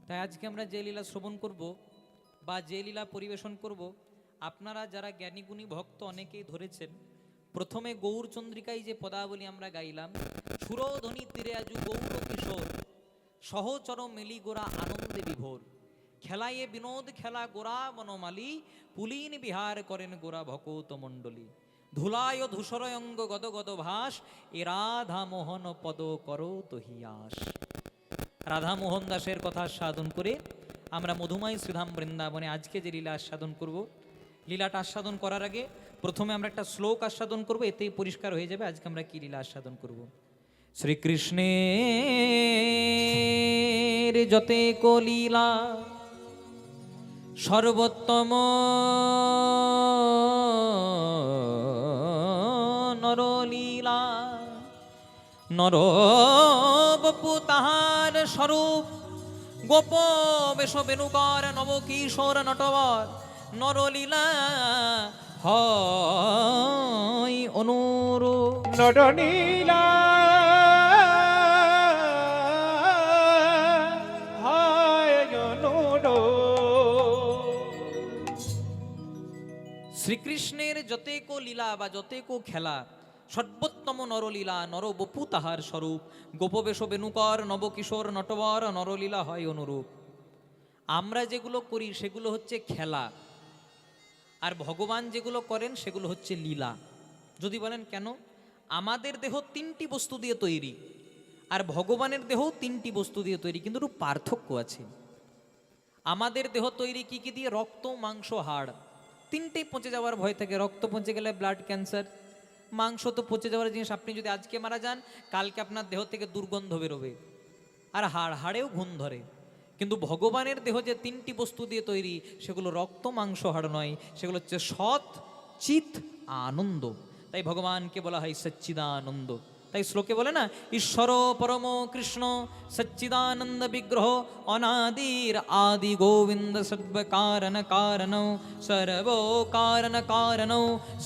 তাই আজকে আমরা যে লীলা শ্রবণ করব বা যে লীলা পরিবেশন করব, আপনারা যারা জ্ঞানীগুণী ভক্ত অনেকেই ধরেছেন। প্রথমে গৌরচন্দ্রিকায় যে পদাবলী আমরা গাইলাম, সুরধ্বনি তীরে আজু গৌর কিশোর, সহচর মেলি গোরা আনন্দে বিভোর, খেলায়ে বিনোদ খেলা গোরা বনমালী, পুলিন বিহার করেন গোরা ভকত মণ্ডলী, ধুলায় ধূসরয়ঙ্গ গদ গদ ভাস, এ রাধা মোহন পদ করো তহিয়াস। রাধা মোহন দাসের কথা আস্বাদন করে আমরা মধুময় শ্রীধাম বৃন্দাবনে আজকে যে লীলা আস্বাদন করব, লীলাটা আস্বাদন করার আগে প্রথমে আমরা একটা শ্লোক আস্বাদন করব, এতেই পরিষ্কার হয়ে যাবে আজকে আমরা কি লীলা আস্বাদন করব। শ্রীকৃষ্ণের যতে কো লীলা সর্বোত্তম নরলীলা, নরবপু তাহার স্বরূপ, গোপ বেশ বেণুকর নবকিশোর নটবর, নরলীলা হয় অনুরূপ। নটনীলা হায় অনুরূপ। শ্রীকৃষ্ণের যতেকো লীলা বা যতেকো খেলা সর্বোত্তম নরলীলা, নরবপু তাহার স্বরূপ, গোপবেশ বেণুকর নবকিশোর নটবর, নরলীলা হয় অনুরূপ। আমরা যেগুলো করি সেগুলো হচ্ছে খেলা, আর ভগবান যেগুলো করেন সেগুলো হচ্ছে লীলা। যদি বলেন কেন, আমাদের দেহ তিনটি বস্তু দিয়ে তৈরি, আর ভগবানের দেহ তিনটি বস্তু দিয়ে তৈরি, কিন্তু একটু পার্থক্য আছে। আমাদের দেহ তৈরি কি কি দিয়ে? রক্ত, মাংস, হাড়। তিনটেই পচে যাওয়ার ভয় থাকে। রক্ত পচে গেলে ব্লাড ক্যান্সার, মাংস তো পচে যাওয়ার জিনিস, আপনি যদি আজকে মারা যান কালকে আপনার দেহ থেকে দুর্গন্ধ বেরোবে। আর হাড়েও ঘুণ ধরে। কিন্তু ভগবানের দেহ যে তিনটি বস্তু দিয়ে তৈরি, সেগুলো রক্ত, মাংস, হাড় নয়, সেগুলো হচ্ছে সৎ, চিত, আনন্দ। তাই ভগবানকে বলা হয় সচ্চিদানন্দ। তাই শ্লোকে বলে না, ঈশ্বর পরম কৃষ্ণ সচ্চিদানন্দ বিগ্রহ, অনাদির আদি গোবিন্দ সর্ব কারণ কারণ, সর্ব কারণ কারণ,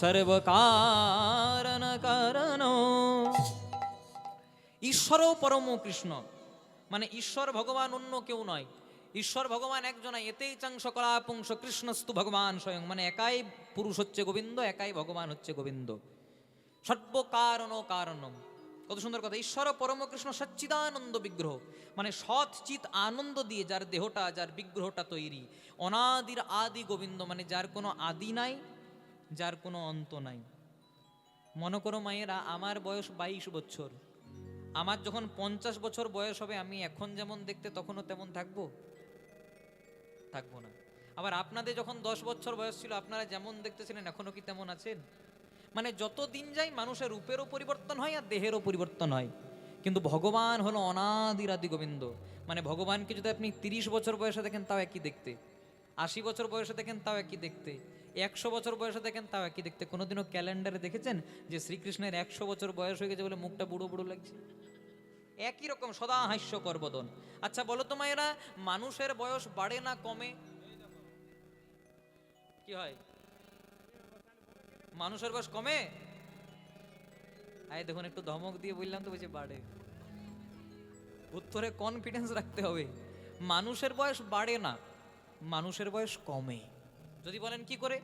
সর্ব কারণ কারণ। ঈশ্বর পরম কৃষ্ণ মানে ঈশ্বর ভগবান অন্য কেউ নয়, ঈশ্বর ভগবান একজন। এতেই চাং সকলা পুংস কৃষ্ণস্তু ভগবান স্বয়ং, মানে একাই পুরুষ হচ্ছে গোবিন্দ, একাই ভগবান হচ্ছে গোবিন্দ। সর্ব কারণ কারণম, কত সুন্দর কথা। ঈশ্বর পরম কৃষ্ণ সচ্চিদানন্দ বিগ্রহ, মানে সৎ চিত আনন্দ দিয়ে যার দেহটা, যার বিগ্রহটা তৈরি। অনাদির আদি গোবিন্দ, মানে যার কোনো আদি নাই, যার কোনো অন্ত নাই। মনে করো মায়েরা, আমার বয়স 22 বছর, আমার যখন 50 বছর বয়স হবে, আমি এখন যেমন দেখতে তখনও তেমন থাকবো? থাকবো না। আবার আপনাদের যখন 10 বছর বয়স ছিল, আপনারা যেমন দেখতেছিলেন এখনো কি তেমন আছেন? মানে যত দিন যায় মানুষের রূপেরও পরিবর্তন হয় আর দেহেরও পরিবর্তন হয়। কিন্তু ভগবান হলো অনাদির আদি গোবিন্দ। মানে ভগবানকে যদি আপনি 30 বছর বয়সে দেখেন তাও একই দেখতে, 80 বছর বয়সে দেখেন তাও একই দেখতে, 100 বছর বয়সে দেখেন তাও একই দেখতে। কোনোদিনও ক্যালেন্ডারে দেখেছেন যে শ্রীকৃষ্ণের 100 বছর বয়স হয়ে গেছে বলে মুখটা বুড়ো বুড়ো লাগছে? একই রকম সদা হাস্যকর বদন। আচ্ছা বলো তো মায়েরা, মানুষের বয়স বাড়ে না কমে? কি হয়? মানুষের বয়স কমে? আয় দেখুন, একটু ধমক দিয়ে বললাম তো, বলছে বাড়ে। উত্তরে কনফিডেন্স রাখতে হবে। মানুষের বয়স বাড়ে না, মানুষের বয়স কমে। যদি বলেন কি করে,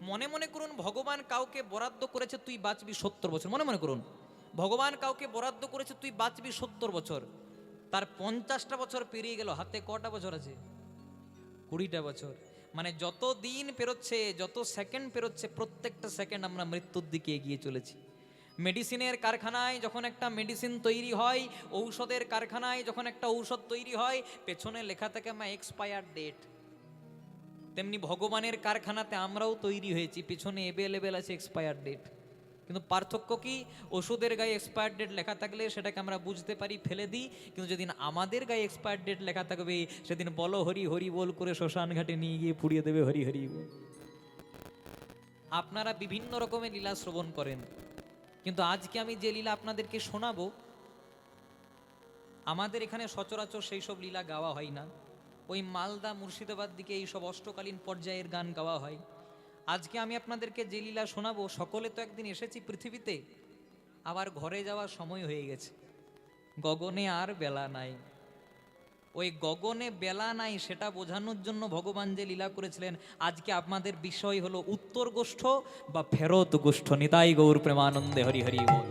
মনে মনে করুন ভগবান কাউকে বরাদ্দ করেছে তুই বাঁচবি 70 বছর। মনে মনে করুন ভগবান কাউকে বরাদ্দ করেছে তুই বাঁচবি 70 বছর। তার 50টা বছর পেরিয়ে গেল, হাতে কটা বছর আছে? 20টা বছর। মানে যত দিন পেরোচ্ছে, যত সেকেন্ড পেরোচ্ছে, প্রত্যেকটা সেকেন্ড আমরা মৃত্যুর দিকে এগিয়ে চলেছি। মেডিসিনের কারখানায় যখন একটা মেডিসিন তৈরি হয়, ঔষধের কারখানায় যখন একটা ঔষধ তৈরি হয়, পেছনে লেখা থাকে আমার এক্সপায়ার ডেট। তেমনি ভগবানের কারখানাতে আমরাও তৈরি হয়েছি, পিছনে অ্যাভেলেবেল আছে এক্সপায়ার ডেট। কিন্তু পার্থক্য কি? ওষুধের গায়ে এক্সপায়ার ডেট লেখা থাকলে সেটাকে আমরা বুঝতে পারি, ফেলে দিই। কিন্তু যেদিন আমাদের গায়ে এক্সপায়ার ডেট লেখা থাকবে, সেদিন বলো হরি হরি বল করে শ্মশান ঘাটে নিয়ে গিয়ে পুড়িয়ে দেবে হরি হরি বল। আপনারা বিভিন্ন রকমের লীলা শ্রবণ করেন, কিন্তু আজকে আমি যে লীলা আপনাদেরকে শোনাবো, আমাদের এখানে সচরাচর সেই সব লীলা গাওয়া হয় না। ওই মালদা মুর্শিদাবাদ দিকে এইসব অষ্টকালীন পর্যায়ের গান গাওয়া হয়। আজকে আমি আপনাদেরকে যে লীলা শোনাবো, সকলে তো একদিন এসেছি পৃথিবীতে, আবার ঘরে যাওয়ার সময় হয়ে গেছে, গগনে আর বেলা নাই। ওই গগনে বেলা নাই সেটা বোঝানোর জন্য ভগবান যে লীলা করেছিলেন। আজকে আপনাদের বিষয় হলো উত্তর গোষ্ঠ বা ফেরত গোষ্ঠ। নিতাই গৌর প্রেমানন্দে হরি হরি বল।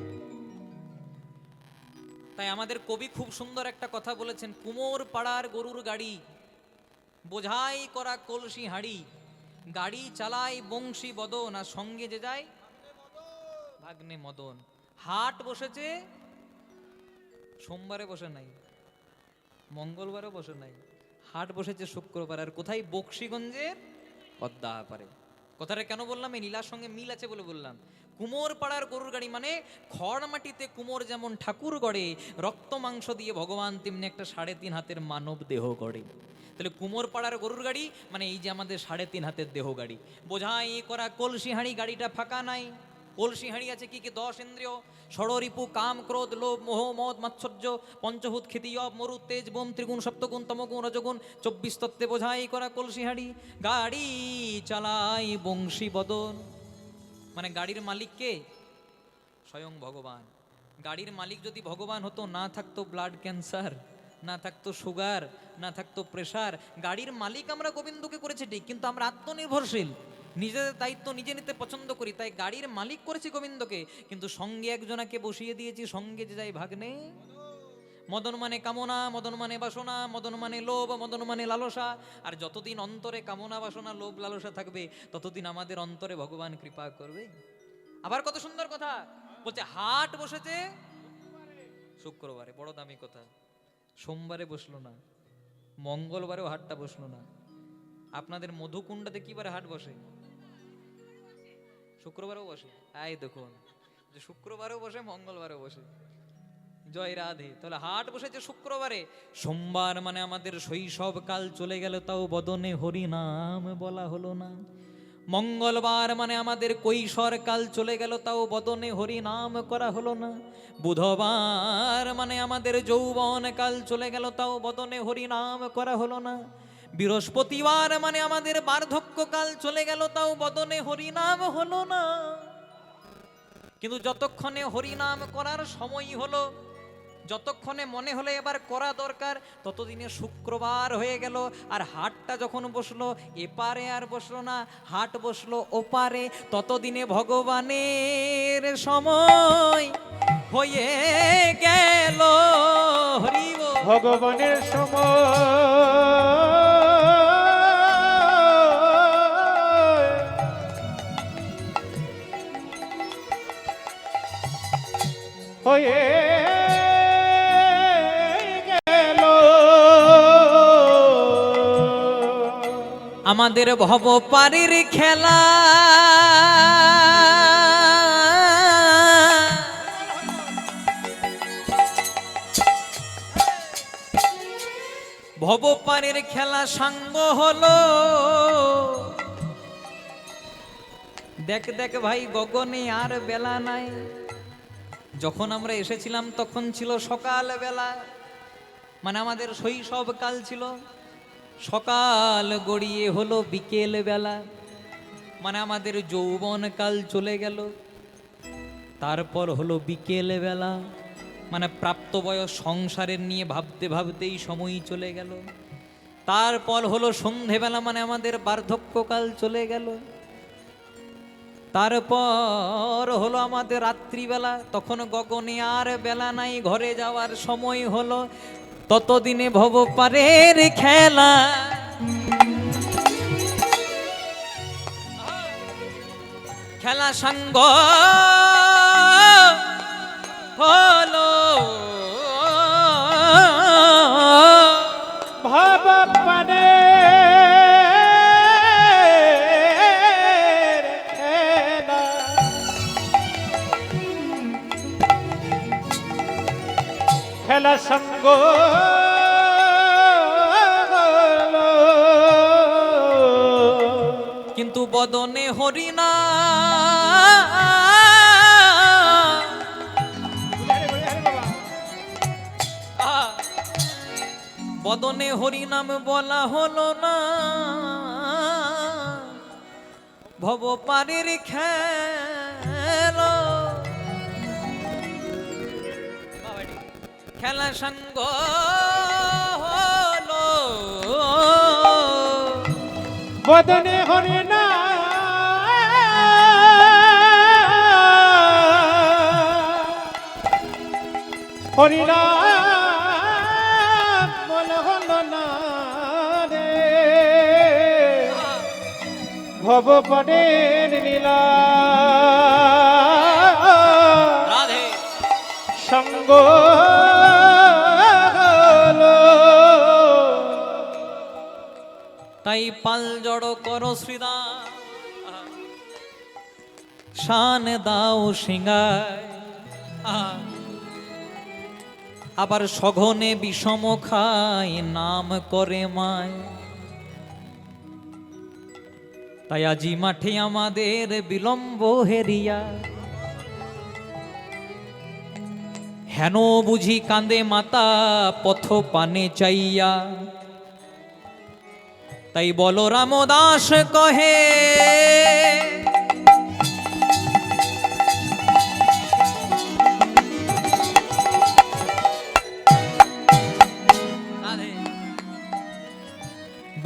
তাই আমাদের কবি খুব সুন্দর একটা কথা বলেছেন, কুমোর পাড়ার গরুর গাড়ি, বোঝাই করা কলসি হাড়ি, গাড়ি চালায় বংশী বদন, আর সঙ্গে যে যায় ভাগ্নে মদন। হাট বসেছে, সোমবারে বসে নাই, মঙ্গলবারও বসে নাই, হাট বসেছে শুক্রবার। আর কোথায়? বক্সিগঞ্জের পদ্মা পারে। কথাটা কেন বললাম? এই লীলার সঙ্গে মিল আছে বলে বললাম। কুমোর পাড়ার গরুর গাড়ি মানে খড় মাটিতে কুমোর যেমন ঠাকুর গড়ে, রক্ত মাংস দিয়ে ভগবান তেমনি একটা 3.5 হাতের মানব দেহ গড়ে। তাহলে কুমোর পাড়ার গরুর গাড়ি মানে এই যে আমাদের 3.5 হাতের দেহ গাড়ি। বোঝাই করা কলসি হাঁড়ি, গাড়িটা ফাঁকা নাই। কলসি হাঁড়ি আছে কি কি? 10 ইন্দ্রিয়, ষড়রিপু, কাম, ক্রোধ, লোভ, মোহ, মদ, মাৎসর্য, পঞ্চভূত, ক্ষিতি, অব, মরু, তেজ, বোম, ত্রিগুণ, সপ্তগুণ, তমগুণ, রজগুণ, 24 তত্ত্বে বোঝাই করা কলসি হাঁড়ি, গাড়ি চালাই বংশী বদন। মানে গাড়ির মালিক কে? স্বয়ং ভগবান। গাড়ির মালিক যদি ভগবান হতো, না থাকতো ব্লাড ক্যান্সার, না থাকতো সুগার, না থাকতো প্রেসার। গাড়ির মালিক আমরা গোবিন্দকে করেছি ঠিক, কিন্তু আমরা আত্মনির্ভরশীল, নিজেদের দায়িত্ব নিজে নিতে পছন্দ করি। তাই গাড়ির মালিক করেছি গোবিন্দকে, কিন্তু সঙ্গে একজনাকে বসিয়ে দিয়েছি, সঙ্গে যে যাই ভাগ্নে মদন। মানে কামনা, মদন মানে বাসনা, মদন মানে লোভ, মদন মানে লালসা। আর যতদিন অন্তরে কামনা, বাসনা, লোভ, লালসা থাকবে, ততদিন আমাদের অন্তরে ভগবান কৃপা করবে। আবার কত সুন্দর কথা বলছে, হাট বসেছে শুক্রবারে, বড় দামি কথা। সোমবারে বসলো না, মঙ্গলবারেও হাটটা বসলো না। আপনাদের মধুকুণ্ডাতে কি বারে হাট বসে? শুক্রবারেও বসে। এই দেখুন, যে শুক্রবারেও বসে, মঙ্গলবারেও বসে। জয় রাধে। তাহলে হাট বসেছে শুক্রবারে। সোমবার মানে আমাদের শৈশব কাল চলে গেল, তাও বদনে হরি নাম বলা হলো না। মঙ্গলবার মানে আমাদের কৈশোর কাল চলে গেল, তাও বদনে হরি নাম করা হলো না। বুধবার মানে আমাদের যৌবন কাল চলে গেল, তাও বদনে হরি নাম করা হলো না। বৃহস্পতিবার মানে আমাদের বার্ধক্য কাল চলে গেল, তাও বদনে হরি নাম হলো না। কিন্তু যতক্ষণে হরি নাম করার সময় হলো, যতক্ষণে মনে হলো এবার করা দরকার, ততদিনে শুক্রবার হয়ে গেল। আর হাটটা যখন বসলো, এপারে আর বসলো না, হাট বসলো ওপারে, ততদিনে ভগবানের সময় হয়ে গেল। হরি বল। ভগবানের সময় হয়ে গেল। আমাদের ভবপারের খেলা ভবপারের খেলা সাঙ্গ হলো। দেখ দেখ ভাই, গগনে আর বেলা নাই। যখন আমরা এসেছিলাম তখন ছিল সকাল বেলা, মানে আমাদের শৈশব কাল ছিল। সকাল গড়িয়ে হলো বিকেল বেলা, মানে আমাদের যৌবন কাল চলে গেল। তারপর হলো বিকেল বেলা, মানে প্রাপ্ত বয়স, সংসারের নিয়ে ভাবতে ভাবতেই সময় চলে গেল। তারপর হলো সন্ধেবেলা, মানে আমাদের বার্ধক্যকাল চলে গেল। তারপর হলো আমাদের রাত্রিবেলা, তখন গগনে আর বেলা নাই, ঘরে যাওয়ার সময় হলো। ততদিনে ভবপারের খেলা খেলা সাঙ্গ হলো। ভবপারের খেলা খেলা সঙ্গ কিন্তু বদনে হরিনা বদনে হরিনাম বলা হলো না। ভবপারের খেলা খেলা সঙ্গ হলো। বদনে হরিনা হরিনা বল হল না রে ভব পড়ের নীলা রাধে সঙ্গ তাই পাল জড় করো শ্রীদা শান দাও সিংহায় আবার সঘনে বিষম খায় নাম করে মায় তাই আজি মাঠে আমাদের বিলম্ব হেরিয়া হেন বুঝি কান্দে মাতা পথ পানে চাইয়া তাই বলরাম দাস কহে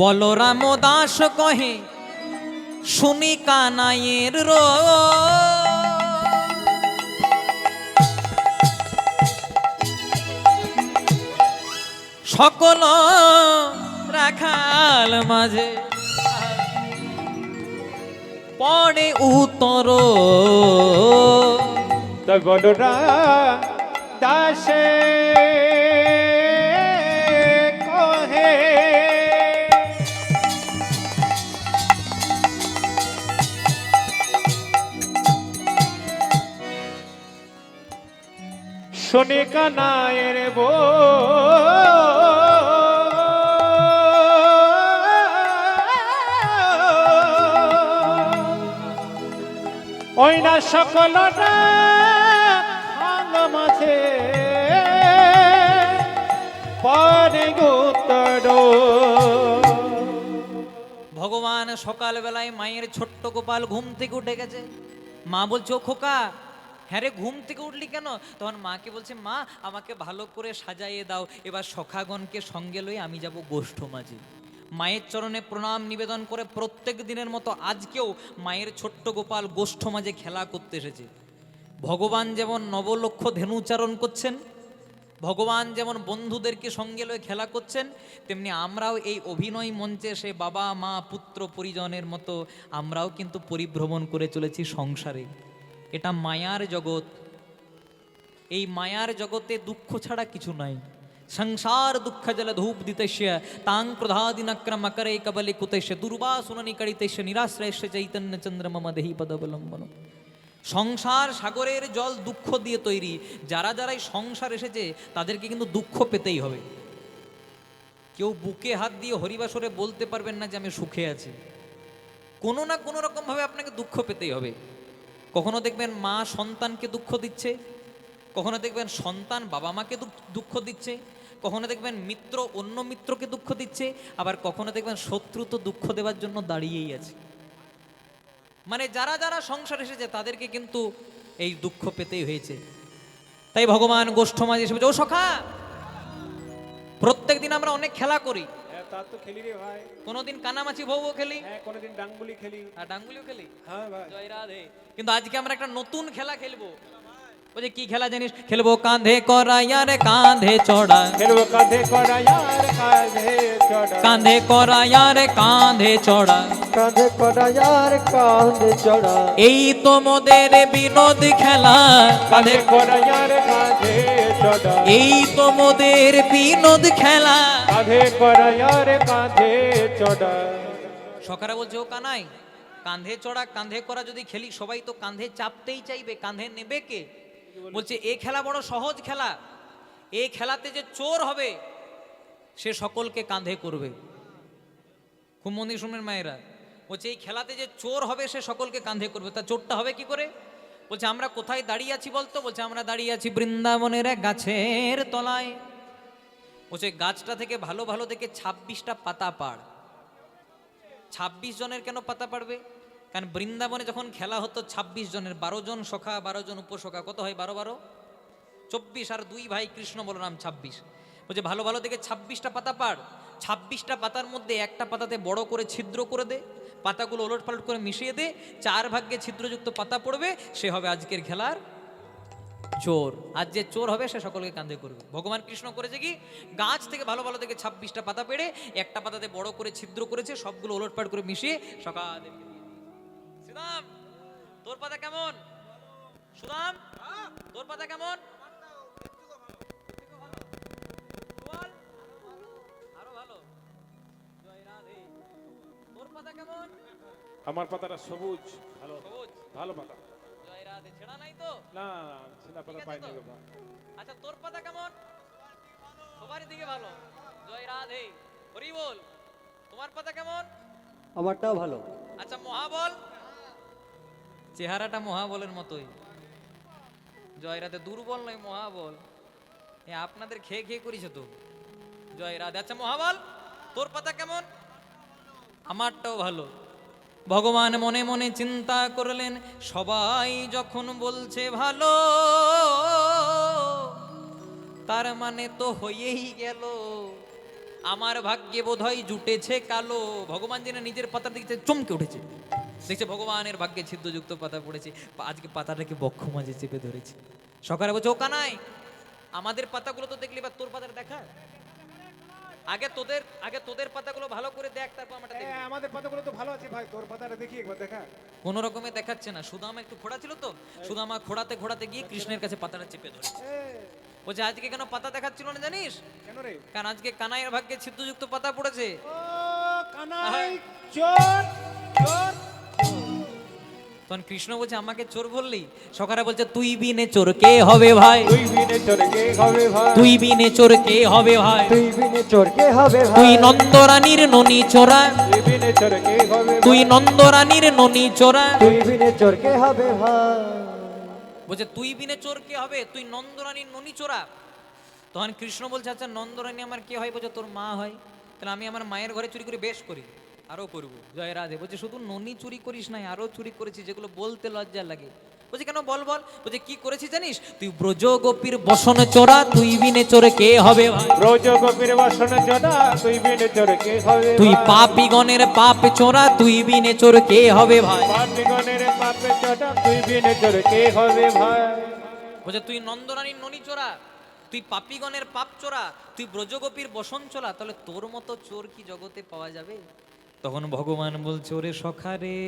বলরাম দাস কহে শুনি কানাইয়ের সকল রাখাল মাঝে পড়ে উত্তর বলরা দাসে কহে শুনে কানায়ের ওই না সকলটা মাঝে পরে গোতর ভগবান সকালবেলায় মায়ের ছোট্ট গোপাল ঘুম থেকে উঠে গেছে। মা বলছে ও খোকা, হ্যাঁ রে ঘুম থেকে উঠলি কেন? তখন মাকে বলছে মা আমাকে ভালো করে সাজাইয়ে দাও, এবার সখাগণকে সঙ্গে লই আমি যাব গোষ্ঠ মাঝে। মায়ের চরণে প্রণাম নিবেদন করে প্রত্যেক দিনের মতো আজকেও মায়ের ছোট্ট গোপাল গোষ্ঠ মাঝে খেলা করতে এসেছে। ভগবান যেমন নবলক্ষ ধেনুচারণ করছেন, ভগবান যেমন বন্ধুদেরকে সঙ্গে লয়ে খেলা করছেন, তেমনি আমরাও এই অভিনয় মঞ্চে সে বাবা মা পুত্র পরিজনের মতো আমরাও কিন্তু পরিভ্রমণ করে চলেছি সংসারে। এটা মায়ার জগৎ। এই মায়ার জগতে দুঃখ ছাড়া কিছু নাই। সংসার দুঃখ জল ধূপ দিতেশ্য তাং ক্রধাদিনক্রমকরে কবলে কুতেশ্য দুর্বাসুননি করিতেশ্য নিরাশ্রয়শ্য চৈতন্য চন্দ্রমম দেহি পদবলম্বন। সংসার সাগরের জল দুঃখ দিয়ে তৈরি। যারা যারাই সংসার এসেছে তাদেরকে কিন্তু দুঃখ পেতেই হবে। কেউ বুকে হাত দিয়ে হরিবাসরে বলতে পারবেন না যে আমি সুখে আছি। কোনো না কোনো রকমভাবে আপনাকে দুঃখ পেতেই হবে। কখনো দেখবেন মা সন্তানকে দুঃখ দিচ্ছে, কখনো দেখবেন সন্তান বাবা মাকে দুঃখ দিচ্ছে, কখনো দেখবেন মিত্র অন্য মিত্রকে দুঃখ দিচ্ছে, আবার কখনো দেখবেন শত্রু তো দুঃখ দেওয়ার জন্য দাঁড়িয়েই আছে। মানে যারা যারা সংসার এসেছে তাদেরকে কিন্তু এই দুঃখ পেতেই হয়েছে। তাই ভগবান গোষ্ঠ মাঝে এসে বলছে ও সখা, প্রত্যেক দিন আমরা অনেক খেলা করি। তার তো খেলি রে ভাই, কোনোদিন কানামাছি ভৌ খেলি, হ্যাঁ কোনোদিন ডাঙ্গুলি খেলি, আর ডাঙ্গুলিও খেলি, হ্যাঁ ভাই জয় রাধে। কিন্তু আজকে আমরা একটা নতুন খেলা খেলবো। বলছে কি খেলা জানিস? খেলবো কাঁধে করাইয়া রে কাঁধে চড়া, খেলবো কাঁধে করাইয়া রে কাঁধে চড়া, কাঁধে করাইয়া রে কাঁধে চড়া, কাঁধে করাইয়া রে কাঁধে চড়া। এই তো মোদের বিনোদ খেলা, কাঁধে করাইয়া রে কাঁধে চড়া, এই তো মোদের বিনোদ খেলা। কাঁধে করাইয়া রে কাঁধে চড়া। সখারা বলছে ও কানাই, কাঁধে চড়া কাঁধে করা যদি খেলি সবাই তো কাঁধে চাপতেই চাইবে, কাঁধে নেবে কে? বলছে এই খেলা বড় সহজ খেলা। এই খেলাতে যে চোর হবে সে সকলকে কাঁধে করবে। খুব মন্দির শুনবেন মায়েরা। বলছে এই খেলাতে যে চোর হবে সে সকলকে কাঁধে করবে। তা চোরটা হবে কি করে? বলছে আমরা কোথায় দাঁড়িয়ে আছি বলতো? বলছে আমরা দাঁড়িয়ে আছি বৃন্দাবনের এক গাছের তলায়। বলছে গাছটা থেকে ভালো ভালো দেখে 26টা পাতা পাড়। 26 জনের কেন পাতা পাড়বে? কারণ বৃন্দাবনে যখন খেলা হতো 26 জনের, 12 জন সখা 12 জন উপসখা, কত হয় 12 12 24, আর 2 ভাই কৃষ্ণ বলরাম 26। বলছে ভালো ভালো দেখে 26টা পাতা পাড়। 26টা পাতার মধ্যে একটা পাতাতে বড় করে ছিদ্র করে দে, পাতাগুলো ওলটপালট করে মিশিয়ে দে, 4 ভাগ্যে ছিদ্রযুক্ত পাতা পড়বে, সে হবে আজকের খেলার চোর। আজ যে চোর হবে সে সকলকে কাঁধে করবে। ভগবান কৃষ্ণ করেছে কি, গাছ থেকে ভালো ভালো থেকে 26টা পাতা পেড়ে একটা পাতাতে বড় করে ছিদ্র করেছে, সবগুলো ওলটপালট করে মিশিয়ে সকাদেরকে দিয়ে দিয়েছে। সুদাম, তোর পাতা কেমন? সুদাম, তোর পাতা কেমন? বল। আরো ভালো। জয় রাধে। তোর পাতা কেমন? আমার পাতাটা সবুজ, ভালো সবুজ। ভালো পাতা। জয় রাধে। ছেঁড়া নাই তো? না না, ছেঁড়া পাতা ঠিক আছে পাইনি তো? বাবা। আচ্ছা, তোর পাতা কেমন? সবারই দিকে ভালো। জয় রাধে, হরি বল। তোমার পাতা কেমন? আমারটাও ভালো। আচ্ছা, মহাবল। চেহারাটা মহাবলের মতোই। জয় রাধে, দুর্বল নয় মহাবল। এ আপনাদের খেয়ে খেয়ে করেছে তো। জয় রাধে। আচ্ছা মহাবল, তোর পাতা কেমন? আমারটাও ভালো। ভগবান মনে মনে চিন্তা করলেন, সবাই যখন বলছে ভালো, তার মানে তো হয়েই গেল, আমার ভাগ্যে বোধহয় জুটেছে কালো। ভগবান যেন নিজের পাতা দেখছে, চমকে উঠেছে, দেখছে ভগবানের ভাগ্যে ছিদ্রযুক্ত পাতা পড়েছে। আজকে পাতাটাকে বক্ষ মাঝে চেপে ধরেছে। সকালে বলছে, ও কানাই, আমাদের পাতাগুলো তো দেখলি, এবার তোর পাতাটা দেখা। আগে তোদের পাতাগুলো ভালো করে দেখ, তারপর আমারটা দেখ। আমাদের পাতাগুলো তো ভালো আছে ভাই, তোর পাতাটা দেখি একবার দেখা। কোন রকমে দেখাচ্ছে না। সুদামা একটু খোড়া ছিল তো, সুদামা খোড়াতে খোড়াতে গিয়ে কৃষ্ণের কাছে পাতাটা চেপে ধরেছে। বলছে, আজকে কেন পাতা দেখাচ্ছিল না জানিস? কেন রে? কারণ আজকে কানাইয়ের ভাগ্যে ছিদ্রযুক্ত পাতা পড়েছে। ও কানাই, চোর চোর। তখন কৃষ্ণ বলছে, আমাকে চোর বললি? সকালে বলছে, তুই বিনে চোর কে হবে ভাই? তুই বিনে চোর কে হবে ভাই? তুই বিনে চোর কে হবে ভাই? তুই বিনে চোর কে হবে ভাই? তুই নন্দরানীর ননি চোরা, তুই বিনে চোর কে হবে তুই ভাই? নন্দরানীর ননি চোরা। তুই বিনে চোর কে হবে ভাই? বলছে, তুই বিনে চোর কে হবে? তুই নন্দরানীর ননি চোরা। তখন কৃষ্ণ বলছে, আচ্ছা নন্দরানী আমার কে হয়? বলছে, তোর মা হয়। তাহলে আমি আমার মায়ের ঘরে চুরি করে বেশ করি, আরো করবো। জয় রাধে। বলছে, শুধু ননি চুরি করিস নাই, আরো চুরি করেছি, যেগুলো বলতে লজ্জা লাগে। বলছে, কেন? বল বল। বলছে, কি করেছি জানিস? তুই ব্রজ গোপীর বসন চোরা, তুই বিনে চোর কে হবে ভাই? ব্রজ গোপীর বাসন জোড়া, তুই বিনে চোর কে হবে তুই ভাই? পাপীগণের পাপ চোরা, তুই বিনে চোর কে হবে ভাই? পাপীগণের পাপে জোড়া, তুই বিনে চোর কে হবে ভাই? বলছে, তুই নন্দরানীর ননি চোরা, তুই পাপীগণের পাপ চোরা, তুই ব্রজগোপীর বসন চোরা, তাহলে তোর মতো চোর কি জগতে পাওয়া যাবে? তখন ভগবান বলছে, ওরে সখারে,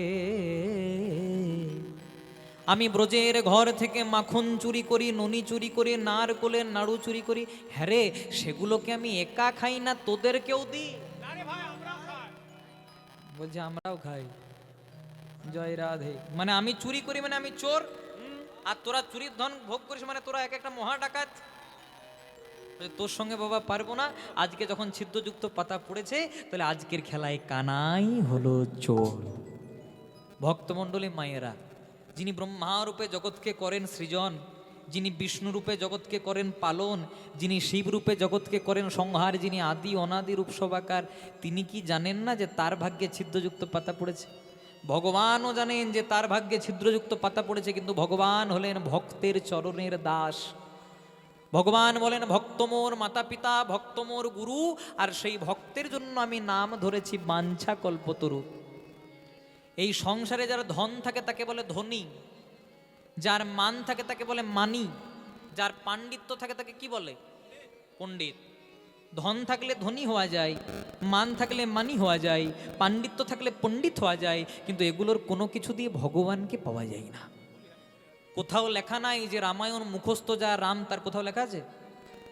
আমি ব্রজের ঘর থেকে মাখন চুরি করি, ননি চুরি করি, নারকোলের নাড়ু চুরি করি। হ্যাঁ রে, সেগুলোকে আমি একা খাই না, তোদেরকেও দিই। বলছে, আমরাও খাই। জয় রাধে। মানে আমি চুরি করি মানে আমি চোর, আর তোরা চুরির ধন ভোগ করিস মানে তোরা এক একটা মহা ডাকাত। তোর সঙ্গে বাবা পারবো না। আজকে যখন ছিদ্রযুক্ত পাতা পড়েছে, তাহলে আজকের খেলায় কানাই হলো চোর। ভক্তমণ্ডলী মায়েরা, যিনি ব্রহ্মারূপে জগৎকে করেন সৃজন, যিনি বিষ্ণুরূপে জগৎকে করেন পালন, যিনি শিবরূপে জগৎকে করেন সংহার, যিনি আদি অনাদি রূপ সবাকার, তিনি কি জানেন না যে তার ভাগ্যে ছিদ্রযুক্ত পাতা পড়েছে? ভগবানও জানেন যে তার ভাগ্যে ছিদ্রযুক্ত পাতা পড়েছে, কিন্তু ভগবান হলেন ভক্তের চরণের দাস। ভগবান বলেন, ভক্ত মোর মাতা পিতা, ভক্ত মোর গুরু, আর সেই ভক্তের জন্য আমি নাম ধরেছি বাঞ্ছা কল্পতরু। এই সংসারে যার ধন থাকে তাকে বলে ধনী, যার মান থাকে তাকে বলে মানি, যার পাণ্ডিত্য থাকে তাকে কি বলে? পণ্ডিত। ধন থাকলে ধনী হওয়া যায়, মান থাকলে মানি হওয়া যায়, পাণ্ডিত্য থাকলে পণ্ডিত হওয়া যায়, কিন্তু এগুলোর কোনো কিছু দিয়ে ভগবানকে পাওয়া যায় না। কোথাও লেখা নাই যে রামায়ণ মুখস্থ যার রাম তার, কোথাও লেখা আছে?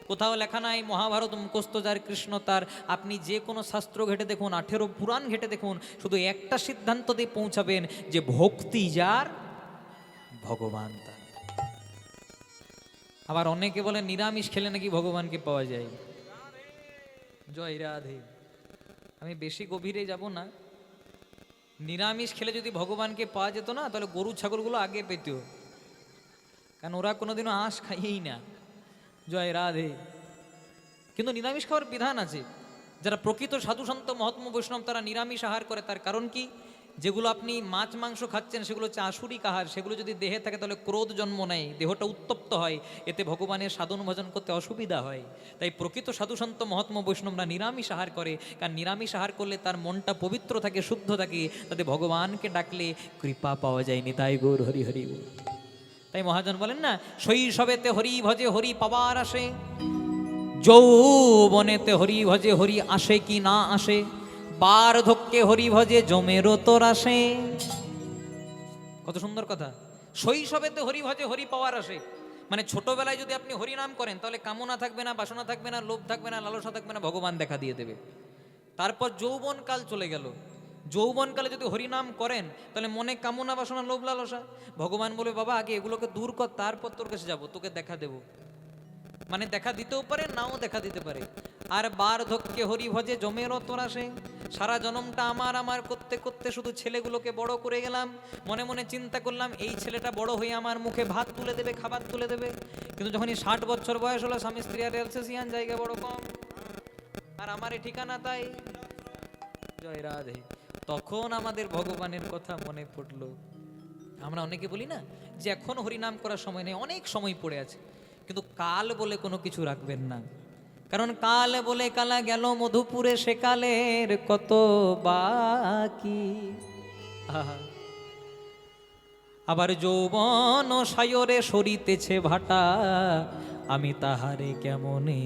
কোথাও লেখা নাই মহাভারত মুখস্থ যার কৃষ্ণ তার। আপনি যে কোনো শাস্ত্র ঘেটে দেখুন, 18 পুরাণ ঘেটে দেখুন, শুধু একটা সিদ্ধান্ত দিয়ে পৌঁছাবেন যে ভক্তি যার, ভগবান তার। আবার অনেকে বলে নিরামিষ খেলে নাকি ভগবানকে পাওয়া যায়। জয় রাধে। আমি বেশি গভীরে যাব না। নিরামিষ খেলে যদি ভগবানকে পাওয়া যেত না, তাহলে গরু ছাগলগুলো আগে পেত, কারণ ওরা কোনোদিনও আঁশ খাইয়েই না। জয় রাধে। কিন্তু নিরামিষ খাওয়ার বিধান আছে। যারা প্রকৃত সাধু সন্ত মহাত্মা বৈষ্ণব তারা নিরামিষ আহার করে। তার কারণ কি? যেগুলো আপনি মাছ মাংস খাচ্ছেন সেগুলো হচ্ছে আসুরিক আহার, সেগুলো যদি দেহে থাকে তাহলে ক্রোধ জন্ম নেয়, দেহটা উত্তপ্ত হয়, এতে ভগবানের সাধন ভজন করতে অসুবিধা হয়। তাই প্রকৃত সাধুসন্ত মহাত্মা বৈষ্ণবরা নিরামিষ আহার করে, কারণ নিরামিষ আহার করলে তার মনটা পবিত্র থাকে, শুদ্ধ থাকে, তাতে ভগবানকে ডাকলে কৃপা পাওয়া যায়নি। তাই গৌর হরি হরি বল। তাই মহাজন বলেন না, শৈশবেতে হরি ভজে হরি পাবার আসে, যৌবনেতে হরি ভজে হরি আসে কি না আসে, বার্ধক্যে হরি ভজে জমেরও তোর আসে। কত সুন্দর কথা। শৈশবেতে হরি ভজে হরি পাওয়ার আসে, মানে ছোটবেলায় যদি আপনি হরি নাম করেন তাহলে কামনা থাকবে না, বাসনা থাকবে না, লোভ থাকবে না, লালসা থাকবে না, ভগবান দেখা দিয়ে দেবে। তারপর যৌবনকাল চলে গেল, যৌবনকালে যদি হরিনাম করেন তাহলে মনে কামনা বাসনা লোভ লালসা, ভগবান বলবে বাবা আগে এগুলোকে দূর কর, তারপর তোর কাছে যাবো, তোকে দেখা দেব। মানে দেখা দিতেও পারে, নাও দেখা দিতে পারে। আর বার্ধক্যে হরি ভজে জমেরও তোর আসে, সারা জনমটা আমার আমার করতে করতে শুধু ছেলেগুলোকে বড় করে গেলাম, মনে মনে চিন্তা করলাম এই ছেলেটা বড় হয়ে আমার মুখে ভাত তুলে দেবে, খাবার তুলে দেবে। কিন্তু যখনই 60 বছর বয়স হলো, স্বামী স্ত্রী আর এলসেসিয়ান জায়গা বড় কম, আর আমার এই ঠিকানা তাই, জয় রাধে। তখন আমাদের ভগবানের কথা মনে পড়লো। আমরা অনেকে বলি না যে এখন হরিনাম করার সময় নেই, অনেক সময় পড়ে আছে, কিন্তু কাল বলে কোনো কিছু রাখবেন না, কারণ কাল বলে কালা গেল মধুপুরে, সে কালের কত বাকি। আহা। আবার যৌবন সায়রে সরিতেছে ভাটা, আমি তাহারে কেমনে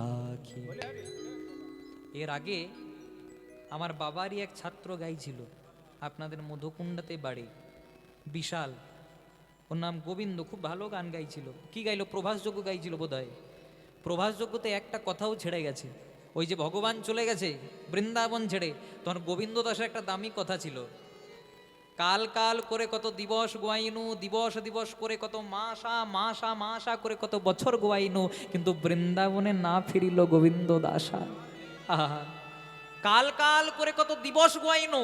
রাখি। এর আগে আমার বাবারই এক ছাত্র গাইছিল, আপনাদের মধুকুণ্ডাতে বাড়ি, বিশাল, ওর নাম গোবিন্দ, খুব ভালো গান গাইছিল। কি গাইলো? প্রভাসযোগ্য গাইছিল বোধহয়। প্রভাসযোগ্যতে একটা কথাও ছেড়ে গেছে, ওই যে ভগবান চলে গেছে বৃন্দাবন ছেড়ে, তখন গোবিন্দ দাসের একটা দামি কথা ছিল, কাল কাল করে কত দিবস গোয়াইনু, দিবস দিবস করে কত মাসা মাসা মাসা করে কত বছর গোয়াইনু, কিন্তু বৃন্দাবনে না ফিরিল গোবিন্দ দাসা। আহা, কাল কাল করে কত দিবস গোয়াইনু,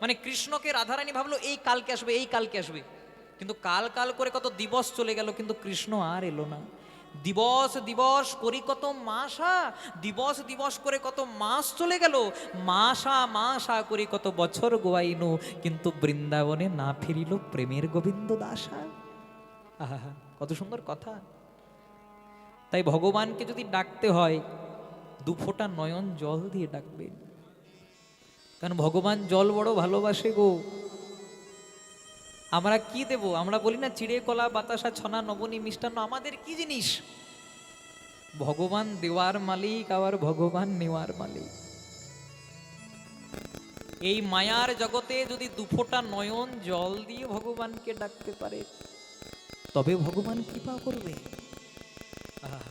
মানে কৃষ্ণকে রাধারানী ভাবলো এই কালকে আসবে, এই কালকে আসবে, কিন্তু কাল কাল করে কত দিবস চলে গেল, কিন্তু কৃষ্ণ আর এলো না। দিবস দিবস করি কত মাসা, দিবস দিবস করে কত মাস চলে গেল, মাসা মাসা করি কত বছর গোয়াইনু, কিন্তু বৃন্দাবনে না ফিরিল প্রেমের গোবিন্দ দাসা। আহা, কত সুন্দর কথা। তাই ভগবানকে যদি ডাকতে হয় 2 ফোঁটা নয়ন জল দিয়ে ডাকবেন, কারণ ভগবান জল বড় ভালোবাসে গো। আমরা কি দেব? আমরা বলি না চিড়ে কলা বাতাসা ছনা নবনী মিষ্টান্ন, আমাদের কি জিনিস? ভগবান দেওয়ার মালিক, আবার ভগবান নেওয়ার মালিক। এই মায়ার জগতে যদি 2 ফোঁটা নয়ন জল দিয়ে ভগবানকে ডাকতে পারে, তবে ভগবান কৃপা করবে। আহা,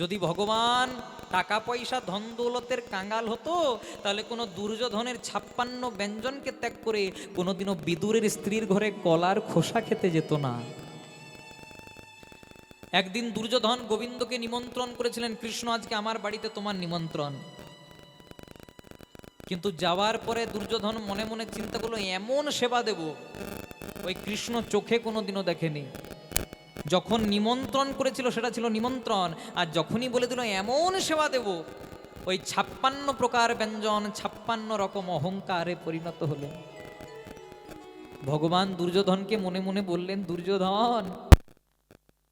যদি ভগবান টাকা পয়সা ধন দৌলতের কাঙ্গাল হতো, তাহলে কোনো দুর্যোধনের 56 ব্যঞ্জনকে ত্যাগ করে কোনোদিনও বিদুরের স্ত্রীর ঘরে কলার খোসা খেতে যেত না। একদিন দুর্যোধন গোবিন্দকে নিমন্ত্রণ করেছিলেন, কৃষ্ণ আজকে আমার বাড়িতে তোমার নিমন্ত্রণ। কিন্তু যাওয়ার পরে দুর্যোধন মনে মনে চিন্তা করলো এমন সেবা দেব ওই কৃষ্ণ চোখে কোনোদিনও দেখেনি। যখন নিমন্ত্রণ করেছিল সেটা ছিল নিমন্ত্রণ, আর যখনই বলে দিল এমন সেবা দেব, ওই 56 প্রকার ব্যঞ্জন 56 রকম অহংকারে পরিণত হলেন। ভগবান দুর্যোধনকে মনে মনে বললেন, দুর্যোধন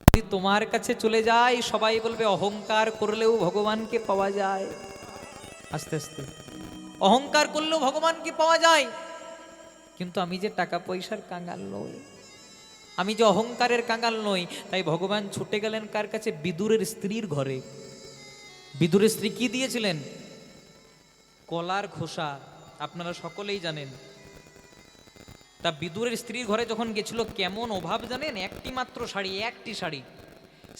যদি তোমার কাছে চলে যায় সবাই বলবে অহংকার করলেও ভগবানকে পাওয়া যায়। আস্তে আস্তে অহংকার করলেও ভগবানকে পাওয়া যায়, কিন্তু আমি যে টাকা পয়সার কাঙ্গাল নই, আমি যে অহংকারের কাঙ্গাল নই, তাই ভগবান ছুটে গেলেন কার কাছে? বিদুরের স্ত্রীর ঘরে। বিদুরের স্ত্রী কি দিয়েছিলেন? কলার খোসা, আপনারা সকলেই জানেন। তা বিদুরের স্ত্রীর ঘরে যখন গেছিল, কেমন অভাব জানেন? একটি মাত্র শাড়ি, একটি শাড়ি,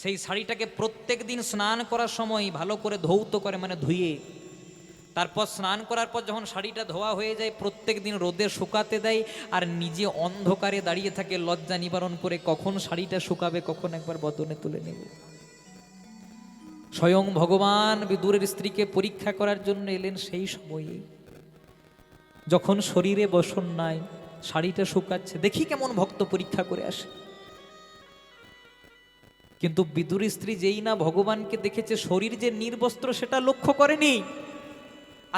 সেই শাড়িটাকে প্রত্যেক দিন স্নান করার সময় ভালো করে ধৌত করে, মানে ধুয়ে, তারপর স্নান করার পর যখন শাড়িটা ধোয়া হয়ে যায় প্রত্যেক দিন রোদে শুকাতে দেয়, আর নিজে অন্ধকারে দাঁড়িয়ে থাকে লজ্জা নিবারণ করে, কখন শাড়িটা শুকাবে, কখন একবার বদনে তুলে নেবে। স্বয়ং ভগবান বিদুরের স্ত্রীকে পরীক্ষা করার জন্য এলেন সেই সময়ে, যখন শরীরে বসন নাই, শাড়িটা শুকাচ্ছে, দেখি কেমন ভক্ত পরীক্ষা করে আসে। কিন্তু বিদুরের স্ত্রী যেই না ভগবানকে দেখেছে, শরীর যে নির্বস্ত্র সেটা লক্ষ্য করেনি,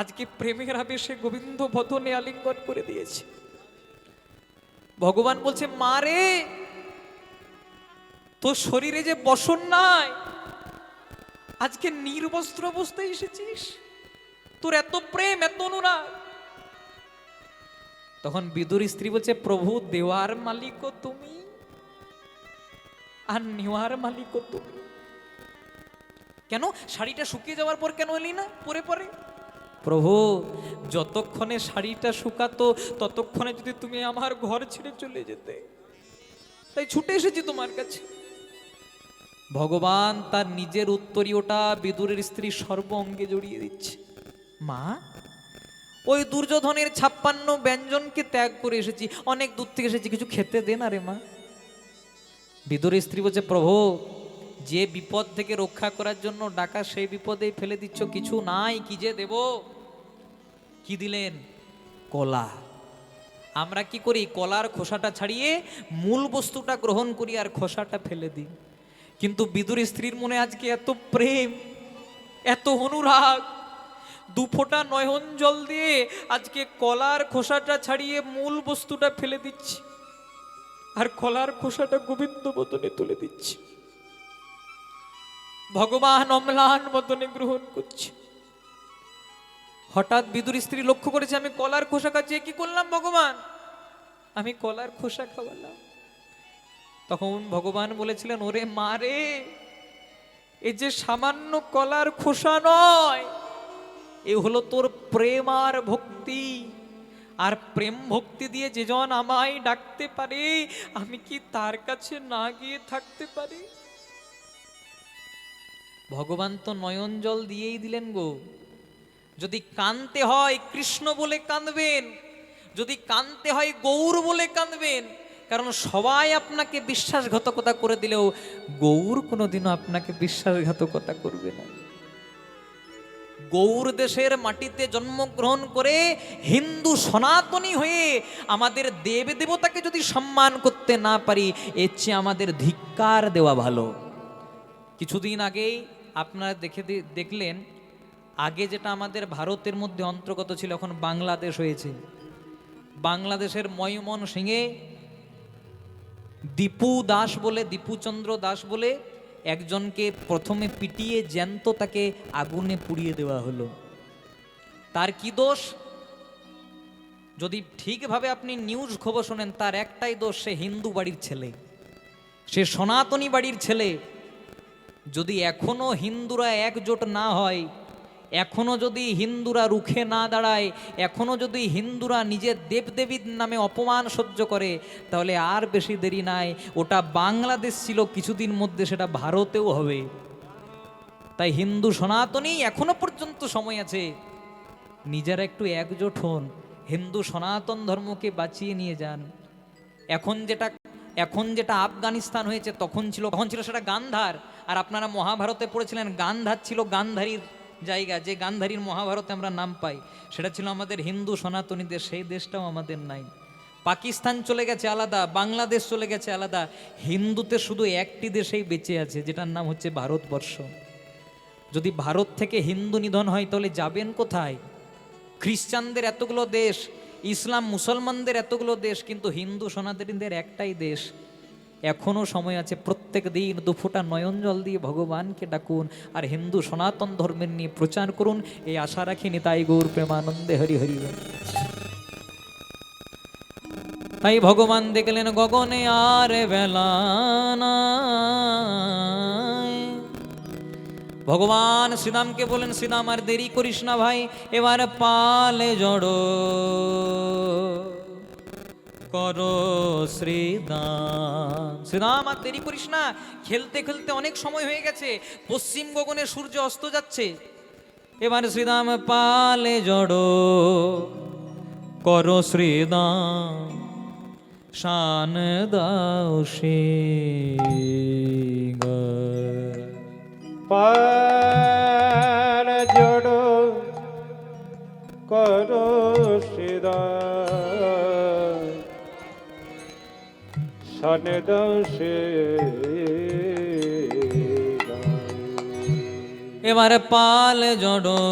আজকে প্রেমের আবেশে গোবিন্দ বদনে আলিঙ্গন করে দিয়েছে। ভগবান বলছে, মা রে, তোর শরীরে যে বসন নাই, আজকে নির্বস্ত্র অবস্থায় এসেছিস, তোর এত প্রেম, এত অনুরাগ। তখন বিদুর স্ত্রী বলছে, প্রভু, দেওয়ার মালিকও তুমি আর নেওয়ার মালিকও তুমি। কেন শাড়িটা শুকিয়ে যাওয়ার পর কেন এলি না পরে পরে? প্রভু, যতক্ষণে শাড়িটা শুকাতো ততক্ষণে যদি তুমি আমার ঘর ছেড়ে চলে যেতে, তাই ছুটে এসেছি তোমার কাছে। ভগবান তার নিজের উত্তরীয়টা বিদুরের স্ত্রী সর্ব অঙ্গে জড়িয়ে দিচ্ছে। মা, ওই দুর্যোধনের 56 ব্যঞ্জনকে ত্যাগ করে এসেছি, অনেক দূর থেকে এসেছি, কিছু খেতে দে না রে মা। বিদুরের স্ত্রী বলছে, প্রভু, যে বিপদ থেকে রক্ষা করার জন্য ডাকা সেই বিপদে ফেলে দিচ্ছ, কিছু নাই, কি যে দেব? কি দিলেন? কলা। আমরা কি করি? কলার খোসাটা ছাড়িয়ে মূল বস্তুটা গ্রহণ করি আর খোসাটা ফেলে দিই। কিন্তু বিদুর স্ত্রীর মনে আজকে এত প্রেম, এত অনুরাগ, 2 ফোঁটা নয়ন জল দিয়ে আজকে কলার খোসাটা ছাড়িয়ে মূল বস্তুটা ফেলে দিচ্ছি আর কলার খোসাটা গোবিন্দ বদনে তুলে দিচ্ছি। ভগবান অম্লান বদনে গ্রহণ করছে। হঠাৎ বিদুর স্ত্রী লক্ষ্য করেছে, আমি কলার খোসা খাচ্ছি, কি করলাম ভগবান? আমি কলার খোসা খাওয়ালাম। তখন ভগবান বলেছিলেন, ওরে মা রে, এই যে সামান্য কলার খোসা নয়, এ হলো তোর প্রেম আর ভক্তি। আর প্রেম ভক্তি দিয়ে যে জন আমায় ডাকতে পারে, আমি কি তার কাছে না গিয়ে থাকতে পারি? ভগবান তো নয়ন জল দিয়েই দিলেন গো। যদি কাঁদতে হয় কৃষ্ণ বলে কাঁদবেন, যদি কাঁদতে হয় গৌর বলে কাঁদবেন। কারণ সবাই আপনাকে বিশ্বাসঘাতকতা করে দিলেও গৌর কোনোদিনও আপনাকে বিশ্বাসঘাতকতা করবে না। গৌর দেশের মাটিতে জন্মগ্রহণ করে হিন্দু সনাতনী হয়ে আমাদের দেব দেবতাকে যদি সম্মান করতে না পারি, এর চেয়ে আমাদের ধিক্কার দেওয়া ভালো। কিছুদিন আগেই আপনারা দেখলেন, আগে যেটা আমাদের ভারতের মধ্যে অন্তর্গত ছিল, এখন বাংলাদেশ হয়েছে। বাংলাদেশের ময়মনসিংহে দীপুচন্দ্র দাস বলে একজনকে প্রথমে পিটিয়ে জ্যান্ত তাকে আগুনে পুড়িয়ে দেওয়া হলো। তার কি দোষ? যদি ঠিকভাবে আপনি নিউজ খবর শোনেন, তার একটাই দোষ, সে হিন্দু বাড়ির ছেলে, সে সনাতনী বাড়ির ছেলে। যদি এখনো হিন্দুরা একজোট না হয়, এখনো যদি হিন্দুরা রুখে না দাঁড়ায়, এখনো যদি হিন্দুরা নিজের দেবদেবীর নামে অপমান সহ্য করে, তাহলে আর বেশি দেরি নাই। ওটা বাংলাদেশ ছিল, কিছুদিন মধ্যে সেটা ভারতেও হবে। তাই হিন্দু সনাতনী এখনো পর্যন্ত সময় আছে, নিজেরা একটু একজোট হন, হিন্দু সনাতন ধর্মকে বাঁচিয়ে নিয়ে যান। এখন যেটা আফগানিস্তান হয়েছে, তখন ছিল সেটা গান্ধার। আর আপনারা মহাভারতে পড়েছিলেন, গান্ধার ছিল গান্ধারীর জায়গা, যে গান্ধারীর মহাভারতে আমরা নাম পাই, সেটা ছিল আমাদের হিন্দু সনাতনী দেশ। সেই দেশটাও আমাদের নাই। পাকিস্তান চলে গেছে আলাদা, বাংলাদেশ চলে গেছে আলাদা, হিন্দুতে শুধু একটি দেশেই বেঁচে আছে, যেটার নাম হচ্ছে ভারতবর্ষ। যদি ভারত থেকে হিন্দু নিধন হয়, তাহলে যাবেন কোথায়? খ্রিস্টানদের এতগুলো দেশ, ইসলাম মুসলমানদের এতগুলো দেশ, কিন্তু হিন্দু সনাতনীদের একটাই দেশ। এখনো সময় আছে, প্রত্যেক দিন 2 ফোঁটা নয়ন জল দিয়ে ভগবানকে ডাকুন আর হিন্দু সনাতন ধর্মের নিয়ে প্রচার করুন। এই আশা রাখি, নিতাই গৌর প্রেমানন্দে হরি হরি বল। তাই ভগবান দেখলেন গগনে আর বেলা নাই। ভগবান শ্রীরামকে বলেন, শ্রীরাম আর দেরি করিস না ভাই, এবার পালে জড়ো করো শ্রীরাম। শ্রীরাম আর দেরি করিস না, খেলতে খেলতে অনেক সময় হয়ে গেছে, পশ্চিম গগনে সূর্য অস্ত যাচ্ছে। এবার শ্রীরাম পালে জড়ো করো শ্রীরাম, শান দাও পার জড়ো করো সিদা সনে দোষে। এবার পাল জড়ো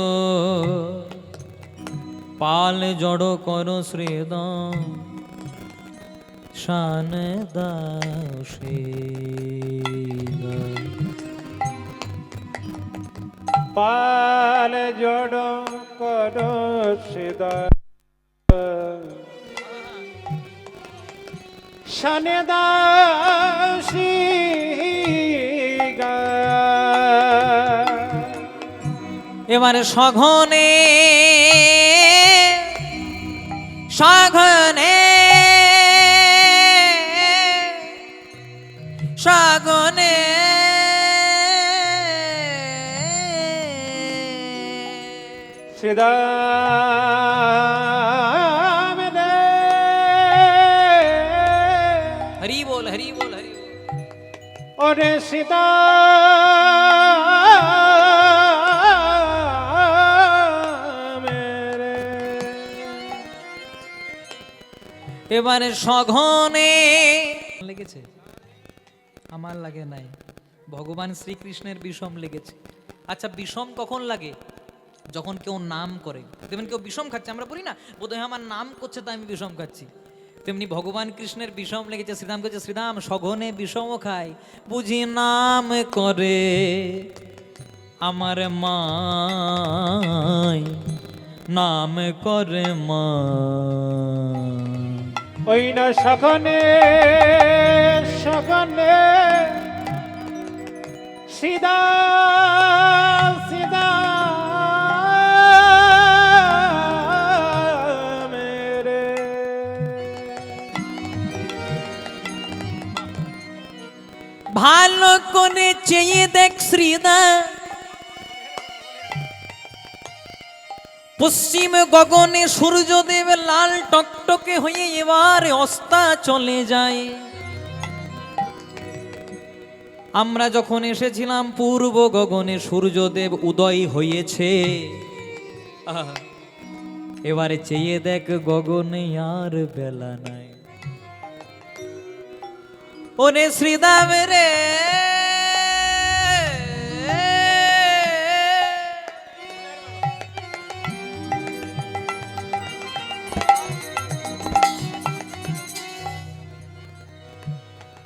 পাল জড় কর শ্রীদাম শান দাসে পাল জড় কর সিদা শানে দাসী গা। এবারে সঘনে সঘনে সঘনে সিদা হরি বল হরি বল হরি বল। ওরে সীতা মেরে এবারে সঘনে লেগেছে, আমার লাগে নাই, ভগবান শ্রীকৃষ্ণের বিষম লেগেছে। আচ্ছা বিষম কখন লাগে? যখন কেউ নাম করে, দেখবেন কেউ বিষম খাচ্ছে, আমরা বলি না বোধহয় আমার নাম করছে তাই আমি বিষম খাচ্ছি, তেমনি ভগবান কৃষ্ণের বিষম লেগেছে। শ্রীরাম করছে শ্রীরাম সঘনে বিষম খায়, বুঝি নাম করে আমার মায়, নাম করে মা। ওই না সখনে সখনে সিদা সিদা মেরে ভালো করে চেয়ে দেখ শ্রীদা, পশ্চিম গগনে সূর্যদেব লাল টকটকে হয়ে এবার অস্তা চলে যায়। আমরা যখন এসেছিলাম পূর্ব গগনে সূর্যদেব উদয় হয়েছে, এবারে চেয়ে দেখ গগনে আর বেলা নাই। ওরে শ্রীদাম রে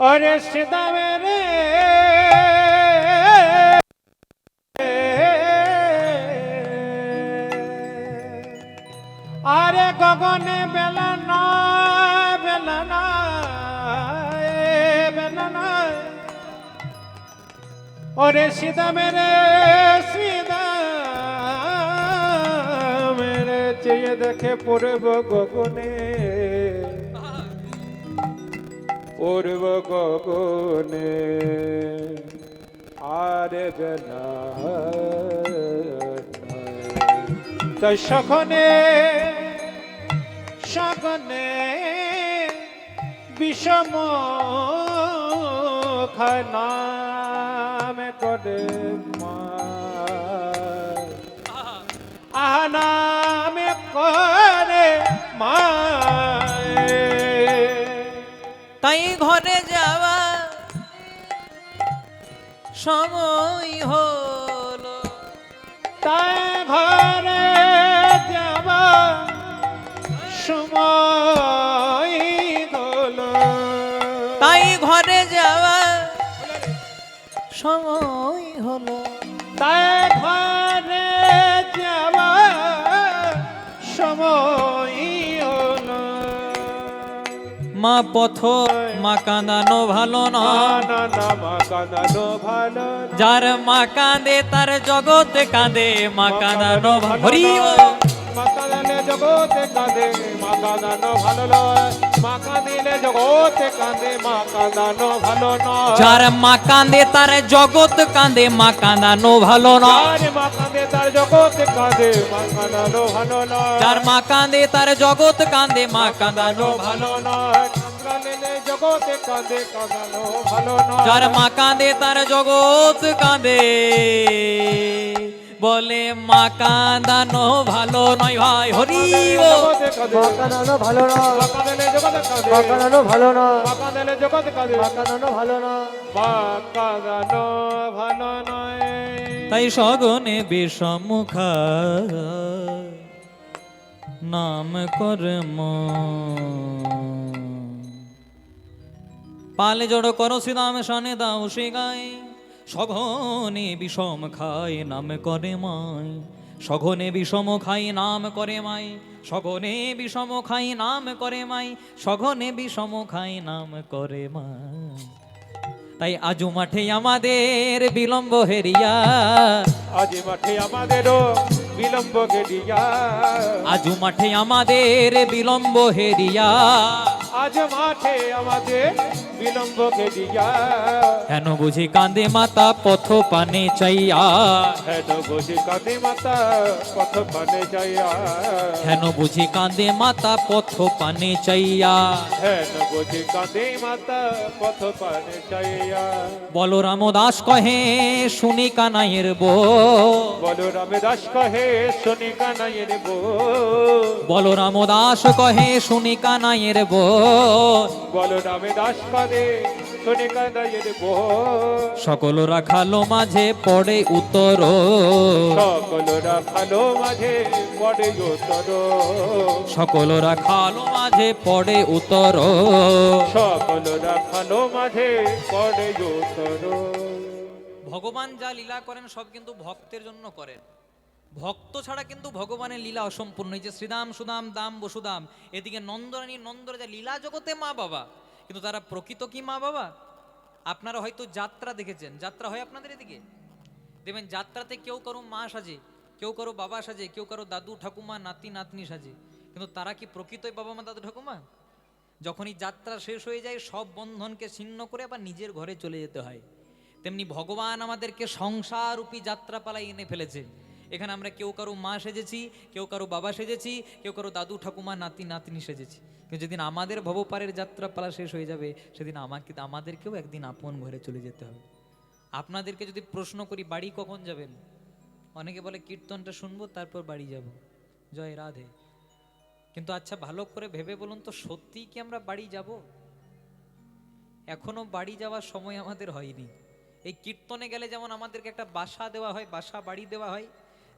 ওরে সীতা মেরে আরে গগনে বেলা না বেলা না বেলা না। ওরে সীতা মেরে সীতা মেরে চেয়ে দেখে পূর্ব গগনে পূর্ব গগনে আরে বেলা তাই সখনে সখনে বিষম খায় নাম করে মা, আহা নামে করে মা। তাই ঘরে যাওয়া সময় হলো, তাই ঘরে যাবা সময় হলো, তাই ঘরে যাওয়া সময় হলো। তাই ঘরে যাবা সময় হলো। মা পথ মা কাঁদানো ভালো না নয়, না না মা কাঁদানো ভালো না। যার মা কাঁদে তার জগৎ কাঁদে, মা কাঁদানো হরি ও। মা কাঁদালে জগতে কাঁদে, মা কাঁদানো ভালো নয়। মা কাঁদিলে জগতে কাঁদে, মা কাঁদানো ভালো নয়। যার মা কাঁদে তার জগৎ কাঁদে, মা কাঁদানো ভালো নয়। যার মা কাঁদে তার জগতে কাঁদে, মা কাঁদানো ভালো নয়। যার মা কাঁদে তার জগৎ কাঁদে, মা কাঁদানো ভালো। ভালো নয়। কাঁদালে জগতে কাঁদে, কাঁদানো ভালো নয়। যার মা কাঁদে তার জগৎ কাঁদে, বলে মা কাঁদানো ভালো নয় ভাই হরি ও। জগতে কাঁদে, মা কাঁদানো ভালো না, মা কাঁদালে জগতে কাঁদে, মা কাঁদানো ভালো না, মা কাঁদালে জগতে কাঁদে, মা কাঁদানো ভালো না। মা কাঁদানো ভালো নয়। তাই সগনে বিষম খায়, নাম করে পালে জড় করো শ্রীরাম শানে দাও সে গায় সঘনে বিষম খায় নাম করে মাই সঘনে বিষম খাই নাম করে মাই সঘনে বিষম খাই নাম করে মাই সঘনে বিষম খাই নাম করে মাই তাই আজু মাঠে আমাদের বিলম্ব হেরিয়া আজ মাঠে আমাদেরও বিলম্ব গেডিয়া আজু মাঠে আমাদের বিলম্ব হেরিয়া আজ মাঠে আমাদের বিলম্ব গেডিয়া হেন বুঝি কান্দে মাতা পথ পানে চাইয়া হেন বুঝি কাঁদে মাতা পথ পানে যাইয়া হেন বুঝি কান্দে মাতা পথ পানে চাইয়া হেন বুঝি কাঁদে মাতা পথ পানে যাইয়া বলরাম দাস কহে শুনি কানাইয়ের বো বলরাম দাস কহে শুনি কানাইয়ের বো বলরাম দাস কহে শুনি কানাইয়ের বো বলরাম দাস কহে শুনি কানাইয়ের বো সকল রাখালো মাঝে পড়ে উত্তর সকল রাখালো মাঝে পড়ে উত্তর সকল রাখালো মাঝে পড়ে উত্তর সকল রাখালো মাঝে পড়ে উত্তর ভগবান যা লীলা করেন সব কিন্তু ভক্তের জন্য করেন ভক্ত ছাড়া কিন্তু ভগবানের লীলা অসম্পূর্ণ এই যে শ্রীদাম সুদাম দাম বসুদাম এদিকে নন্দরানী নন্দরাজা লীলা জগতে মা বাবা কিন্তু তারা প্রকৃত কি মা বাবা আপনারা হয়তো যাত্রা দেখেছেন যাত্রা হয় আপনাদের এদিকে দেখবেন যাত্রাতে কেউ কারো মা সাজে কেউ কারো বাবা সাজে কেউ কারো দাদু ঠাকুমা নাতি নাতনি সাজে কিন্তু তারা কি প্রকৃতই বাবা মা দাদু ঠাকুমা যখনই যাত্রা শেষ হয়ে যায় সব বন্ধনকে ছিন্ন করে আবার নিজের ঘরে চলে যেতে হয় তেমনি ভগবান আমাদেরকে সংসাররূপী যাত্রাপালায় এনে ফেলেছে এখানে আমরা কেউ কারো মা সেজেছি কেউ কারো বাবা সেজেছি কেউ কারো দাদু ঠাকুমা নাতি নাতনি সেজেছি কিন্তু যেদিন আমাদের ভবপারের যাত্রাপালা শেষ হয়ে যাবে সেদিন আমাদেরকেও একদিন আপন ঘরে চলে যেতে হবে আপনাদেরকে যদি প্রশ্ন করি বাড়ি কখন যাবেন অনেকে বলে কীর্তনটা শুনবো তারপর বাড়ি যাব জয় রাধে কিন্তু আচ্ছা ভালো করে ভেবে বলুন তো সত্যিই কি আমরা বাড়ি যাব এখনো বাড়ি যাওয়ার সময় আমাদের হয়নি এই কীর্তনে গেলে যেমন আমাদেরকে একটা বাসা দেওয়া হয় বাসা বাড়ি দেওয়া হয়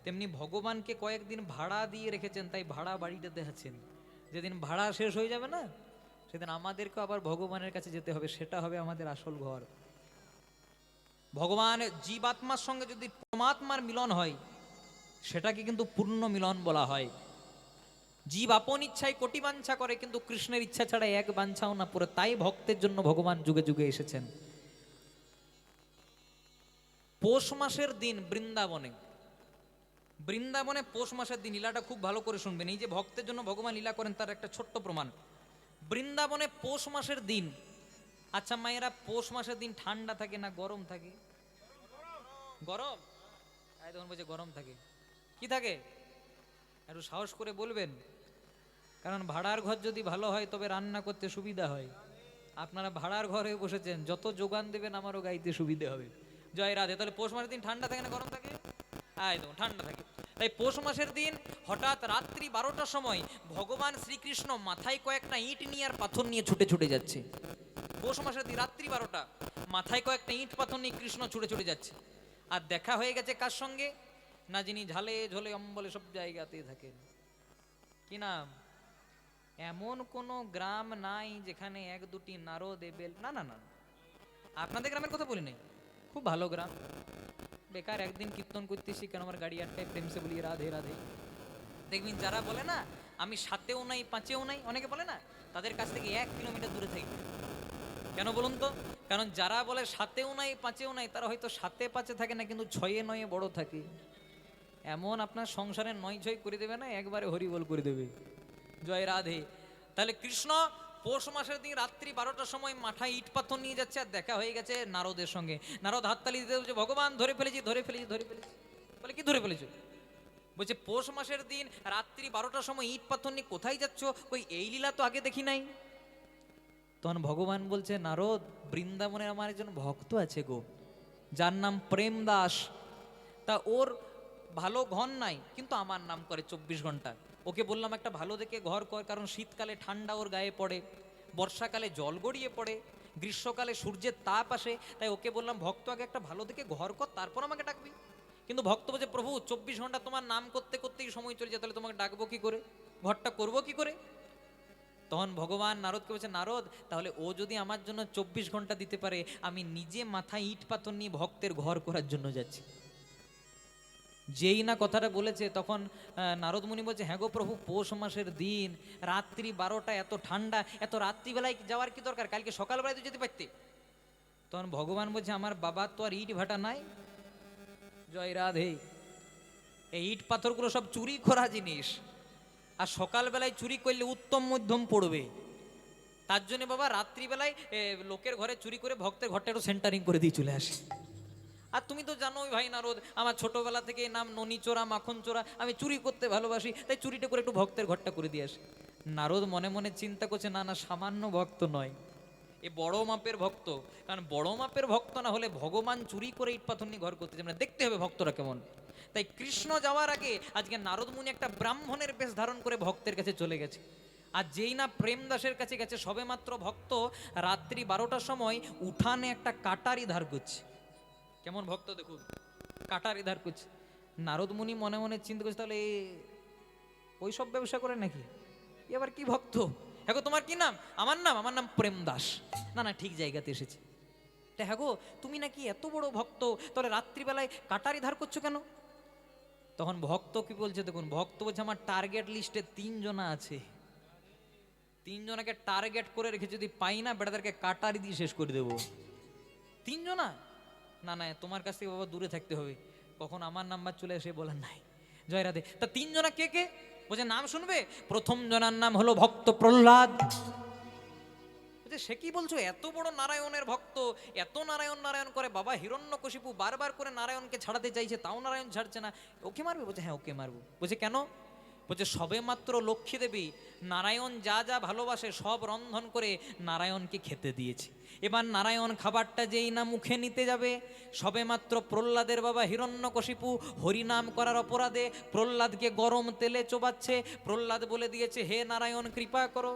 তেমনি ভগবানকে কয়েকদিন ভাড়া দিয়ে রেখেছেন তাই ভাড়া বাড়িতে আছেন যেদিন ভাড়া শেষ হয়ে যাবে না সেদিন আমাদেরকে আবার ভগবানের কাছে যেতে হবে সেটা হবে আমাদের আসল ঘর ভগবান জীবাত্মার সঙ্গে যদি পরমাত্মার মিলন হয় সেটাকে কিন্তু পূর্ণ মিলন বলা হয় জীব আপন ইচ্ছায় কোটি বাঞ্ছা করে কিন্তু কৃষ্ণের ইচ্ছা ছাড়া এক বাঞ্ছাও না পড়ে তাই ভক্তের জন্য ভগবান যুগে যুগে এসেছেন পৌষ মাসের দিন বৃন্দাবনে পৌষ মাসের দিন লীলাটা খুব ভালো করে শুনবেন এই যে ভক্তের জন্য ভগবান লীলা করেন তার একটা ছোট্ট প্রমাণ বৃন্দাবনে পৌষ মাসের দিন আচ্ছা মায়েরা পৌষ মাসের দিন ঠান্ডা থাকে না গরম থাকে গরম তখন বলছে গরম থাকে কি থাকে একটু সাহস করে বলবেন কারণ ভাড়ার ঘর যদি ভালো হয় তবে রান্না করতে সুবিধা হয় আপনারা ভাড়ার ঘরে বসেছেন যত যোগান দেবেন আমারও গাইতে সুবিধে হবে জয় রাধে তাহলে পৌষ মাসের দিন ঠান্ডা থাকে না গরম থাকে একদম ঠান্ডা থাকে তাই পৌষ মাসের দিন হঠাৎ রাত্রি 12টার সময় ভগবান শ্রীকৃষ্ণ মাথায় কয়েকটা ইট নিয়ে আর পাথর নিয়ে ছুটে ছুটে যাচ্ছে পৌষ মাসের দিন রাত্রি 12টা মাথায় কয়েকটা ইট পাথর নিয়ে কৃষ্ণ ছুটে ছুটে যাচ্ছে আর দেখা হয়ে গেছে কার সঙ্গে না যিনি ঝালে ঝোলে অম্বলে সব জায়গাতেই থাকেন কি নাম এমন কোন গ্রাম নাই যেখানে এক দুটি নারদ বেল না না না আপনাদের গ্রামের কথা বলি নাই খুব ভালো গ্রাম বেকার একদিন কীর্তন করতেছি কেন আমার গাড়ি আটটায় প্রেম সে বলি রাধে রাধে দেখবেন যারা বলে না আমি 7-এও নাই 5-এও নাই অনেকে বলে না তাদের কাছ থেকে 1 কিলোমিটার দূরে থাকি কেন বলুন তো কারণ যারা বলে 7-এও নাই 5-এও নাই তারা হয়তো 7-এ 5-এ থাকে না কিন্তু 6-এ 9-এ বড় থাকে এমন আপনার সংসারে 9-6 করে দেবে না একবারে হরিবল করে দেবে জয় রাধে তাহলে কৃষ্ণ পৌষ মাসের দিন রাত্রি 12টার সময় মাথায় ইট পাথর নিয়ে যাচ্ছে আর দেখা হয়ে গেছে নারদের সঙ্গে নারদ হাততালি দিতে বলছে ভগবান ধরে ফেলেছি বলে কি ধরে ফেলেছো বলছে পৌষ মাসের দিন রাত্রি 12টার সময় ইট পাথর নিয়ে কোথায় যাচ্ছ ওই এই লীলা তো আগে দেখি নাই তখন ভগবান বলছে নারদ বৃন্দাবনের আমার একজন ভক্ত আছে গো যার নাম প্রেম দাস তা ওর ভালো ঘর নাই কিন্তু আমার নাম করে 24 ঘন্টা ওকে বললাম একটা ভালো দেখে ঘর কর কারণ শীতকালে ঠান্ডা ওর গায়ে পড়ে বর্ষাকালে জল গড়িয়ে পড়ে গ্রীষ্মকালে সূর্যের তাপ আসে তাই ওকে বললাম ভক্ত আগে একটা ভালো দেখে ঘর কর তারপর আমাকে ডাকবি কিন্তু ভক্ত বলছে প্রভু 24 ঘন্টা তোমার নাম করতে করতেই সময় চলে যায় তাহলে তোমাকে ডাকবো কি করে ঘরটা করব কি করে? তখন ভগবান নারদকে বলছে, নারদ তাহলে ও যদি আমার জন্য 24 ঘন্টা দিতে পারে, আমি নিজে মাথায় ইট পাথর নিয়ে ভক্তের ঘর করার জন্য যাচ্ছি। যেই না কথাটা বলেছে তখন নারদ মুনি বলছে, হ্যাঁ গো প্রভু, পৌষ মাসের দিন, রাত্রি 12টা, এত ঠান্ডা, এত রাত্রিবেলায় যাওয়ার কি দরকার, কালকে সকালবেলায় তো যেতে পারতে। তখন ভগবান বলছে, আমার বাবার তো আর ইট ভাটা নাই। জয় রাধে। এই ইট পাথরগুলো সব চুরি করা জিনিস, আর সকালবেলায় চুরি করলে উত্তম মধ্যম পড়বে। তার জন্য বাবা রাত্রিবেলায় লোকের ঘরে চুরি করে ভক্তের ঘরটা একটু সেন্টারিং করে দিয়ে চলে আসে। আর তুমি তো জানোই ভাই নারদ, আমার ছোটবেলা থেকে নাম ননি চোরা মাখন চোরা, আমি চুরি করতে ভালোবাসি, তাই চুরিটা করে একটু ভক্তের ঘরটা করে দিয়ে আসি। নারদ মনে মনে চিন্তা করছে, না না, সামান্য ভক্ত নয়, এ বড় মাপের ভক্ত। কারণ বড় মাপের ভক্ত না হলে ভগবান চুরি করে ইট পাথর নিয়ে ঘর করতে যাবে না, দেখতে হবে ভক্তরা কেমন। তাই কৃষ্ণ যাওয়ার আগে আজকে নারদ মুনি একটা ব্রাহ্মণের বেশ ধারণ করে ভক্তের কাছে চলে গেছে। আর যেই না প্রেমদাসের কাছে গেছে, সবে মাত্র ভক্ত রাত্রি 12টার সময় উঠানে একটা কাটারি ধার করছে। কেমন ভক্ত দেখুন, কাটারি ধার করছে। নারদ মুনি মনে মনে চিন্তা করছে, তাহলে ওই সব ব্যবসা করে নাকি, এবার কি ভক্ত? হ্যাঁ গো, তোমার কি নাম? আমার নাম প্রেমদাস। না না, ঠিক জায়গাতে এসেছে। হ্যাঁ গো, তুমি নাকি এত বড় ভক্ত, তাহলে রাত্রিবেলায় কাটারি ধার করছো কেন? তখন ভক্ত কি বলছে দেখুন, ভক্ত বলছে, আমার টার্গেট লিস্টে 3 জনা আছে, 3 জনাকে টার্গেট করে রেখে, যদি পাই না বেটাদেরকে কাটারি দিয়ে শেষ করে দেবো। 3 জনা? না না, তোমার কাছ থেকে বাবা দূরে থাকতে হবে, কখন আমার নাম্বার চলে এসে বলার নাই। জয় রাধে। তা 3 জনা কে কে? বলছে নাম শুনবে। প্রথম জনার নাম হলো ভক্ত প্রহ্লাদ। সে কি বলছো, এত বড় নারায়ণের ভক্ত, এত নারায়ণ নারায়ণ করে, বাবা হিরণ্যকশিপু বারবার করে নারায়ণকে ছাড়াতে চাইছে, তাও নারায়ণ ছাড়ছে না, ওকে মারবে? বলছে হ্যাঁ ওকে মারবো। বলছে কেন? বলছে সবে মাত্র লক্ষ্মী দেবী নারায়ণ যা যা ভালোবাসে সব রন্ধন করে নারায়ণকে খেতে দিয়েছে। এবার নারায়ণ খাবারটা যেই না মুখে নিতে যাবে, সবে মাত্র প্রহ্লাদের বাবা হিরণ্যকশিপু হরিনাম করার অপরাধে প্রহ্লাদকে গরম তেলে চোবাচ্ছে। প্রহ্লাদ বলে দিয়েছে, হে নারায়ণ কৃপা করো।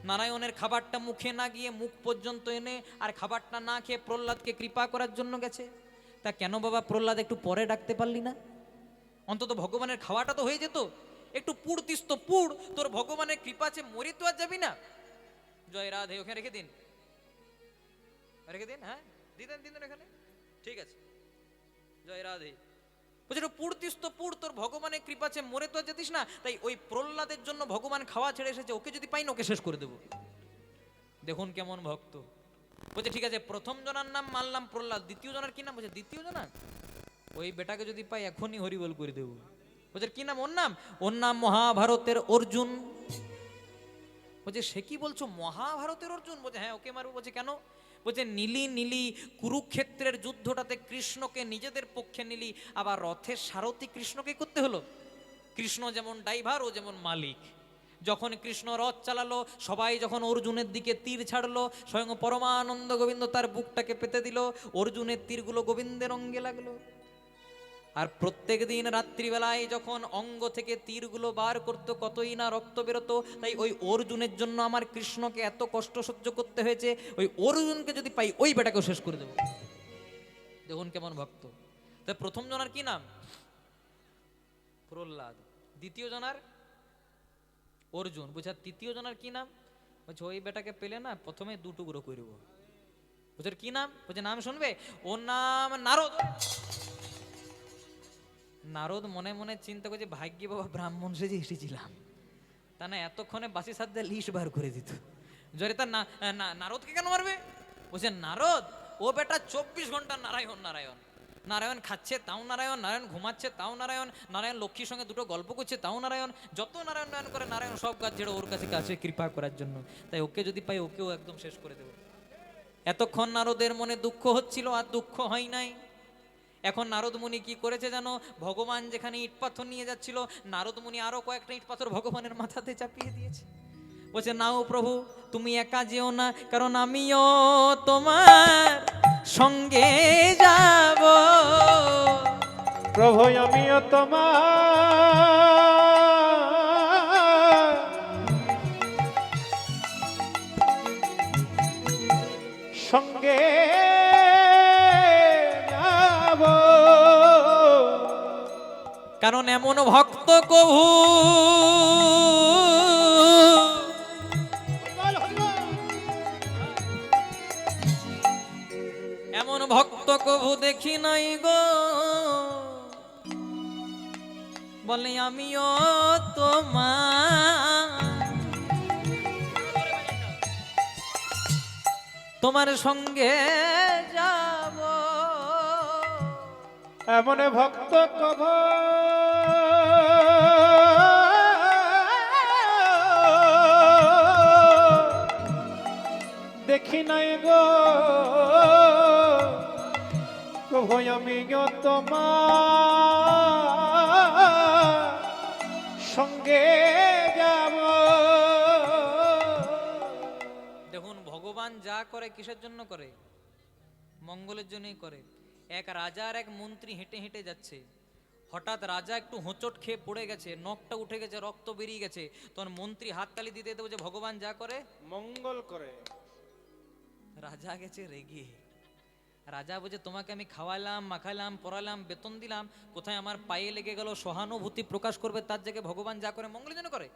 নারায়ণের খাবারটা মুখে না গিয়ে মুখ পর্যন্ত এনে আর খাবারটা না খেয়ে প্রহ্লাদকে কৃপা করার জন্য গেছে। তা কেন বাবা প্রহ্লাদ একটু পরে ডাকতে পারলি না? অন্তত ভগবানের খাওয়াটা তো হয়ে যেত। একটু পুড় দিস তো পুড়, তোর ভগবানের কৃপা আছে, মরি তো আর যাবি না। জয় রাধে। ওখানে রেখে দিন, রেখে দিন। হ্যাঁ দিতেন দিন এখানে, ঠিক আছে। জয় রাধে। বলছে একটু পুড় দিস তো পুড়, তোর ভগবানের কৃপা আছে, মরে তো আর যেতিস না। তাই ওই প্রহ্লাদের জন্য ভগবান খাওয়া ছেড়ে এসেছে, ওকে যদি পাই না ওকে শেষ করে দেবো। দেখুন কেমন ভক্ত। বলছে ঠিক আছে, প্রথম জনার নাম মানলাম প্রহ্লাদ, দ্বিতীয় জনার কি নাম? বলছে দ্বিতীয় জনা, ওই বেটাকে যদি পাই এখনই হরিবল করে দেবো। বলছে কি নাম ওর? ওর নাম মহাভারতের অর্জুন। বলছে সে কি বলছো, মহাভারতের অর্জুন? বলছে হ্যাঁ ওকে মারবো। বলছে কেন? বলছে নীলি নীলি কুরুক্ষেত্রের যুদ্ধটাতে কৃষ্ণকে নিজেদের পক্ষে নিলি, আবার রথের সারথি কৃষ্ণকে করতে হলো। কৃষ্ণ যেমন ড্রাইভার, ও যেমন মালিক। যখন কৃষ্ণ রথ চালালো, সবাই যখন অর্জুনের দিকে তীর ছাড়লো, স্বয়ং পরমানন্দ গোবিন্দ তার বুকটাকে পেতে দিল, অর্জুনের তীরগুলো গোবিন্দের অঙ্গে লাগলো। আর প্রত্যেক দিন রাত্রিবেলায় যখন অঙ্গ থেকে তীরগুলো বার করতো, কতই না রক্ত বেরোতো। তাই ওই অর্জুনের জন্য আমার কৃষ্ণকে এত কষ্ট সহ্য করতে হয়েছে। ওই অর্জুনকে যদি পাই ওই বেটাকেও শেষ করে দেবো। দেখুন কেমন ভক্ত। তাই প্রথম জনার কি নাম? প্রহ্লাদ। দ্বিতীয় জনার অর্জুন। বুঝা? তৃতীয় জনার কি নাম? বলছে ওই বেটাকে পেলে না প্রথমে 2 টুকরো করবো। বুঝার কি নাম? বলছে নাম শুনবে। ওর নাম নারদ। নারদ মনে মনে চিন্তা করছে, ভাগ্যে বাবা ব্রাহ্মণ সেজে এসেছিলাম, তা না এতক্ষণে বাসি সাধ্যে লিস্ট বার করে দিত। জরে তার নারদকে কেন মারবে? বলছে নারদ ও বেটা 24 ঘন্টা নারায়ণ নারায়ণ। নারায়ণ খাচ্ছে তাও নারায়ণ, নারায়ণ ঘুমাচ্ছে তাও নারায়ণ, নারায়ণ লক্ষ্মীর সঙ্গে 2টো গল্প করছে তাও নারায়ণ, যত নারায়ণ নারায়ণ করে নারায়ণ সব কাজ ছেড়ে ওর কাছে কাছে কৃপা করার জন্য। তাই ওকে যদি পাই ওকেও একদম শেষ করে দেব। এতক্ষণ নারদের মনে দুঃখ হচ্ছিল, আর দুঃখ হয় নাই। এখন নারদ মুনি কি করেছে জানো? ভগবান যেখানে ইট পাথর নিয়ে যাচ্ছিল, নারদ মুনি আরো কয়েকটা ইট পাথর ভগবানের মাথাতে চাপিয়ে দিয়েছে। বলছে নাও প্রভু, তুমি একা যেও না, কারণ আমিও তোমার সঙ্গে যাব। প্রভু আমিও তোমার সঙ্গে যাব, কারণ এমন ভক্ত কভু প্রভু দেখি নাই গো, বলে আমিও তোমার সঙ্গে যাব। এমন ভক্ত কভ দেখি নাই গো, প্রভু আমি তোমার সঙ্গে যাব। দেখুন ভগবান যা করে কিসের জন্য করে? মঙ্গলের জন্যই করে। এক রাজা আর এক মন্ত্রী হেঁটে হেঁটে যাচ্ছে, হঠাৎ রাজা একটু হোঁচট খেয়ে পড়ে গেছে, নখটা উঠে গেছে, রক্ত বেরিয়ে গেছে। তখন মন্ত্রী হাততালি দিতে দেবো যে ভগবান যা করে মঙ্গল করে। রাজা গেছে রেগে। রাজা বলছে তোমাকে আমি খাওয়ালাম, মাখালাম, পড়ালাম, বেতন দিলাম, কোথায় আমার পায়ে লেগে গেল, সহানুভূতি প্রকাশ করবে, তার জায়গায় ভগবান যা করে মঙ্গলের জন্য করে।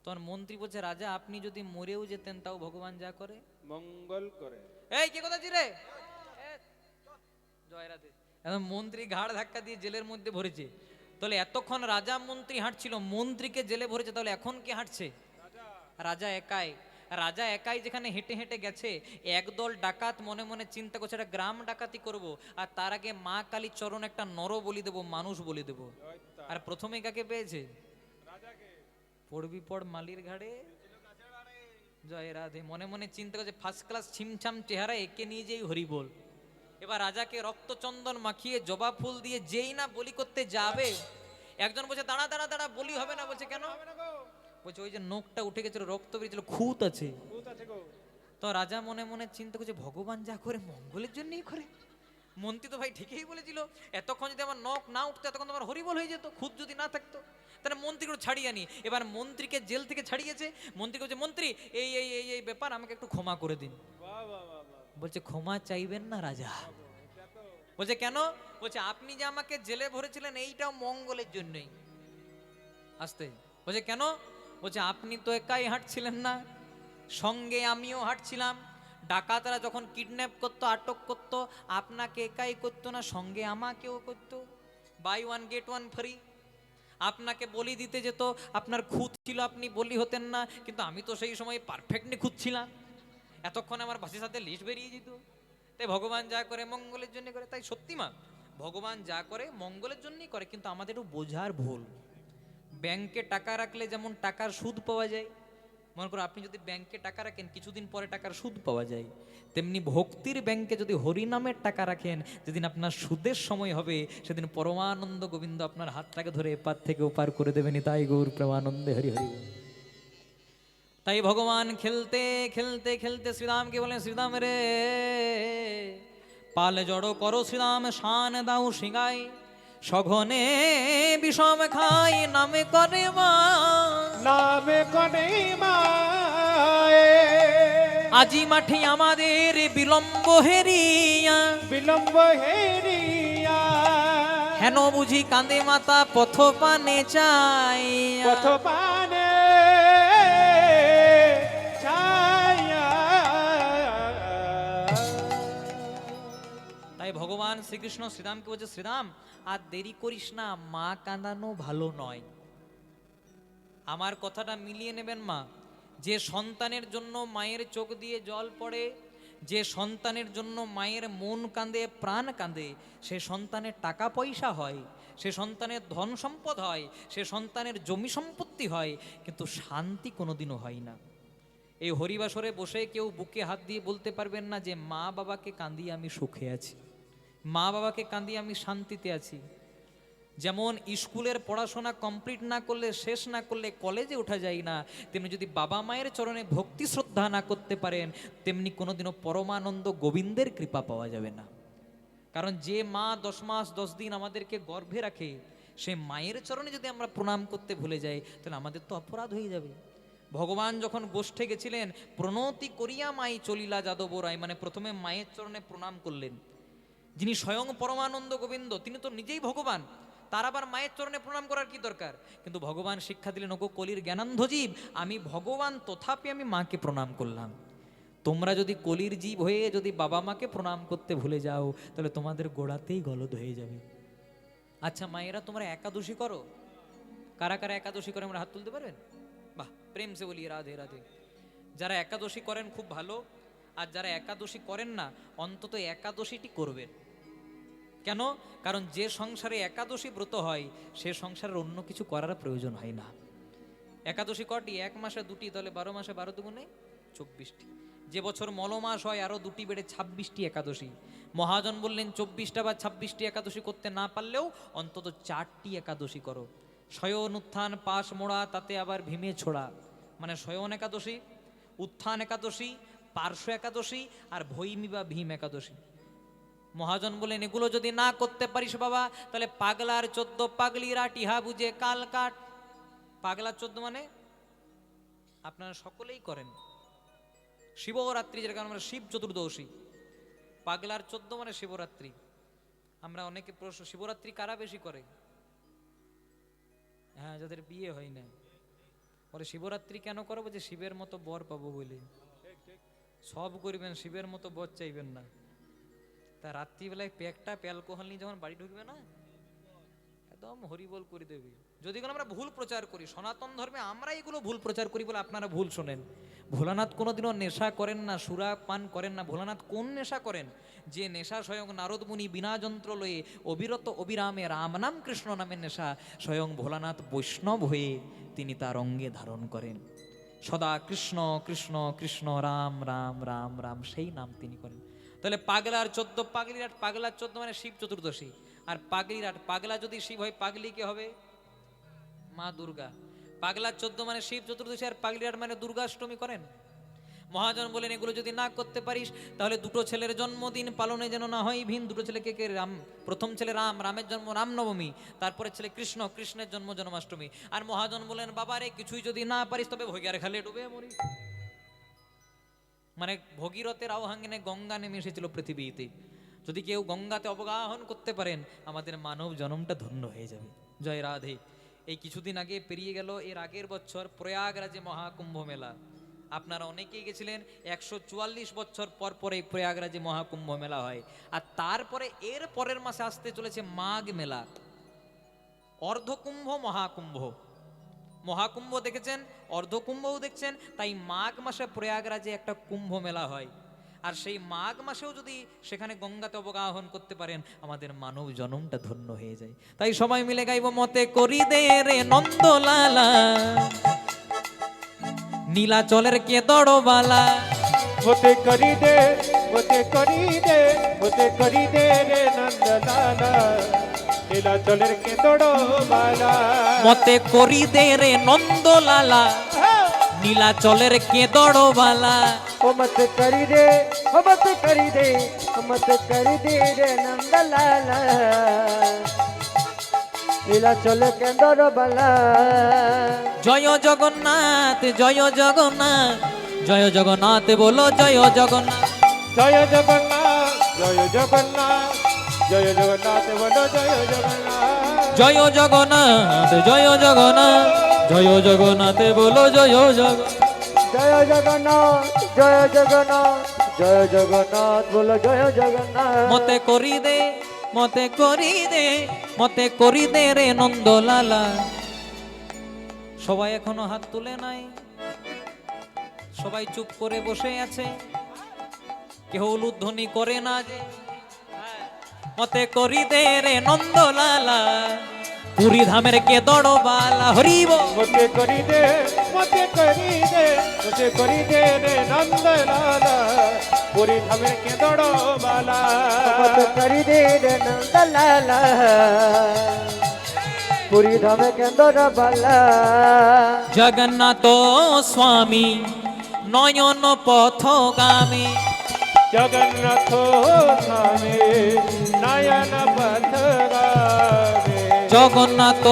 তখন মন্ত্রী বলছে রাজা আপনি যদি মরেও যেতেন তাও ভগবান যা করে মঙ্গল করে। এই কে কথা রে, জয় রাধে। এখন মন্ত্রী ঘাড় ধাক্কা দিয়ে জেলের মধ্যে ভরেছে। তাহলে এতক্ষণ রাজা মন্ত্রী হাঁটছিল, মন্ত্রীকে জেলে ভরেছে, তাহলে এখন কে হাঁটছে? রাজা একাই। রাজা একাই যেখানে হেঁটে হেঁটে গেছে, একদল ডাকাত মনে মনে চিন্তা করছে একটা গ্রাম ডাকাতি করব, আর তার আগে মা কালী চরণ একটা নর বলি দেবো, মানুষ বলি দেবো। আর প্রথমে কাকে পেয়েছে? পড়বি পড় মালির ঘাড়ে, জয় রাধে। মনে মনে চিন্তা করছে ফার্স্ট ক্লাস ছিমছাম চেহারা, একে নিয়ে যেই হরি বল। এবার রাজাকে রক্তচন্দন মাখিয়ে জবা ফুল দিয়ে যেই না বলি করতে যাবে, একজন বলছে দাঁড়া দাঁড়া দাঁড়া, বলি হবে না। বলছে কেন? বলছে ওই যে নখটা উঠে গেছিল, রক্ত বেরিয়েছিল, খুঁত আছে। তো রাজা মনে মনে চিন্তা করছে ভগবান যা করে মঙ্গলের জন্যই করে। মন্ত্রী তো ভাই ঠিকই বলেছিল, এতক্ষণ যদি আমার নখ না উঠতো এতক্ষণ তোমার হরিবল হয়ে যেত, খুঁত যদি না থাকতো। তাহলে মন্ত্রীকে ছাড়িয়ে আনি। এবার মন্ত্রীকে জেল থেকে ছাড়িয়েছে। মন্ত্রী বলছে মন্ত্রী এই এই এই এই ব্যাপার, আমাকে একটু ক্ষমা করে দিন। বলছে ক্ষমা চাইবেন না রাজা। বলছে কেন? বলছে আপনি যে আমাকে জেলে ভরেছিলেন এইটাও মঙ্গলের জন্যই। আসতে বলছে কেন? বলছে আপনি তো একাই হাঁটছিলেন না, সঙ্গে আমিও হাঁটছিলাম। ডাকাতরা যখন কিডন্যাপ করতো, আটক করতো, আপনাকে একাই করতো না, সঙ্গে আমাকেও করতো। Buy one get one free. আপনাকে বলি দিতে যেত, আপনার খুঁত ছিল, আপনি বলি হতেন না, কিন্তু আমি তো সেই সময় পারফেক্টলি খুঁজছিলাম, এতক্ষণ আমার ভাষির সাথে লিস্ট বেরিয়ে যেত। তাই ভগবান যা করে মঙ্গলের জন্য করে। তাই সত্যি মা, ভগবান যা করে মঙ্গলের জন্যই করে, কিন্তু আমাদের একটু বোঝার ভুল। ব্যাংকে টাকা রাখলে যেমন টাকার সুদ পাওয়া যায়, মনে করো আপনি যদি ব্যাংকে টাকা রাখেন কিছুদিন পরে টাকার সুদ পাওয়া যায়, তেমনি ভক্তির ব্যাংকে যদি হরিনামের টাকা রাখেন, যেদিন আপনার সুদের সময় হবে সেদিন পরমানন্দ গোবিন্দ আপনার হাতটাকে ধরে এপার থেকে ওপার করে দেবেন। তাই গৌর প্রেমানন্দে হরি হরি। তাই ভগবান খেলতে খেলতে খেলতে শ্রীরামকে বলেন শ্রীরাম রে পালে জড়ো করো শ্রীরাম, শান দাও সিংগাই, সঘনে বিষম খাই নামে করে মা, নামে করে মা। আজি মাঠে আমাদের বিলম্ব হেরিয়া, বিলম্ব হেরিয়া। হেন বুঝি কাঁদে মাতা পথ পানে চাই, পথ পানে চাইয়া। তাই ভগবান শ্রীকৃষ্ণ শ্রীরামকে বলছে শ্রীরাম আর দেরি করিস না, মা কাঁদানো ভালো নয়। আমার কথাটা মিলিয়ে নেবেন মা। যে সন্তানের জন্য মায়ের চোখ দিয়ে জল পড়ে, যে সন্তানের জন্য মায়ের মন কাঁদে, প্রাণ কাঁদে, সে সন্তানের টাকা পয়সা হয়, সে সন্তানের ধন সম্পদ হয়, সে সন্তানের জমি সম্পত্তি হয়, কিন্তু শান্তি কোনোদিনও হয় না। এই হরিবাসরে বসে কেউ বুকে হাত দিয়ে বলতে পারবেন না যে মা বাবাকে কাঁদিয়ে আমি সুখে আছি, মা বাবাকে কাঁদিয়ে আমি শান্তিতে আছি। যেমন স্কুলের পড়াশোনা কমপ্লিট না করলে, শেষ না করলে কলেজে ওঠা যায় না, তেমনি যদি বাবা মায়ের চরণে ভক্তি শ্রদ্ধা না করতে পারেন, তেমনি কোনোদিনও পরমানন্দ গোবিন্দের কৃপা পাওয়া যাবে না। কারণ যে মা 10 মাস 10 দিন আমাদেরকে গর্ভে রাখে, সে মায়ের চরণে যদি আমরা প্রণাম করতে ভুলে যাই, তাহলে আমাদের তো অপরাধ হয়ে যাবে। ভগবান যখন গোষ্ঠে গেছিলেন, প্রণতি করিয়া মাই চলিলা যাদব রায়, মানে প্রথমে মায়ের চরণে প্রণাম করলেন। যিনি স্বয়ং পরমানন্দ গোবিন্দ, তিনি তো নিজেই ভগবান, তার আবার মায়ের চরণে প্রণাম করার কি দরকার? কিন্তু ভগবান শিক্ষা দিলেন, ওগো কলির জ্ঞানান্ধ জীব, আমি ভগবান তথাপি আমি মাকে প্রণাম করলাম। তোমরা যদি কলির জীব হয়ে যদি বাবা মাকে প্রণাম করতে ভুলে যাও তাহলে তোমাদের গোড়াতেই গলদ হয়ে যাবে। আচ্ছা মায়েরা, তোমরা একাদশী করো? কারা কারা একাদশী করে আমরা হাত তুলতে পারবেন? বাহ, প্রেম সে বলি রাধে রাধে। যারা একাদশী করেন খুব ভালো, আর যারা একাদশী করেন না অন্তত একাদশীটি করবেন। কেন? কারণ যে সংসারে একাদশী ব্রত হয় সে সংসারের অন্য কিছু করার প্রয়োজন হয় না। একাদশী কটি? 1 মাসে 2টি, তাহলে 12 মাসে 12 দুগুণে 24টি। যে বছর মলমাস হয় আরো 2টি বেড়ে 26টি একাদশী। মহাজন বললেন 24টা বা 26টি একাদশী করতে না পারলেও অন্তত 4টি একাদশী করো। শয়ন উত্থান পাশ মোড়া, তাতে আবার ভীমে ছোড়া, মানে শয়ন একাদশী, উত্থান একাদশী, পার্শ্ব একাদশী আর ভৈমী বা ভীম একাদশী। মহাজন বলেন এগুলো যদি না করতে পারিস বাবা তাহলে পাগলার 14 পাগলিরা টিহা বুঝে কাল কাট। পাগলার 14 মানে আপনারা সকলেই করেন শিবরাত্রি, যেটা আমরা শিব চতুর্দশী। পাগলার 14 মানে শিবরাত্রি। আমরা অনেকে প্রশ্ন, শিবরাত্রি কারা বেশি করে? হ্যাঁ, যাদের বিয়ে হয় না। বলে শিবরাত্রি কেন করবো? যে শিবের মতো বর পাবো বলে। সব করবেন, শিবের মতো বর চাইবেন না। তা রাত্রিবেলায় প্যাকটা অ্যালকোহল নিয়ে যখন বাড়ি ঢুকবে না, একদম হরিবল করে দেবে। যদি আমরা ভুল প্রচার করি, সনাতন ধর্মে আমরা এগুলো ভুল প্রচার করি বলে আপনারা ভুল শোনেন। ভোলানাথ কোনোদিনও নেশা করেন না, সুরা পান করেন না। ভোলানাথ কোন নেশা করেন? যে নেশা স্বয়ং নারদ মুনি বিনা যন্ত্র লয়ে অবিরত অবিরামে রাম নাম কৃষ্ণ নামের নেশা স্বয়ং ভোলানাথ বৈষ্ণব হয়ে তিনি তার অঙ্গে ধারণ করেন। সদা কৃষ্ণ কৃষ্ণ কৃষ্ণ রাম রাম রাম রাম, সেই নাম তিনি করেন। তাহলে পাগলার 14 পাগলিরাট, পাগলার 14 মানে শিব চতুর্দশী। আর পাগলিরাট, পাগলা যদি শিব হয় পাগলি কে হবে? মা দুর্গা। পাগলার 14 মানে শিব চতুর্দশী, আর পাগলিরাট মানে দুর্গাষ্টমী করেন। মহাজন বলেন এগুলো যদি না করতে পারিস তাহলে 2টো ছেলের জন্মদিন পালনে যেন না হয় ভিন। 2টো ছেলেকে কে? রাম। প্রথম ছেলে রাম, রামের জন্ম রামনবমী। তারপরে ছেলে কৃষ্ণ, কৃষ্ণের জন্ম জন্মাষ্টমী। আর মহাজন বলেন বাবারে কিছুই যদি না পারিস তবে ভোগিয়ার খালে ডুবে মরি। মানে ভগীরথের আহ্বানে গঙ্গা নেমে এসেছিল পৃথিবীতে। যদি কেউ গঙ্গাতে অবগাহন করতে পারেন আমাদের মানব জন্মটা ধন্য হয়ে যাবে। জয় রাধে। এই কিছুদিন আগে পেরিয়ে গেল, এর আগের বছর প্রয়াগরাজে মহাকুম্ভ মেলা। আপনারা অনেকেই গেছিলেন। 144 বছর পর পরে প্রয়াগরাজে মহাকুম্ভ মেলা হয়। আর তারপরে এর পরের মাসে আসতে চলেছে মাঘ মেলা, অর্ধকুম্ভ মহাকুম্ভ। মহাকুম্ভ দেখেছেন, অর্ধকুম্ভও দেখছেন, তাই মাঘ মাসে প্রয়াগরাজে একটা কুম্ভ মেলা হয়। আর সেই মাঘ মাসেও যদি সেখানে গঙ্গাতে অবগাহন করতে পারেন আমাদের মানব জনমটা ধন্য হয়ে যায়। তাই সবাই মিলে গাইব মতে করি দে রে নন্দলালা, নীলাচলের কে দড়বালা। মতে করি দে, মতে করি দে, মতে করি দে রে নন্দলালা, নীলাচলের কে দড়বালা। মতে করি দে রে নন্দলালা, নীলাচলের কে দড়বালা। ओ मत करी दे, ओ मत करी दे, ओ मत करी दे रे नंदलाला, लीला चले केंदर बाला। জয় জগন্নাথ, জয় জগন্নাথ, জয় জগন্নাথ বলো জয় জগন্নাথ। জয় জগন্নাথ, জয় জগন্নাথ, জয় জগন্নাথ বলো জয় জগন্নাথ। জয় জগন্নাথ, জয় জগন্নাথ, জয় জগন্নাথ বলো জয় জগন্নাথ। जय जगन्नाथ, जय जगन्नाथ, जय जगन्नाथ बोलो जय जगन्नाथ। মতে করি দে, মতে করি দে, মতে করি দে রে নন্দলালা। সবাই এখনো হাত তুলে নাই, সবাই চুপ করে বসে আছে, কেউ উলুধ্বনি করে না যে। মতে করি দে রে নন্দলালা, পুরী ধামের কে দড়বালা। হরিব মতে করি দে, মতে করি দে, মতে করি দে রে নন্দলালা, পুরী ধামের কে দড়বালা। मत करी दे रे नंदलाला, पूरी धाम केंदर बाला। জগন্নাথ স্বামী নয়ন পথগামী, জগন্নাথ স্বামী নয়ন পথগামী। জগন্নাথ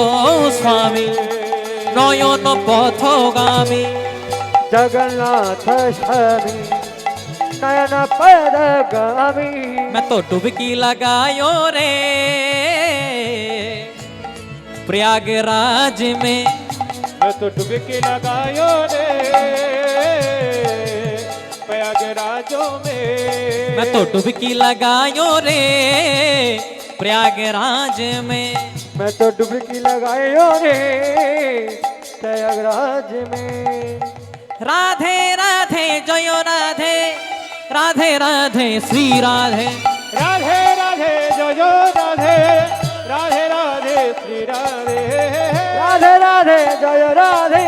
স্বামী নয়ন পথগামী। जगन्नाथ स्वामी नयन पदगामी। मैं तो डुबकी लगायो रे प्रयागराज में, मैं तो डुबकी लगायो रे प्रयागराजों में मैं तो डुबकी लगायो रे प्रयागराज में। मैं तो डुबकी लगायो रे प्रयागराज में। राधे राधे जय राधे, राधे राधे श्री राधे। राधे राधे जय राधे, राधे राधे श्री राधे। राधे राधे जय राधे,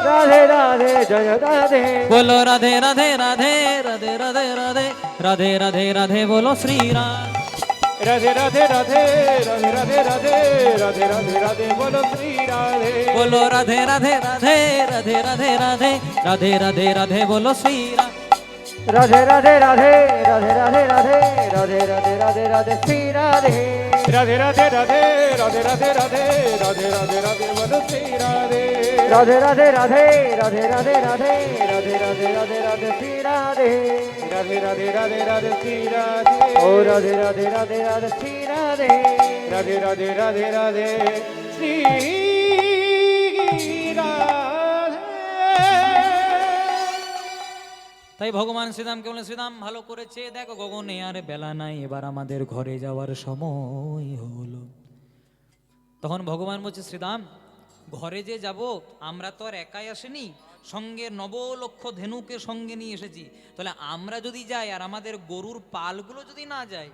राधे राधे जय राधे। बोलो राधे राधे राधे, राधे राधे राधे, राधे राधे राधे बोलो श्री राम। राधे राधे राधे, राधे राधे राधे, राधे राधे राधे बोलो श्री राधे। बोलो राधे राधे राधे, राधे राधे राधे, राधे राधे राधे बोलो श्री राम। राधे राधे राधे, राधे राधे राधे, राधे राधे राधे राधे श्री राधे। राधे राधे राधे, राधे राधे राधे, राधे राधे राधे बोलो श्री राधे। राधे राधे राधे, राधे राधे राधे, राधे राधे राधे राधे श्री राधे। राधे राधे राधे राधे श्री राधे। ओ राधे राधे राधे राधे श्री राधे। राधे राधे राधे राधे श्री राधे। তাই ভগবান শ্রীরামকে বলেন, শ্রীরাম ভালো করেছে, দেখো গগনে আর বেলা নাই, এবার আমাদের ঘরে যাওয়ার সময় হলো। তখন ভগবান বলছে, শ্রীরাম ঘরে যে যাব, আমরা তো আর একাই আসেনি, সঙ্গে 9 লক্ষ ধেনুকে সঙ্গে নিয়ে এসেছি। তাহলে আমরা যদি যাই আর আমাদের গরুর পালগুলো যদি না যায়,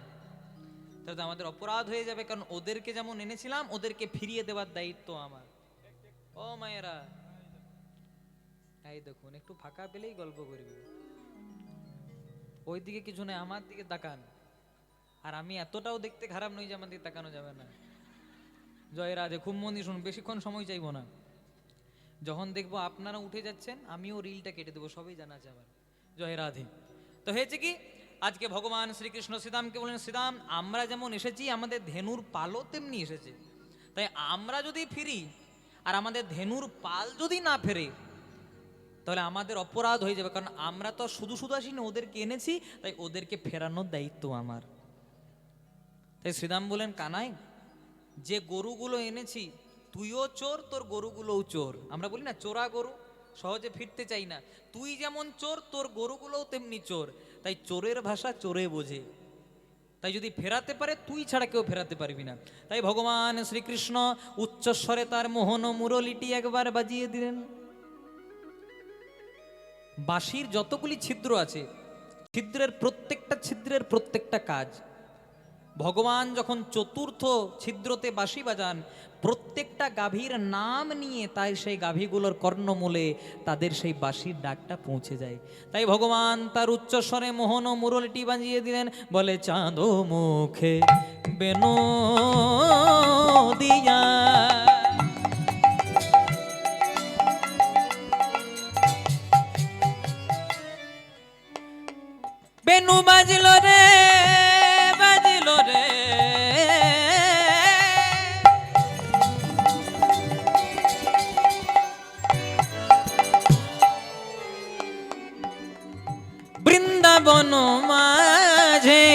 তাহলে তো আমাদের অপরাধ হয়ে যাবে, কারণ ওদেরকে যেমন এনেছিলাম ওদেরকে ফিরিয়ে দেওয়ার দায়িত্ব আমার। ও মায়েরা, এই দেখুন একটু ফাঁকা পেলেই গল্প করবি, ওইদিকে কিছু নেই, আমার দিকে তাকান। আর আমি এতটাও দেখতে খারাপ নই যে আমার দিকে তাকানো যাবে না। জয় রাধে, খুব মন দিয়ে শুনুন, বেশিক্ষণ সময় চাইবো না। যখন দেখবো আপনারা উঠে যাচ্ছেন, আমিও রিলটা কেটে দেবো, সবই জানা আছে আমার। জয় রাধে। তো হয়েছে কি, আজকে ভগবান শ্রীকৃষ্ণ শ্রীরামকে বলেন, শ্রীরাম আমরা যেমন এসেছি, আমাদের ধেনুর পালও তেমনি এসেছে। তাই আমরা যদি ফিরি আর আমাদের ধেনুর পাল যদি না ফেরে, তাহলে আমাদের অপরাধ হয়ে যাবে, কারণ আমরা তো শুধু শুধু আসিনি, ওদেরকে এনেছি, তাই ওদেরকে ফেরানোর দায়িত্ব আমার। তাই শ্রীরাম বলেন, কানাই যে গরুগুলো এনেছি, তুইও চোর, তোর গরুগুলোও চোর। আমরা বলি না চোরা গরু সহজে ফিরতে চাই না, তুই যেমন চোর, তোর গরুগুলোও তেমনি চোর। তাই চোরের ভাষা চোরে বোঝে, তাই যদি ফেরাতে পারে তুই ছাড়া কেউ ফেরাতে পারবি না। তাই ভগবান শ্রীকৃষ্ণ উচ্চস্বরে তার মোহন মুরলিটি একবার বাজিয়ে দিলেন। বাঁশির যতগুলি ছিদ্র আছে, ছিদ্রের প্রত্যেকটা কাজ, ভগবান যখন চতুর্থ ছিদ্রতে বাঁশি বাজান, প্রত্যেকটা গাভীর নাম নিয়ে তাই সেই গাভীগুলোর কর্ণমূলে তাদের সেই বাঁশির ডাকটা পৌঁছে যায়। তাই ভগবান তার উচ্চস্বরে মোহন মুরলিটি বাজিয়ে দিলেন, বলে চাঁদ মুখে বেনো দিয়া। বেনু বাজলো রে, বাজলো রে, বৃন্দাবন মাঝে।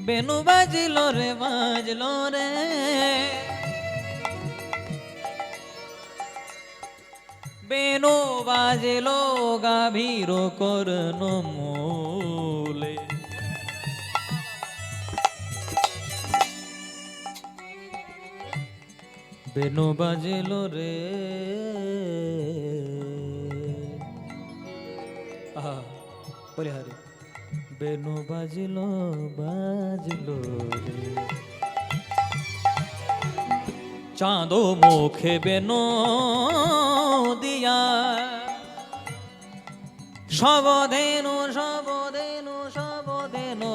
বেনু বাজলো রে, বাজলো রে, বেনু বাজলো গাভীর কর্ণ মূলে। বেনু বাজলো রে, বলে হারে, বেনু বাজলো, বাজলো রে, চাঁদ মুখে বেনো দিয়া। সবধেনু সবধেনু সবধেনু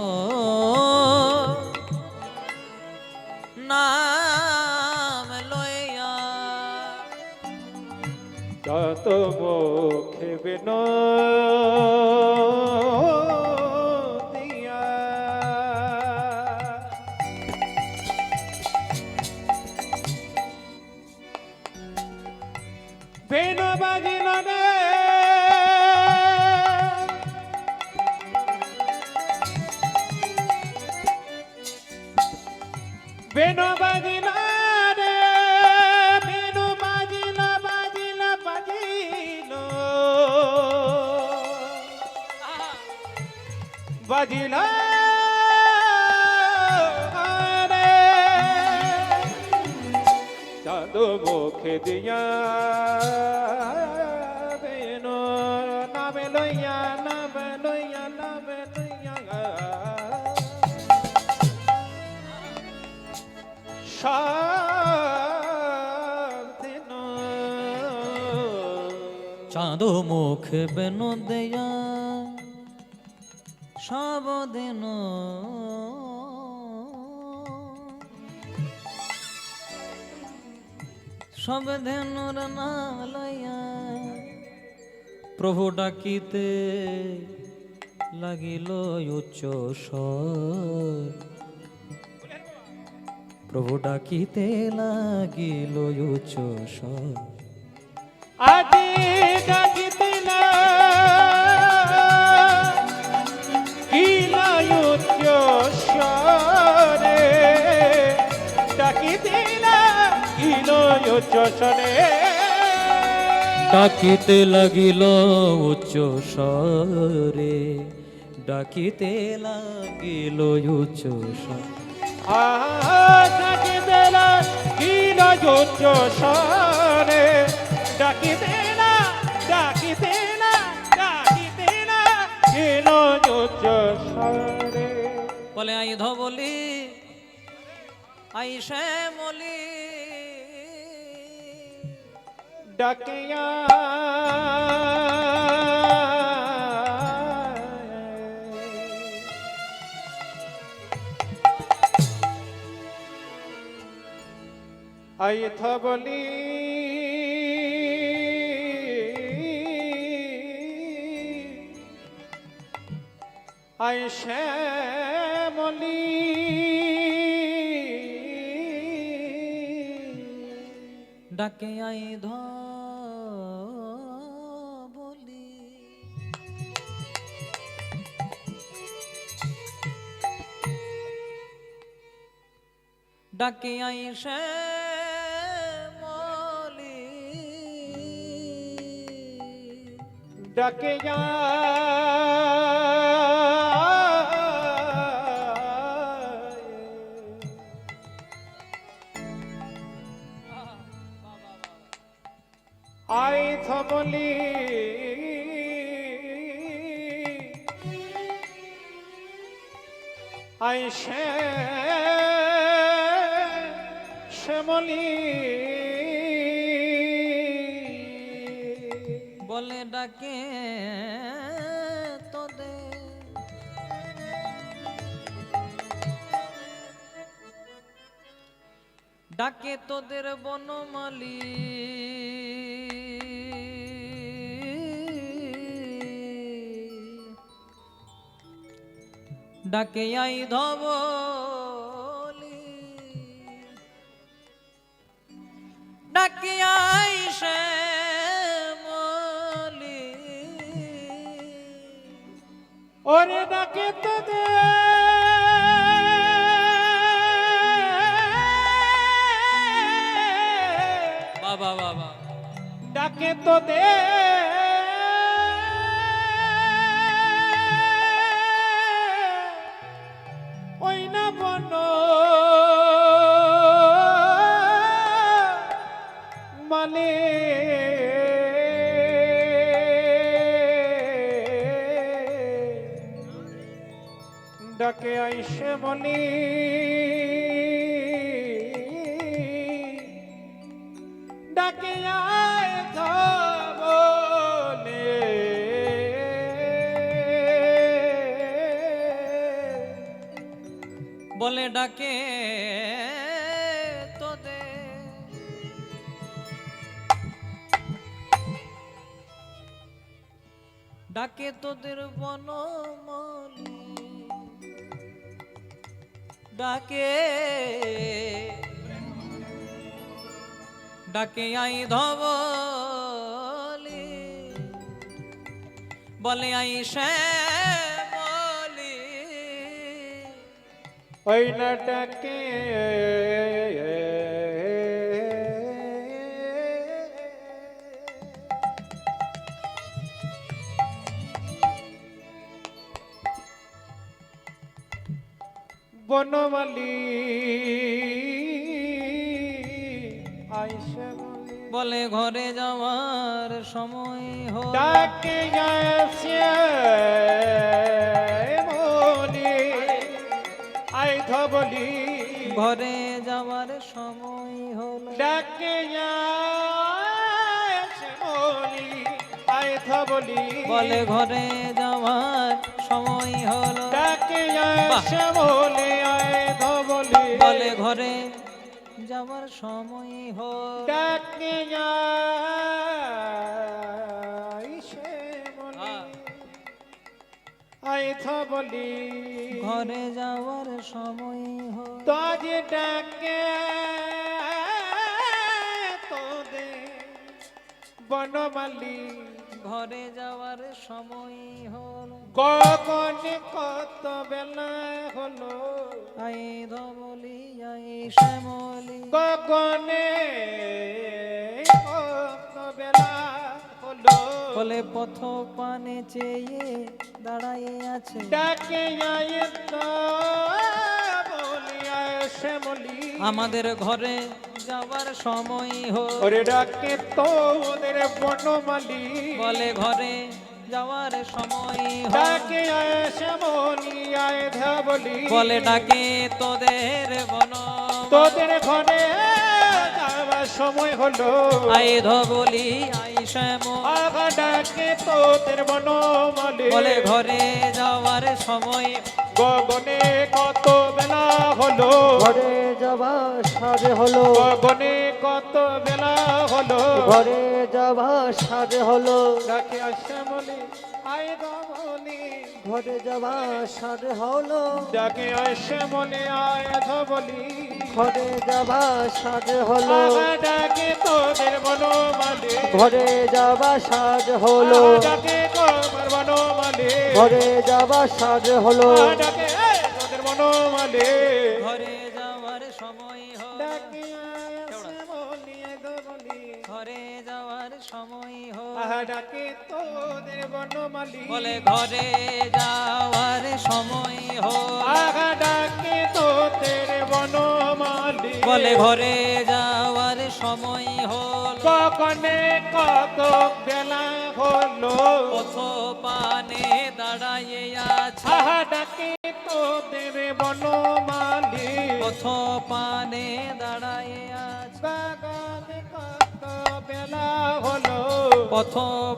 নাম লইয়া। যত মুখে বিনো দিয়া। বেনো বাজিল রে, বেনো বাজিল রে, বেনো বাজিল বাজিল বাজিল বাজিলা রে চাঁদ মুখে দিয়া বেনো নামে লইয়া নামে লইয়া নামে লইয়া শান্তিন চাঁদ মুখ বেন দেয়া সাবদিন সব ধেনুর না লইয়া প্রভু ডাকিতে লাগিল উচ্চ স্বর প্রভু ডাকিতে লাগিল উচ্চ স্বর আদি ডাকিতিল কিলায়ুচ্য স্বরে ডাকিতিল কিলায়ুচ্চ স্বরে ডাকিতে লাগিল উচ্চ স্বরে ডাকিতে লাগিল উচ্চ স্বর ডাকিতিল কিলায়ুচ্চ স্বরে ডাকিতিল ডাকিতিল ডাকিতিল কিলায়ুচ্চ স্বরে বলে আই ধবলি আই শ্যামলি ডাকিয়া আই থবলি আই শ্যামলি ডাকে আই ধবলি ডাকে আই শ্যামলি ডাকে যা আই থবলি আই শ্যামলি বলে ডাকে তোদের ডাকে তোদের বনমালী ডাকে আই ধবলি ডাকে আই শ্যামলি ওরে ডাকে তোদের বাবা বাবা ডাকে তোদের ওই না বন মানে ডাকে আইসে মনি ডাকে আয় ধবলে বলে ডাকে তোদের ডাকে তোদের বনমালী ডাকে ডাকে আই ধবলি বলে আই শ্যামলি ওই না ডাকে বনমালী আইসে বলে ঘরে যাওয়ার সময় হল ডাকে আসে বলি আই ধবলি ঘরে যাওয়ার সময় হল ডাকে আসে বলি আই ধবলি বলে ঘরে যাওয়ার সময় হল ডাকে আসে বলি আই ধবলি বলে ঘরে যাওয়ার সময় হল ডাকে আইসে বলি আই ধবলি ঘরে যাওয়ার সময় হল তাজ ডাকে তোদে বনমালী ঘরে যাওয়ার সময় হল গগনে কত বেলা হলো আই ধবলি আই শ্যামলি গগনে কত বেলা হলো বলে পথ পানে চেয়ে দাঁড়াইয়ে আছে ডাকে আয় তো বলি আয় শ্যামলি আমাদের ঘরে যাওয়ার সময় হল ওরে ডাকে তোদের বনমালী বলে ঘরে যাওয়ার সময় হল ডাকে আয় শ্যামলি আয় ধবলি বলে ডাকে তোদের বন তোদের ঘরে যাওয়ার সময় হলো আই ধবলি আই শ্যাম আগা ডাকে তোদের বনমালী বলে ঘরে যাওয়ার সময় গগনে কত বেলা হলো ঘরে যাবা সাজে হলো গগনে কত বেলা হলো ঘরে যাবা সাজে হলো ডাকে আসে বলি আয় ধবলি ঘরে যাবা সাজে হলো ডাকে আসে বলি আয় ধবলি ঘরে যাবা সাজে হলো আগা ডাকে তোদের বনমালী ঘরে যাবা সাজ হলো ডাকে তোমার বনমালী ঘরে যাবা সাজ হলো ডাকে তোদের বনমালী ঘরে যাওয়ার সময় হল ডাকে আসে বলি আয় ধবলি ঘরে যাওয়ার সময় হল আহা ডাকে তোদের বনমালী বলে ঘরে যাওয়ার সময় হল আগা ডাকে তোদের বনমালী বলে ঘরে যাওয়ার সময় হল কখনে কত বেলা হলো পথ পানে দাঁড়াইয়ে আছে আহা ডাকে তোদের বনমালী পথ পানে দাঁড়াইয়ে আছে বাগানে কত বেলা হলো পথ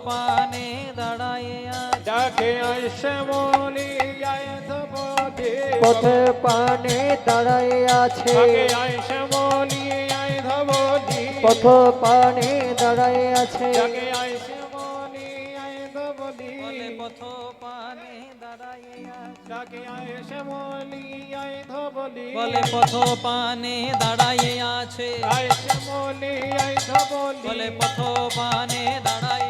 পানে দাঁড়াইয়ে আছে ডাকে আইসে বলি আয় ধবলি পথে পানে দাঁড়ায় আছে ডাকে আইসে বলি আয় ধবলি পথ পানে দাঁড়ায় আছে ডাকে আইসে বলি আয় ধবলি বলে পথ পানে দাঁড়াইয়ে আছে ডাকে আইসে বলি আয় ধবলি বলে পথ পানে দাঁড়াইয়ে আছে আইসে বলি আয় ধবলি বলে পথ পানে দাঁড়াই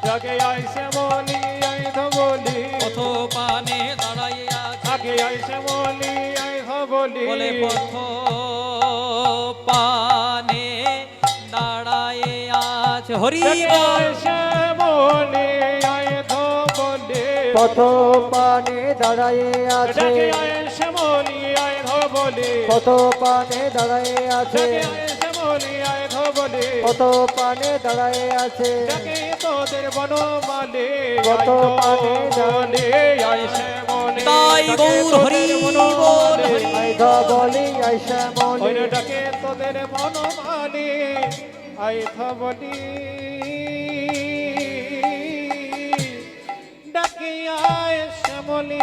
ডাকে আইসে বলি আয় ধবলি পথ পানে দাঁড়াইয়ে আছে ডাকে আইসে বলি আয় ধবলি বলে পথ পানে দাঁড়াইয়ে আছে হরি ডাকে বল আইসে বলি আয় ধবলি পথ পানে দাঁড়ায় আছে ডাকে আইসে বলি আয় ধবলি পথ পানে দাঁড়ায় আছে ডাকে আইসে বলি আয় ধবলি পথ পানে দাঁড়ায় আছে ডাকে তোদের বনমালী কত পানে বলি আইসে বলি তাই ডাকে গৌর তোদের হরি বল বনমালী। হরি আইধা বলি আইসা ওই মলি রে ডাকে তোদের বনমালী আইথা বলি ডাকে আইসে বলি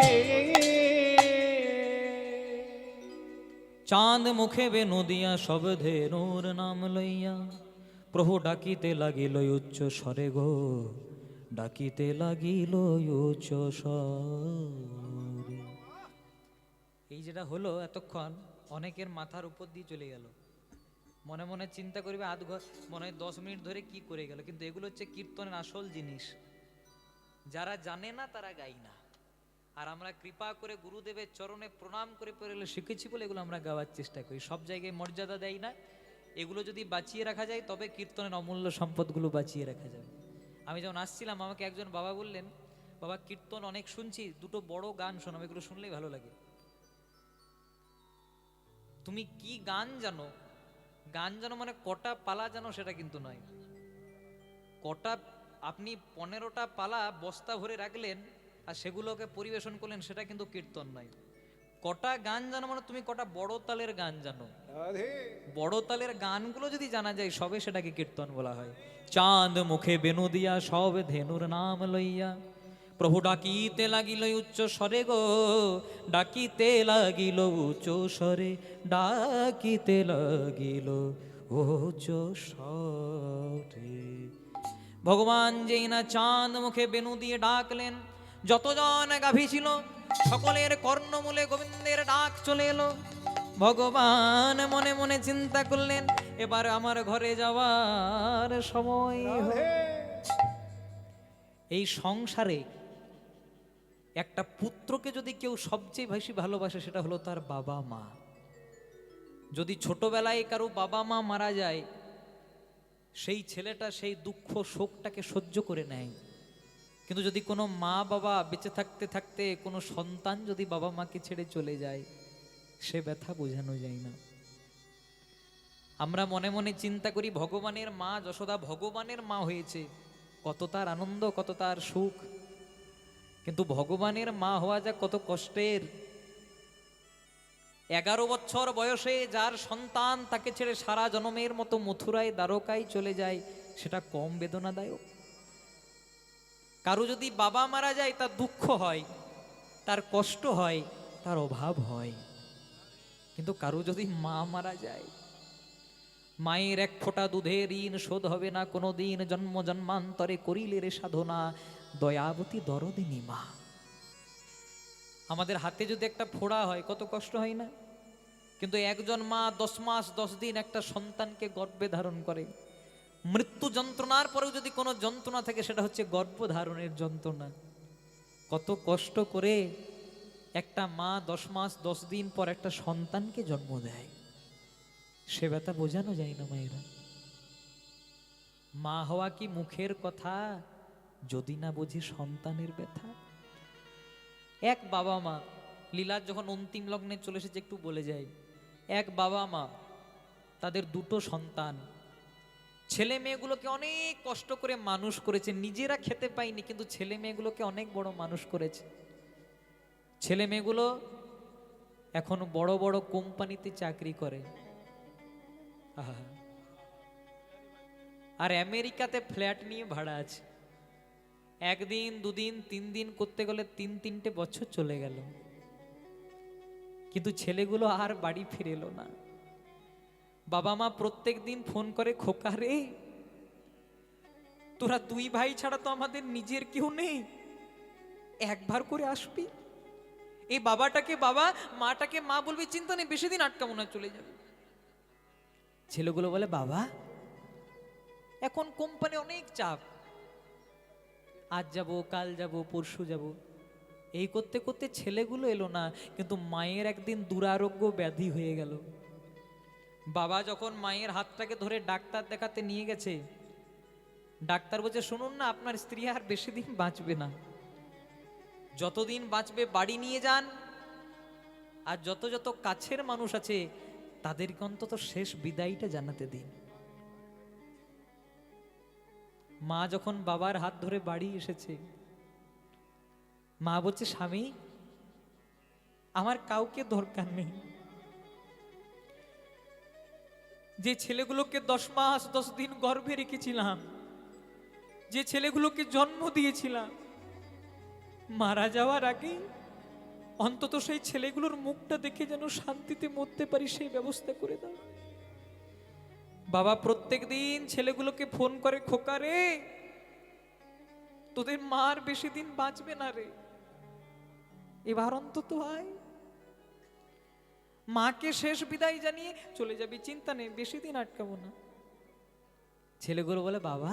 চাঁদ মুখে বে নদিয়া সব ধেনুর নাম লইয়া প্রভু ডাকিতে লাগিল উচ্চ স্বরে গো ডাকিতে লাগিল উচ্চ স্বরে। এই যেটা হলো এতক্ষণ অনেকের মাথার উপর দিয়ে চলে গেল, মনে মনে চিন্তা করবে আধ মনে হয় 10 মিনিট ধরে কি করে গেল, কিন্তু এগুলো হচ্ছে কীর্তনের আসল জিনিস। যারা জানে না তারা গাই না, আর আমরা কৃপা করে গুরুদেবের চরণে প্রণাম করে পড়লে শিখেছি বলে এগুলো আমরা গাওয়ার চেষ্টা করি। সব জায়গায় মর্যাদা দেয় না, এগুলো যদি বাঁচিয়ে রাখা যায় তবে কীর্তনের অমূল্য সম্পদগুলো বাঁচিয়ে রাখা যাবে। আমি যখন আসছিলাম আমাকে একজন বাবা বললেন, বাবা কীর্তন অনেক শুনছি, দুটো বড় গান শোনাবো, এগুলো শুনলেই ভালো লাগে। তুমি কি গান জানো, গান জানো মানে কটা পালা জানো সেটা কিন্তু নয়। কটা আপনি 15টা পালা বস্তা ভরে রাখলেন আর সেগুলোকে পরিবেশন করলেন, সেটা কিন্তু কীর্তন নয়। কটা গান জানো মানে তুমি কটা বড় তালের গান জানো, বড় তালের গানগুলো যদি জানা যায় সবে সেটাকে কীর্তন বলা হয়। চাঁদ মুখে বেনু দিয়া সব ধেনুর নাম লইয়া, প্রভু ডাকিতে লাগিল উচ্চ স্বরে গো, ডাকিতে লাগিল উচ্চ স্বরে, ডাকিতে লাগিল উচ্চ স্বরে। ভগবান যেই না চাঁদ মুখে বেনু দিয়ে ডাকলেন, যতজন গাভী ছিল সকলের কর্ণমূলে গোবিন্দের ডাক চলে এলো। ভগবান মনে মনে চিন্তা করলেন, এবার আমার ঘরে যাওয়ার সময় হলো। এই সংসারে একটা পুত্রকে যদি কেউ সবচেয়ে বেশি ভালোবাসে সেটা হলো তার বাবা মা। যদি ছোটবেলায় কারো বাবা মা মারা যায়, সেই ছেলেটা সেই দুঃখ শোকটাকে সহ্য করে নেয়। কিন্তু যদি কোনো মা বাবা বেঁচে থাকতে থাকতে কোনো সন্তান যদি বাবা মাকে ছেড়ে চলে যায়, সে ব্যথা বোঝানো যায় না। আমরা মনে মনে চিন্তা করি ভগবানের মা যশোদা ভগবানের মা হয়েছে, কত তার আনন্দ, কত তার সুখ। কিন্তু ভগবানের মা হওয়া যা কত কষ্টের। 11 বছর বয়সে যার সন্তান তাকে ছেড়ে সারা জনমের মতো মথুরায় দ্বারকায় চলে যায়, সেটা কম বেদনাদায়ক? কারো যদি বাবা মারা যায় তার দুঃখ হয়, তার কষ্ট হয়, তার অভাব হয়। কিন্তু কারো যদি মা মারা যায়, মায়ের এক ফোঁটা দুধের ঋণ শোধ হবে না কোনো দিন, জন্ম জন্মান্তরে করিলে রে সাধনা, দয়াবতী দরদিনী মা। আমাদের হাতে যদি একটা ফোড়া হয় কত কষ্ট হয় না? কিন্তু একজন মা 10 মাস 10 দিন একটা সন্তানকে গর্ভে ধারণ করে। মৃত্যু যন্ত্রণার পরেও যদি কোনো যন্ত্রণা থাকে সেটা হচ্ছে গর্ভধারণের যন্ত্রণা। কত কষ্ট করে একটা মা 10 মাস 10 দিন পর একটা সন্তানকে জন্ম দেয়, সে ব্যথা বোঝানো যায় না মায়েরা। মা হওয়া কি মুখের কথা, যদি না বুঝি সন্তানের ব্যথা। এক বাবা মা, লীলার যখন অন্তিম লগ্নে চলে এসেছে একটু বলে যাই। এক বাবা মা, তাদের 2টো সন্তান, ছেলে মেয়েগুলোকে অনেক কষ্ট করে মানুষ করেছে, নিজেরা খেতে পায়নি কিন্তু ছেলে মেয়েগুলোকে অনেক বড় মানুষ করেছে। ছেলে মেয়েগুলো এখন বড় বড় কোম্পানিতে চাকরি করে, আহা, আর আমেরিকাতে ফ্ল্যাট নিয়ে ভাড়া আছে। 1 দিন 2 দিন 3 দিন করতে গেলে 3-3টে বছর চলে গেল, কিন্তু ছেলেগুলো আর বাড়ি ফিরে এলো না। বাবা মা প্রত্যেক দিন ফোন করে, খোকা রে তোরা 2 ভাই ছাড়া তো আমাদের নিজের কেউ নেই, একবার করে আসবি। এই বাবাটাকে বাবা, মাটাকে মা বলবি, চিন্তা নেই বেশি দিন আটকাবো না, চলে যাবে। ছেলেগুলো বলে, বাবা এখন কোম্পানি অনেক চাপ, আজ যাব কাল যাব পরশু যাব, এই করতে করতে ছেলেগুলো এলো না। কিন্তু মায়ের একদিন দুরারোগ্য ব্যাধি হয়ে গেল। বাবা যখন মায়ের হাতটাকে ধরে ডাক্তার দেখাতে নিয়ে গেছে, ডাক্তার বলছে, শুনুন না আপনার স্ত্রী আর বেশি দিন বাঁচবে না, যতদিন বাঁচবে বাড়ি নিয়ে যান, আর যত যত কাছের মানুষ আছে তাদেরকে অন্তত শেষ বিদায়টা জানাতে দিন। মা যখন বাবার হাত ধরে বাড়ি এসেছে, মা বলছে, স্বামী আমার কাউকে দরকার নেই, যে ছেলেগুলোকে 10 মাস 10 দিন গর্ভে রেখেছিলাম, যে ছেলেগুলোকে জন্ম দিয়েছিলাম, মারা যাওয়ার আগে অন্তত সেই ছেলেগুলোর মুখটা দেখে যেন শান্তিতে মরতে পারি, সেই ব্যবস্থা করে দাও। বাবা প্রত্যেক দিন ছেলেগুলোকে ফোন করে, খোকা রে তোদের মার বেশি দিন বাঁচবে না রে, এবার অন্তত আয়, মাকে শেষ বিদায় জানিয়ে চলে যাবি, চিন্তা নেই বেশি দিন আটকাবো না। ছেলেগুলো বলে, বাবা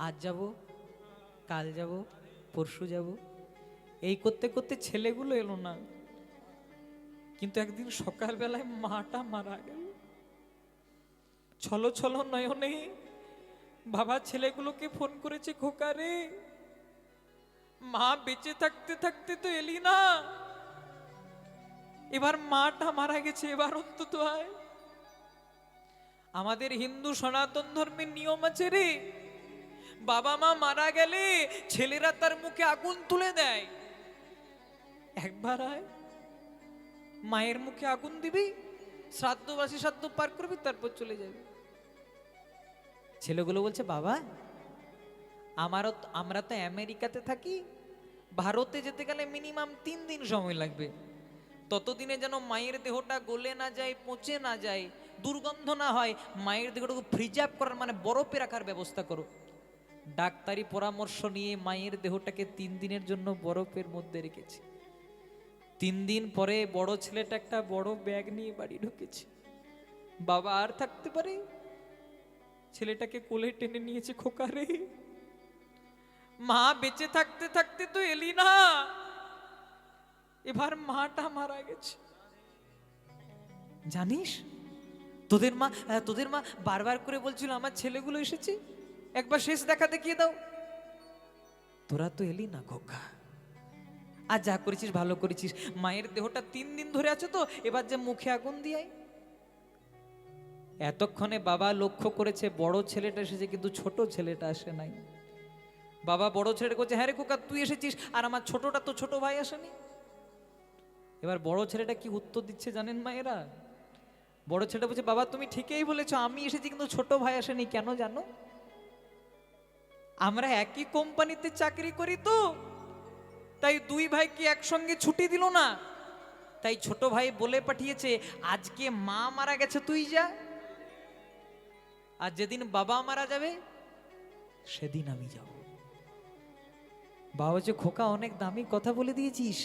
আজ যাব কাল যাব পরশু যাব, এই করতে করতে ছেলেগুলো এলো না। কিন্তু একদিন সকালবেলায় মাটা মারা গেল। ছলো ছলো নয়নে বাবা ছেলেগুলোকে ফোন করেছে, খোকা রে মা বেঁচে থাকতে থাকতে তো এলি না, এবার মাটা মারা গেছে, এবার অন্তত আয়। আমাদের হিন্দু সনাতন ধর্মের নিয়ম আছে রে, বাবা মা মারা গেলে ছেলেরা তার মুখে আগুন তুলে দেয়। একবার আয়, মায়ের মুখে আগুন দিবি, শ্রাদ্ধবাসী শ্রাদ্ধ পার করবি, তারপর চলে যাবি। ছেলেগুলো বলছে বাবা আমরা তো আমেরিকাতে থাকি, ভারতে যেতে গেলে মিনিমাম 3 দিন সময় লাগবে, ততদিনে যেন মায়ের দেহটা গলে না যায়, পচে না যায়, দুর্গন্ধ না হয়, মায়ের দেহটাকে প্রিজার্ভ করার মানে বরফে রাখার ব্যবস্থা করো। ডাক্তারি পরামর্শ নিয়ে মায়ের দেহটাকে 3 দিনের জন্য বরফের মধ্যে রেখেছে। 3 দিন পরে বড় ছেলেটা একটা বড় ব্যাগ নিয়ে বাড়ি ঢুকেছে। বাবা আর থাকতে পারে, ছেলেটাকে কোলে টেনে নিয়েছে, খোকা রে মা বেঁচে থাকতে থাকতে তো এলি না, এবার মাটা মারা গেছে। জানিস তোদের মা বারবার করে বলছিল আমার ছেলেগুলো এসেছে, একবার শেষ দেখা দেখিয়ে দাও। তোরা তো এলি না খোকা, আর যা করেছিস ভালো করেছিস, মায়ের দেহটা 3 দিন ধরে আছে তো, এবার যে মুখে আগুন দিয়াই। এতক্ষণে বাবা লক্ষ্য করেছে বড় ছেলেটা এসেছে, কিন্তু ছোট ছেলেটা আসে নাই। বাবা বড় ছেলেটা বলছে হ্যাঁ রে খোকা তুই এসেছিস, আর আমার ছোটটা তো ছোট ভাই আসেনি। এবার বড় ছেলেটা কি উত্তর দিচ্ছে জানেন মায়েরা? বড় ছেলেটা বলছে বাবা তুমি ঠিকই বলেছো, আমি এসেছি কিন্তু ছোট ভাই আসেনি। কেন জানো? আমরা একই কোম্পানিতে চাকরি করি তো, তাই 2 ভাইকে একসঙ্গে ছুটি দিল না, তাই ছোট ভাই বলে পাঠিয়েছে আজকে মা মারা গেছে তুই যা, আর যেদিন বাবা মারা যাবে সেদিন আমি যাব। বাবা বলছে খোকা অনেক দামি কথা বলে দিয়েছিস,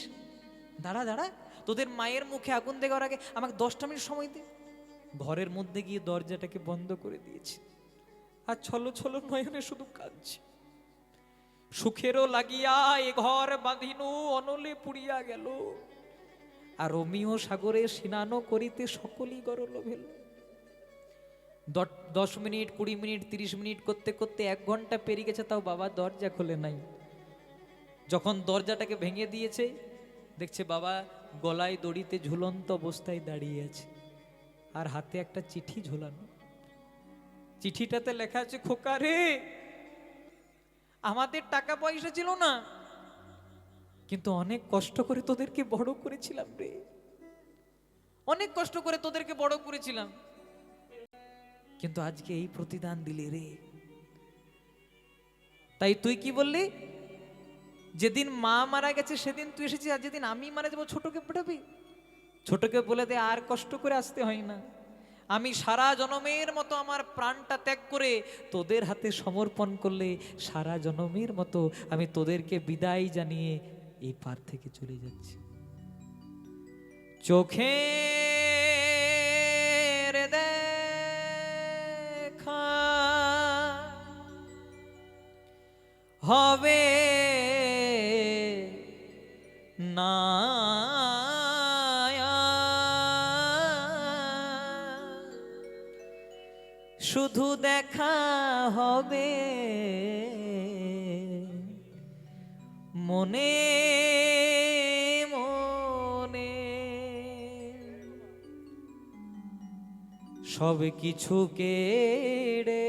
দাঁড়া দাঁড়া, তোদের মায়ের মুখে আগুন দেওয়ার আগে আমাকে 10টা মিনিট সময় দে। ঘরের মধ্যে গিয়ে দরজাটাকে বন্ধ করে দিয়েছে, আর ছলো ছলো নয়নে শুধু কাঁদছে। সুখেরও লাগিয়া এ ঘর বাঁধিনু অনলে পুড়িয়া গেল, আর রোমিও সাগরে স্নানও করিতে সকলই গরল ভেল। 10 মিনিট 20 মিনিট 30 মিনিট করতে করতে 1 ঘন্টা পেরিয়ে গেছে, তাও বাবা দরজা খোলে নাই। যখন দরজাটাকে ভেঙে দিয়েছে, দেখছে বাবা গলায় দড়িতে ঝুলন্ত অবস্থায় দাঁড়িয়ে আছে, আর হাতে একটা চিঠি ঝোলানো। চিঠিটাতে লেখা আছে খোকা রে আমাদের টাকা পয়সা ছিল না, কিন্তু অনেক কষ্ট করে তোদেরকে বড় করেছিলাম রে, অনেক কষ্ট করে তোদেরকে বড় করেছিলাম, কিন্তু আজকে এই প্রতিদান দিলে রে। তাই তুই কি বললি, যেদিন মা মারা গেছে সেদিন তুই এসেছিস, আর যেদিন আমি মারা যাবো ছোটকে পাঠাবি। ছোটকে বলে দে আর কষ্ট করে আসতে হয় না, আমি সারা জনমের মতো আমার প্রাণটা ত্যাগ করে তোদের হাতে সমর্পণ করলে সারা জনমের মতো আমি তোদেরকে বিদায় জানিয়ে এই পার থেকে চলে যাচ্ছি। চোখের দেখা হবে না, শুধু দেখা হবে মনে মনে। সব কিছু কেড়ে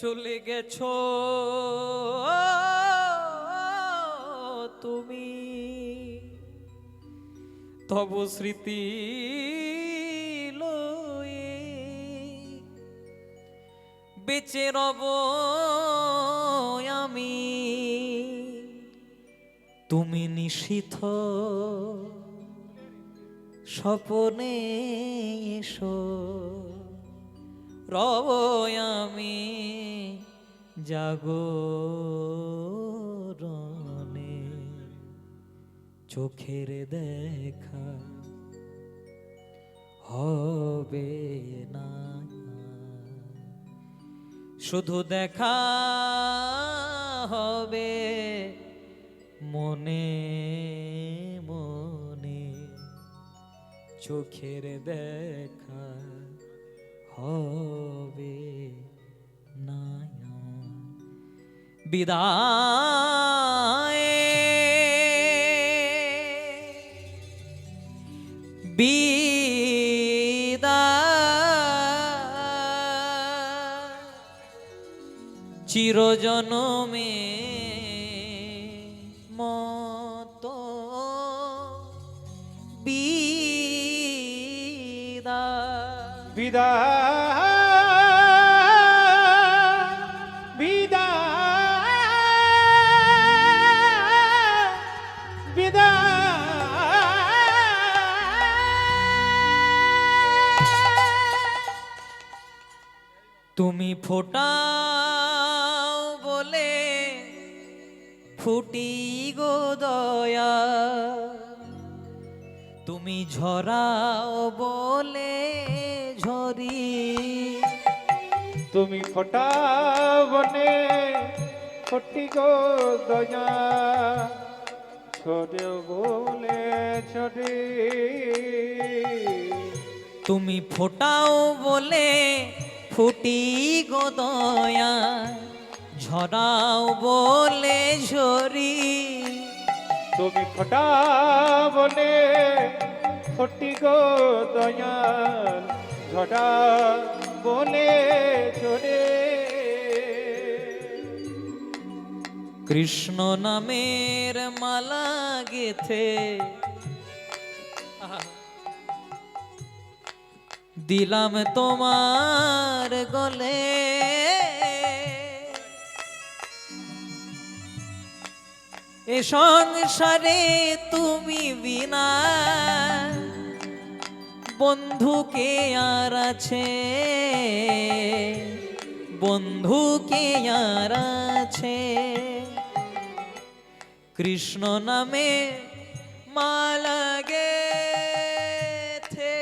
চলে গেছো তুমি, তব স্মৃতি লয়ে বেঁচে রব আমি, তুমি নিশীথ স্বপনে এসো, রব আমি জাগরণে। চোখের দেখা হবে না, শুধু দেখা হবে মনে মনে। চোখের দেখা হবে না, বিদায়। চিরজনমে মতো বিদায়। বিদায় বিদায় বিদায়। তুমি ফোটাও বলে ফুটি গো দয়া, তুমি ঝরাও বলে ঝরি। তুমি ফোটা বনে ফটি গো দয়া, ছোড়ে বলে ছোড়ে। তুমি ফোটাও বলে ফুটি গো দয়া, ঝরাও বলে ঝরি। তুমি ফোটা বনে ফটি গো দয়া, ঝড়া বলে ঝরে। কৃষ্ণ নামের মালা গেথে দিলাম তোমার গলে, এ সংসারে তুমি বিনা বন্ধু কে আর আছে, বন্ধু কে আর আছে। কৃষ্ণ নামে মালা গেথে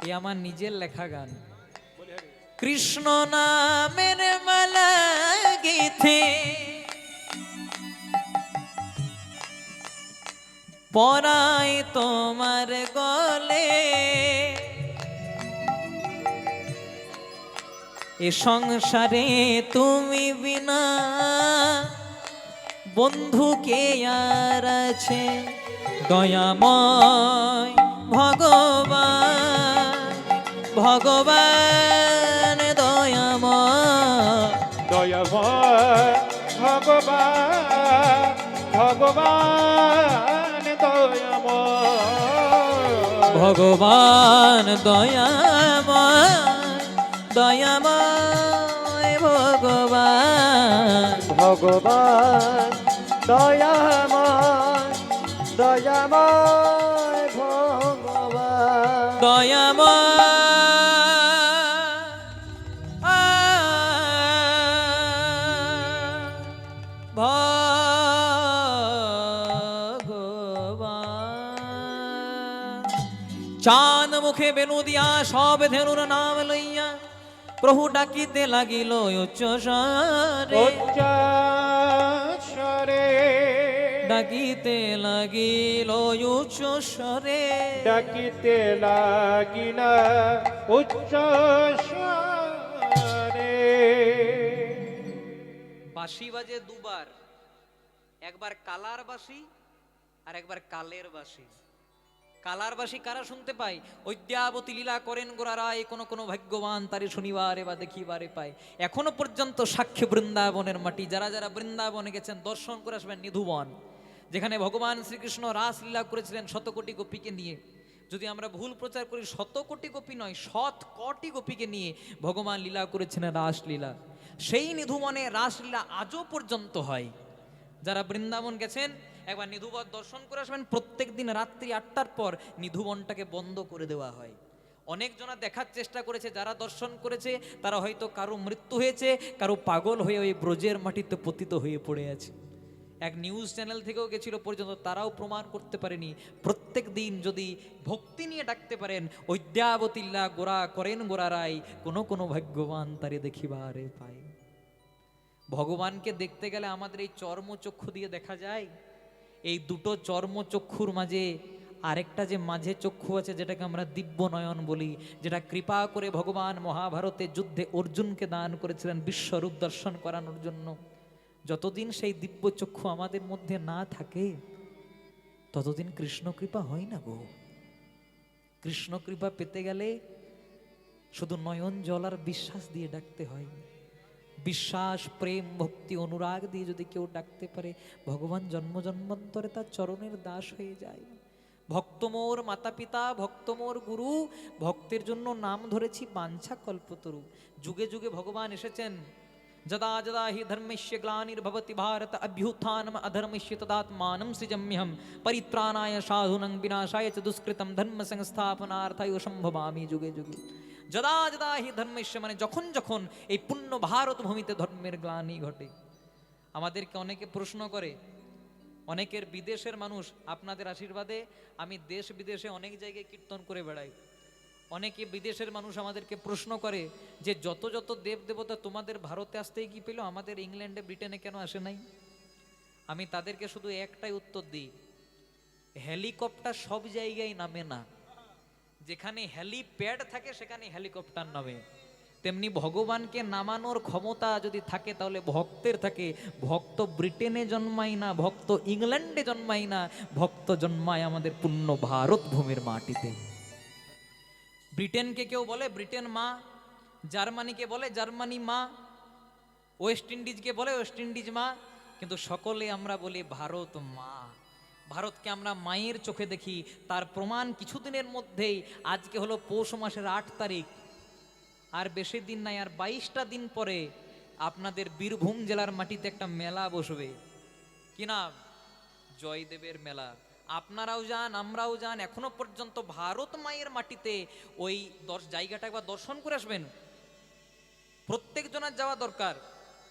এ আমার নিজের লেখা গান। কৃষ্ণ নামের মালা গেথে পরাই তোমার গলে, এ সংসারে তুমি বিনা বন্ধু কে আর আছে। দয়াময় ভগবান, ভগবান দয়াময়, দয়াময় ভগবান, ভগবান দয়াময়। ভগবান দয়াময়, দয়াময় ভগবান। ভগবান দয়াময়, দয়াময় ভগবান। দয়াময় ভগবান। চাঁদ মুখে বেনু দিয়া সব ধেনুর নাম লইয়া প্রভু ডাকিতে লাগিল উচ্চ স্বরে, উচ্চ স্বরে ডাকিতে লাগিল উচ্চ স্বরে। ডাকিতে লাগিল উচ্চ স্বরে। বাঁশি বাজে দুবার, একবার কালার বাঁশি আর একবার কালের বাঁশি। কালার বাঁশি কারা শুনতে পায়? অদ্যাবতী লীলা করেন গোরা রায়, কোন কোন ভাগ্যবান তারে শুনিবারে বা দেখিবারে পায়। এখনো পর্যন্ত সাক্ষ্য বৃন্দাবনের মাটি। যারা যারা বৃন্দাবনে গেছেন দর্শন করে আসবেন নিধুবন, যেখানে ভগবান শ্রীকৃষ্ণ রাসলীলা করেছিলেন শতকোটি গোপীকে নিয়ে। যদি আমরা ভুল প্রচার করি, শতকোটি গোপী নয়, 100 গোপীকে নিয়ে ভগবান লীলা করেছেন রাসলীলা। সেই নিধুবনে রাসলীলা আজও পর্যন্ত হয়। যারা বৃন্দাবন গেছেন একবার নিধুবন দর্শন করে আসবেন। প্রত্যেক দিন রাত্রি 8টার পর নিধুবনটাকে বন্ধ করে দেওয়া হয়। অনেক জনা দেখার চেষ্টা করেছে, যারা দর্শন করেছে তারা হয়তো কারো মৃত্যু হয়েছে, কারো পাগল হয়ে ওই ব্রজের মাটিতে পতিত হয়ে পড়ে আছে। এক নিউজ চ্যানেল থেকেও গেছিল পর্যন্ত, তারাও প্রমাণ করতে পারেনি। প্রত্যেক দিন যদি ভক্তি নিয়ে ডাকতে পারেন, অদ্যাবতীল্লা গোরা করেন গোরা রায়, কোনো কোনো ভাগ্যবান তারে দেখিবারে পায়। ভগবানকে দেখতে গেলে আমাদের এই চর্মচক্ষু দিয়ে দেখা যায়। এই দুটো চর্মচক্ষুর মাঝে আরেকটা যে মাঝে চক্ষু আছে, যেটাকে আমরা দিব্য নয়ন বলি, যেটা কৃপা করে ভগবান মহাভারতের যুদ্ধে অর্জুনকে দান করেছিলেন বিশ্বরূপ দর্শন করানোর জন্য। যতদিন সেই দিব্য চক্ষু আমাদের মধ্যে না থাকে, ততদিন কৃষ্ণ কৃপা হয় না গো। কৃষ্ণ কৃপা পেতে গেলে শুধু নয়ন জল আর বিশ্বাস দিয়ে ডাকতে হয়। বিশ্বাস, প্রেম, ভক্তি, অনুরাগ দিয়ে যদি কেউ ডাকতে পারে, ভগবান জন্ম জন্মান্তরে তার চরণের দাস হয়ে যায়। ভক্ত মোর মাতা পিতা, ভক্ত মোর গুরু, ভক্তের জন্য নাম ধরেছি বাঞ্ছা কল্পতরু। যুগে যুগে ভগবান এসেছেন। যদা যদা হি ধর্মস্য গ্লানির্ভবতি ভারত অভ্যুত্থানম অধর্মস্য তদাত্মানম সৃজম্যহম পরিত্রাণায় সাধুনাং বিনাশায় চ দুষ্কৃতম ধর্ম সংস্থাপনার্থায় সম্ভবামি যুগে যুগে। যদা যদা হি ধর্মস্য মানে যখন যখন এই পুণ্য ভারত ভূমিতে ধর্মের গ্লানি ঘটে। আমাদেরকে অনেকে প্রশ্ন করে, অনেকের বিদেশের মানুষ, আপনাদের আশীর্বাদে আমি দেশ বিদেশে অনেক জায়গায় কীর্তন করে বেড়াই। অনেকে বিদেশের মানুষ আমাদেরকে প্রশ্ন করে যে যত যত দেব দেবতা তোমাদের ভারতে আসতেই কি পেল, আমাদের ইংল্যান্ডে ব্রিটেনে কেন আসে নাই? আমি তাদেরকে শুধু একটাই উত্তর দিই, হেলিকপ্টার সব জায়গায় নামে না। যেখানে হেলিপ্যাড থাকে সেখানে হেলিকপ্টার নামে। তেমনি ভগবানকে নামানোর ক্ষমতা যদি থাকে তাহলে ভক্তের থাকে। ভক্ত ব্রিটেনে জন্মায় না, ভক্ত ইংল্যান্ডে জন্মায় না, ভক্ত জন্মায় আমাদের পুণ্য ভারত ভূমির মাটিতে। ব্রিটেনকে কেউ বলে ব্রিটেন মা, জার্মানিকে বলে জার্মানি মা, ওয়েস্ট ইন্ডিজকে বলে ওয়েস্ট ইন্ডিজ মা, কিন্তু সকলে আমরা বলি ভারত মা। ভারতকে আমরা মায়ের চোখে দেখি। তার প্রমাণ কিছুদিনের মধ্যেই, আজকে হলো পৌষ মাসের 8 তারিখ, আর বেশি দিন নাই, আর 22টা দিন পরে আপনাদের বীরভূম জেলার মাটিতে একটা মেলা বসবে। কি নাম? জয়দেবের মেলা। আপনারাও যান, আমরাও যান। এখনো পর্যন্ত ভারত মায়ের মাটিতে ওই জায়গাটা একবার দর্শন করে আসবেন। প্রত্যেক জনের যাওয়া দরকার,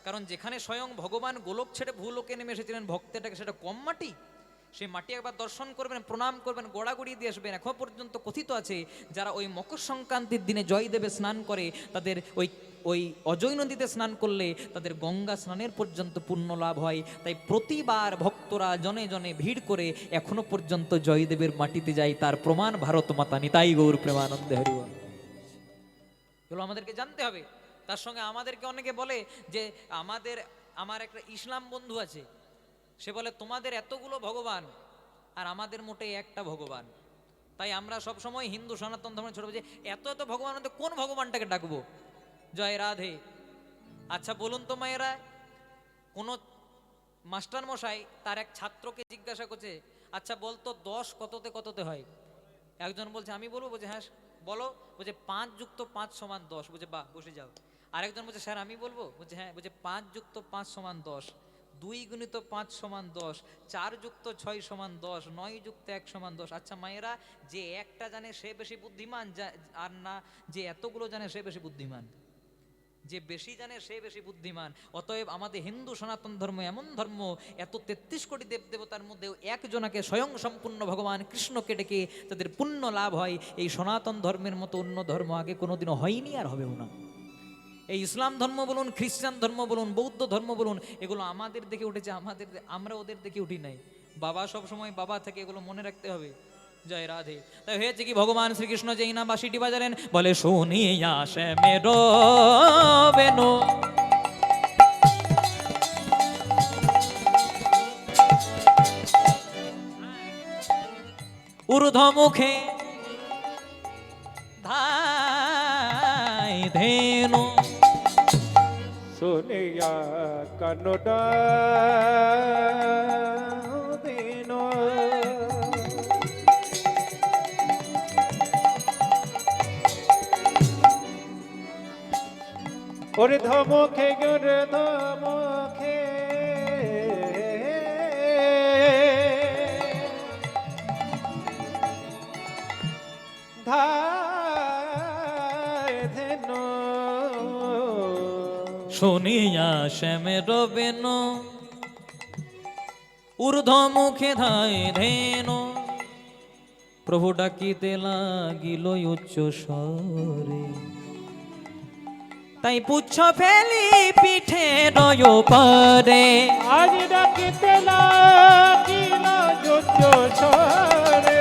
কারণ যেখানে স্বয়ং ভগবান গোলক ছেড়ে ভূলোকে নেমে এসেছিলেন ভক্তেটাকে, সেটা কম মাটি? সেই মাটি একবার দর্শন করবেন, প্রণাম করবেন, গোড়াগড়ি দিয়ে আসবেন। এখনো পর্যন্ত কথিত আছে যারা ওই মকর সংক্রান্তির দিনে জয়দেবে স্নান করে, তাদের ওই অজয় নদীতে স্নান করলে তাদের গঙ্গা স্নানের পর্যন্ত পুণ্য লাভ হয়। তাই প্রতিবার ভক্তরা জনে জনে ভিড় করে এখনো পর্যন্ত জয়দেবের মাটিতে যায়। তার প্রমাণ ভারত মাতা নিতাই গৌর প্রেমানন্দে হরি বল। এগুলো আমাদেরকে জানতে হবে। তার সঙ্গে আমাদেরকে অনেকে বলে যে আমার একটা ইসলাম বন্ধু আছে, সে বলে তোমাদের এতগুলো ভগবান আর আমাদের মোটে একটা ভগবান। তাই আমরা সব সময় হিন্দু সনাতন ধর্মের ছোট যে এত এত ভগবান, কোন ভগবানটাকে ডাকবো? জয় রাধে। আচ্ছা বলুন তো মায়েরা, কোন মাস্টার মশাই তার এক ছাত্রকে জিজ্ঞাসা করছে, আচ্ছা বলতো 10 কততে কততে হয়? একজন বলছে আমি বলবো। বলছে হ্যাঁ বলো। বলছে 5 যুক্ত 5 সমান 10। বলছে বাহ, বসে যাও। আরেকজন বলছে স্যার আমি বলবো। বলছে হ্যাঁ। বলছে 5 যুক্ত 5 সমান 10, 2 গুণিত 5 সমান 10, 4 যুক্ত 6 সমান 10, 9 যুক্ত 1 সমান 10। আচ্ছা মায়েরা, যে একটা জানে সে বেশি বুদ্ধিমান, আর না যে এতগুলো জানে সে বেশি বুদ্ধিমান? যে বেশি জানে সে বেশি বুদ্ধিমান। অতএব আমাদের হিন্দু সনাতন ধর্ম এমন ধর্ম, এত 33 কোটি দেব দেবতার মধ্যেও একজনাকে স্বয়ং সম্পূর্ণ ভগবান কৃষ্ণকে ডেকে তাদের পুণ্য লাভ হয়। এই সনাতন ধর্মের মতো অন্য ধর্ম আগে কোনোদিনও হয়নি, আর হবেও না। এই ইসলাম ধর্ম বলুন, খ্রিস্টান ধর্ম বলুন, বৌদ্ধ ধর্ম বলুন, এগুলো আমাদের দেখে উঠেছে, আমরা ওদের দেখে উঠি নাই। বাবা সব সময় বাবা থেকে, এগুলো মনে রাখতে হবে। জয় রাধে। তাই হয়েছে কি, ভগবান শ্রীকৃষ্ণ যেই না বাঁশিটি বাজালেন, বলে শুনিয়া সে মেরো বেনো ঊর্ধ্ব মুখে ধাই ধেনু সোনিয়া কানোডা দিনো ঊর্ধ্ব মুখে ঊর্ধ্ব মুখে ধায় ধেনু শুনিয়া শ্যামের বেনো ঊর্ধ্ব মুখে ধায় ধেনু। প্রভু ডাকিতে লাগিল উচ্চ স্বরে, তাই পুচ্ছ ফেলি পিঠে রয় পারে। আজ ডাকিতে লাগিল উচ্চ স্বরে,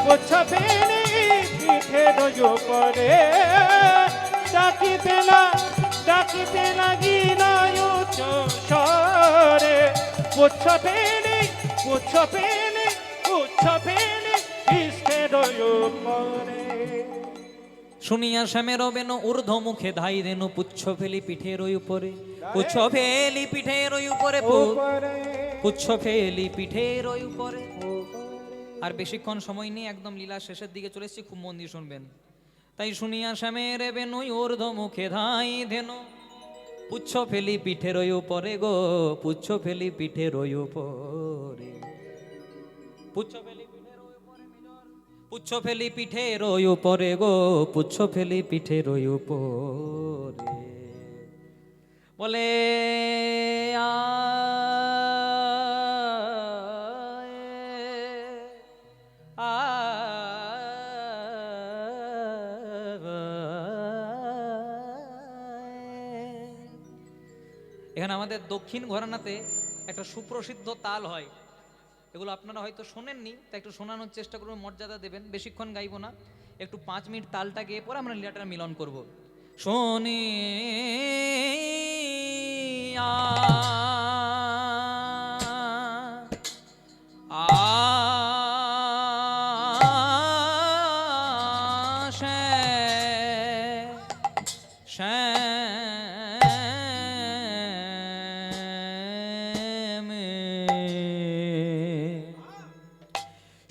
পুচ্ছ ফেলি পিঠে রয় পারে। ডাকিতে লাগিল উচ্চ স্বরে, পুচ্ছ ফেলি উচ্চ পুচ্ছ ফেলি কৃষ্ণের উপরে। শুনিয়া শ্যামের বেন ঊর্ধ্ব মুখে ধাই দেন পুচ্ছ ফেলি পিঠের ওই উপরে, পুচ্ছ ফেলি পিঠের ওই উপরে, উপরে পুচ্ছ ফেলি পিঠের ওই উপরে। আর বেশিক্ষণ সময় নেই, একদম লীলা শেষের দিকে চলে এসেছি, খুব মন দিয়ে শুনবেন। তাই শুনিয়া শ্যামের বেন ওই ঊর্ধ্ব মুখে ধাই দেন পুচ্ছ ফেলি পিঠের ওই উপরে গো, পুচ্ছ ফেলি পিঠের ওই উপরে, পুচ্ছ ফেলি পিঠের ওই উপরে মেজর, পুচ্ছ ফেলি পিঠের ওই উপরে গো, পুচ্ছ ফেলি পিঠের ওই উপরে। বলে এখানে আমাদের দক্ষিণ ঘরানাতে একটা সুপ্রসিদ্ধ তাল হয়, এগুলো আপনারা হয়তো শোনেননি, তাই একটু শোনানোর চেষ্টা করবেন, মর্যাদা দেবেন। বেশিক্ষণ গাইবো না, একটু 5 মিনিট তালটা গিয়ে পরে আমরা লীলাটা মিলন করব। শোনে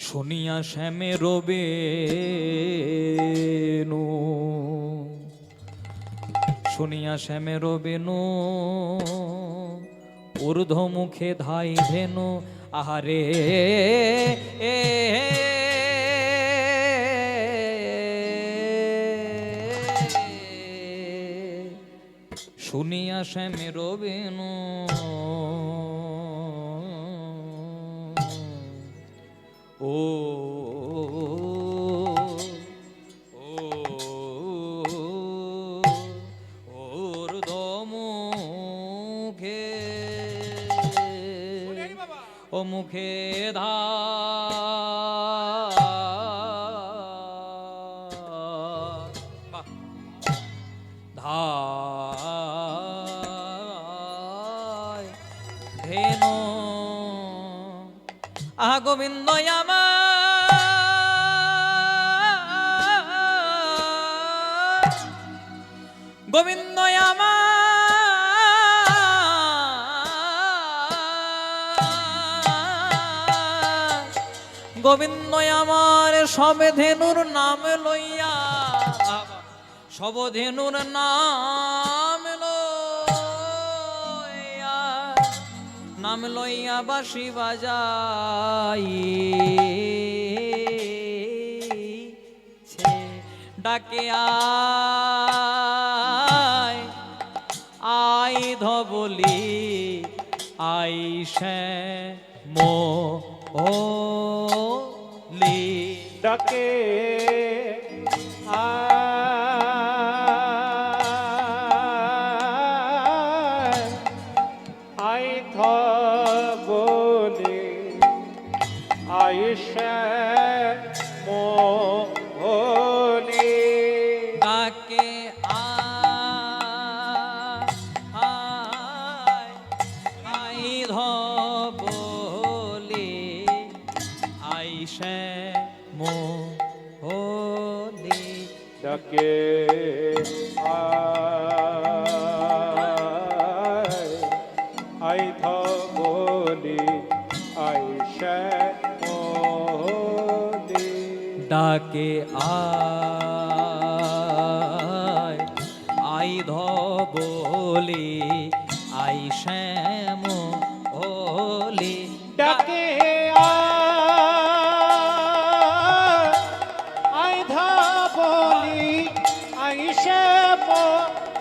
শুনিয়া শ্যামে রবেনু, শুনিয়া শ্যামে রবেনু ঊর্ধ্ব মুখে ধাই ধেনু, আহারে শুনিয়া শ্যামে রবেনু ও ঊর্ধ্ব মুখে, ও মুখে ধা ধায় ধেনু, আহা গোবিন্দ আমার, গোবিন্দ আমার, গোবিন্দ আমার সব ধেনুর নাম লইয়া, সব ধেনুর নাম লইয়া, নাম লইয়া বাঁশি বাজাই ডাকে আয়, আই ধবলি আই শ্যামলি, ডাকে আই ধবলি আই শ্যামলি, ডাকে আয়, আই ধবলি আই শ্যামলি, ডাকে আই ধবলি আই শ্যামলি, ডাকে আয়, আই ধবলি আই শ্যামলি, ডাকে আই ধবলি আই শ্যামলি,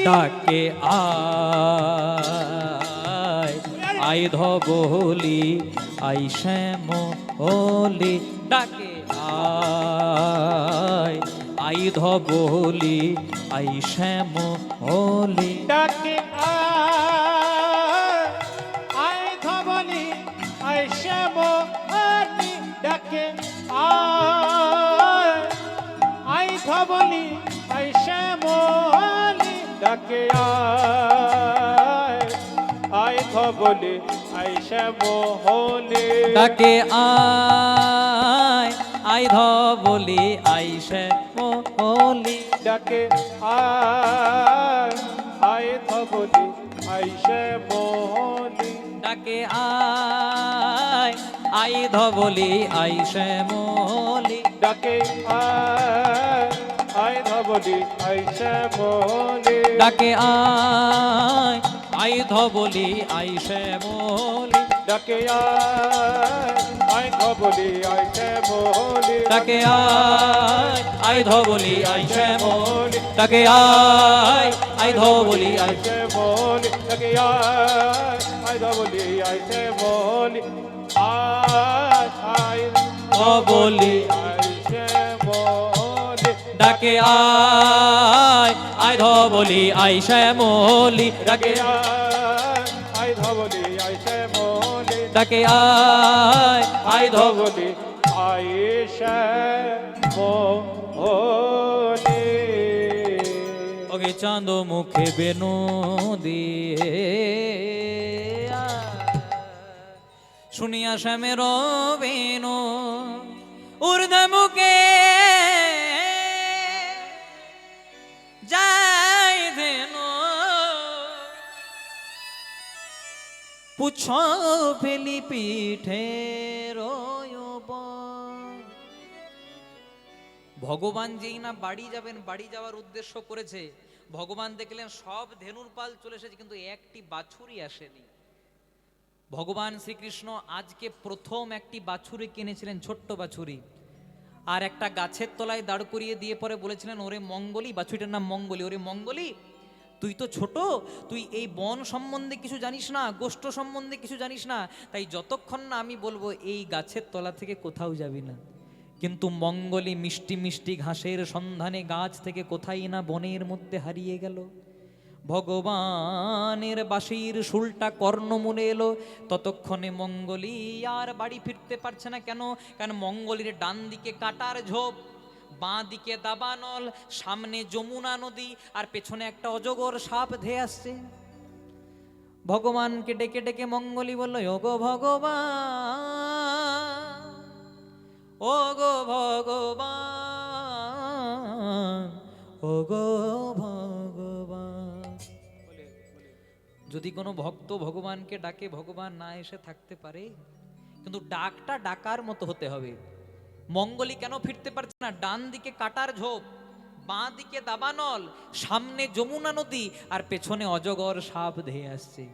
ডাকে আয়, আই ধবলি আই শ্যামলি, ডাকে আয়, আই ধবলি আই শ্যামলি, ডাকে আই ধবলি আই শ্যামলি, ডাকে আই ধবলি আই শ্যামলি, ডাকে আই ধবলি আইসে মোহনে ডাকে আয় ধবলি আইসে মোহলি ডাকে আয় ধবলি আইসে মোহনে ডাকে আয় ধবলি আইসে মোহলি ডাকে আয় ধবলি আইসে মোহনে ডাকে আয় ধবলি আইসে মোহলি ডাকে আয় ধবলি আইসে মোহনে ডাকে আয় ধবলি আইসে মোহলি ডাকে আয় ধবলি আইসে আইসে মোহনে ডাকে আয় ধবলি আইসে মোহনে আয় ধবলি আইসে মোহনে ডাকে আয় ধবলি আইসে মোহলি ডাকে আয় ধবলি আইসে মোহনে ডাকে আয় ধবলি ধবলি আইসে মোহনে ওকে চাঁদ মুখে বেনু দিয়ে শুনিয়া শ্যামের বেনু ঊর্ধ্ব মুখে যাই ধেন পুছ ফেলি পিঠে ভগবান যেই না বাড়ি যাবেন, বাড়ি যাওয়ার উদ্দেশ্য করেছে, ভগবান দেখলেন সব ধেনুর পাল চলে এসেছে কিন্তু একটি বাছুরই আসেনি। ভগবান শ্রীকৃষ্ণ আজকে প্রথম একটি বাছুরি কিনেছিলেন, ছোট্ট বাছুরি, আর একটা গাছের তলায় দাঁড় করিয়ে দিয়ে পরে বলেছিলেন, ওরে মঙ্গলি, বাছুরিটার নাম মঙ্গলি, ওরে মঙ্গলি তুই তো ছোট, তুই এই বন সম্বন্ধে কিছু জানিস না, গোষ্ঠ সম্বন্ধে কিছু জানিস না, তাই যতক্ষণ না আমি বলবো এই গাছের তলা থেকে কোথাও যাবি না। কিন্তু মঙ্গলি মিষ্টি মিষ্টি ঘাসের সন্ধানে গাছ থেকে কোথায় না বনের মধ্যে হারিয়ে গেল। ভগবানের বাঁশির শুলটা কর্ণমূলে এলো, ততক্ষণে মঙ্গলি আর বাড়ি ফিরতে পারছে না। কেন? কারণ মঙ্গলির ডান দিকে কাটার ঝোপ, বাঁ দিকে দাবানল, সামনে যমুনা নদী, আর পেছনে একটা অজগর সাপ ধেয়ে আসছে। ভগবানকে ডেকে ডেকে মঙ্গলি বলল, ওগো ভগবান, ওগো ভগবান, ওগো ভগবান। যদি কোনো ভক্ত ভগবানকে ডাকে ভগবান না এসে থাকতে পারে, কিন্তু ডাকটা ডাকার মতো হতে হবে। মঙ্গলি কেন ফিরতে পারছে না? ডান দিকে কাটার ঝোপ, বাঁ দিকে দাবানল, সামনে যমুনা নদী, আর পেছনে অজগর সাপ ধেয়ে আসছে।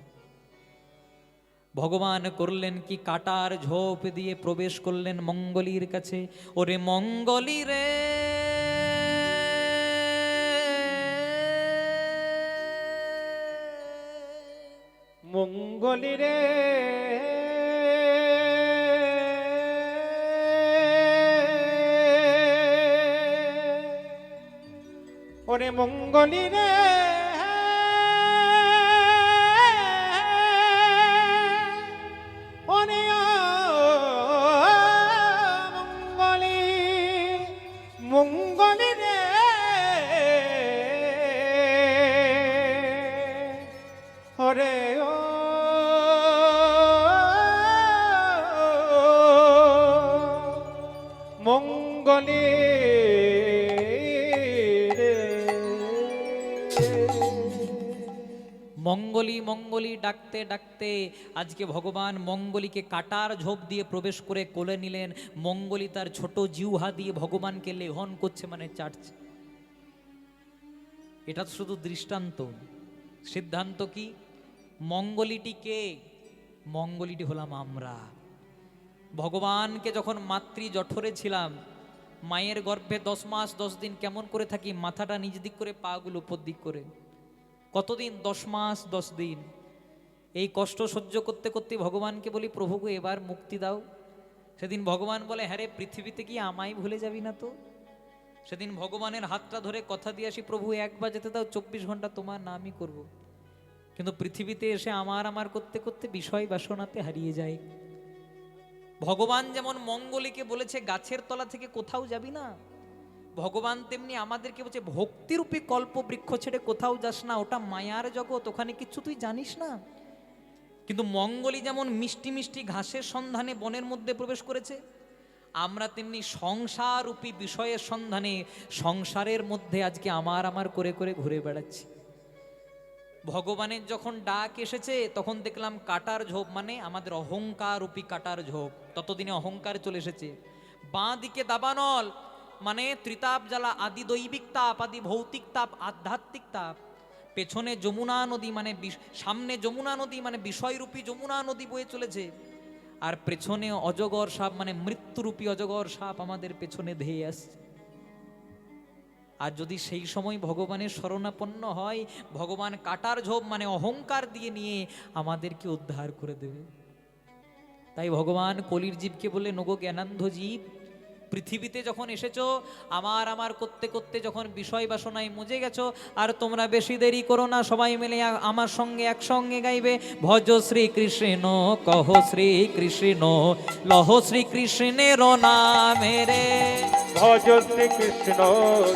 ভগবান করলেন কি, কাটার ঝোপ দিয়ে প্রবেশ করলেন মঙ্গলির কাছে। ওরে মঙ্গলি রে, মঙ্গলি রে, ওরে মঙ্গলি রে, ওরে মঙ্গলি, মঙ্গলি রে, ওরে মঙ্গলি রে। মঙ্গলি মঙ্গলি ডাকতে ডাকতে আজকে ভগবান মঙ্গলিকে কাটার ঝোপ দিয়ে প্রবেশ করে কোলে নিলেন। মঙ্গলি তার ছোট জিহ্বা দিয়ে ভগবানকে লেহন করছে, মানে চাটছে। এটা তো শুধু দৃষ্টান্ত, সিদ্ধান্ত কি? মঙ্গলিটি কে? মঙ্গলিটি হলাম আমরা। ভগবানকে যখন মাতৃ জঠরে ছিলাম, মায়ের গর্ভে 10 মাস 10 দিন কেমন করে থাকি, মাথাটা নিজ দিক করে, পা গুলো উপর দিক করে। কতদিন? 10 মাস 10 দিন। এই কষ্ট সহ্য করতে করতে ভগবানকে বলি, প্রভুকে এবার মুক্তি দাও। সেদিন ভগবান বলে, হ্যাঁ রে, পৃথিবীতে কি আমায় ভুলে যাবি না তো? সেদিন ভগবানের হাতটা ধরে কথা দিয়ে আসি, প্রভু একবার যেতে দাও, 24 ঘন্টা তোমার নামই করব। কিন্তু পৃথিবীতে এসে আমার করতে করতে বিষয় বাসনাতে হারিয়ে যায়। ভগবান যেমন মঙ্গলিকে বলেছে গাছের তলা থেকে কোথাও যাবি না, ভগবান তেমনি আমাদেরকে বলছে ভক্তিরূপী কল্প বৃক্ষ ছেড়ে কোথাও যাস না, ওটা মায়ার জগৎ, ওখানে কিচ্ছু তুই জানিস না। কিন্তু মঙ্গলই যেমন মিষ্টি মিষ্টি ঘাসের সন্ধানে বনের মধ্যে প্রবেশ করেছে, আমরা তেমনি সংসাররূপী বিষয়ের সন্ধানে সংসারের মধ্যে আজকে আমার করে করে ঘুরে বেড়াচ্ছি। ভগবানের যখন ডাক এসেছে তখন দেখলাম কাটার ঝোপ, মানে আমাদের অহংকার রূপী কাটার ঝোপ, ততদিনে অহংকার চলে এসেছে। বাঁ দিকে দাবানল, মানে ত্রিতাপ জ্বালা, আদি দৈবিক তাপ, আদি ভৌতিক তাপ, আধ্যাত্মিক তাপ। পেছনে যমুনা নদী, মানে সামনে যমুনা নদী, মানে বিষয়রূপী যমুনা নদী বয়ে চলেছে, আর পেছনে অজগর সাপ, মানে মৃত্যুরূপী অজগর সাপ আমাদের পেছনে ধেয়ে আসছে। আর যদি সেই সময় ভগবানের শরণাপন্ন হয়, ভগবান কাটার ঝোপ মানে অহংকার দিয়ে নিয়ে আমাদেরকে উদ্ধার করে দেবে। তাই ভগবান কলির জীবকে বলে, নগো জ্ঞানান্ধ জীব, পৃথিবীতে যখন এসেছো আমার করতে করতে যখন বিষয় বাসনায় মজে গেছো, আর তোমরা বেশি দেরি করো না, সবাই মিলে আমার সঙ্গে একসঙ্গে গাইবে, ভজ শ্রী কৃষ্ণ কহ শ্রী কৃষ্ণ লহ শ্রী কৃষ্ণের নামে রে। ভজ শ্রী কৃষ্ণ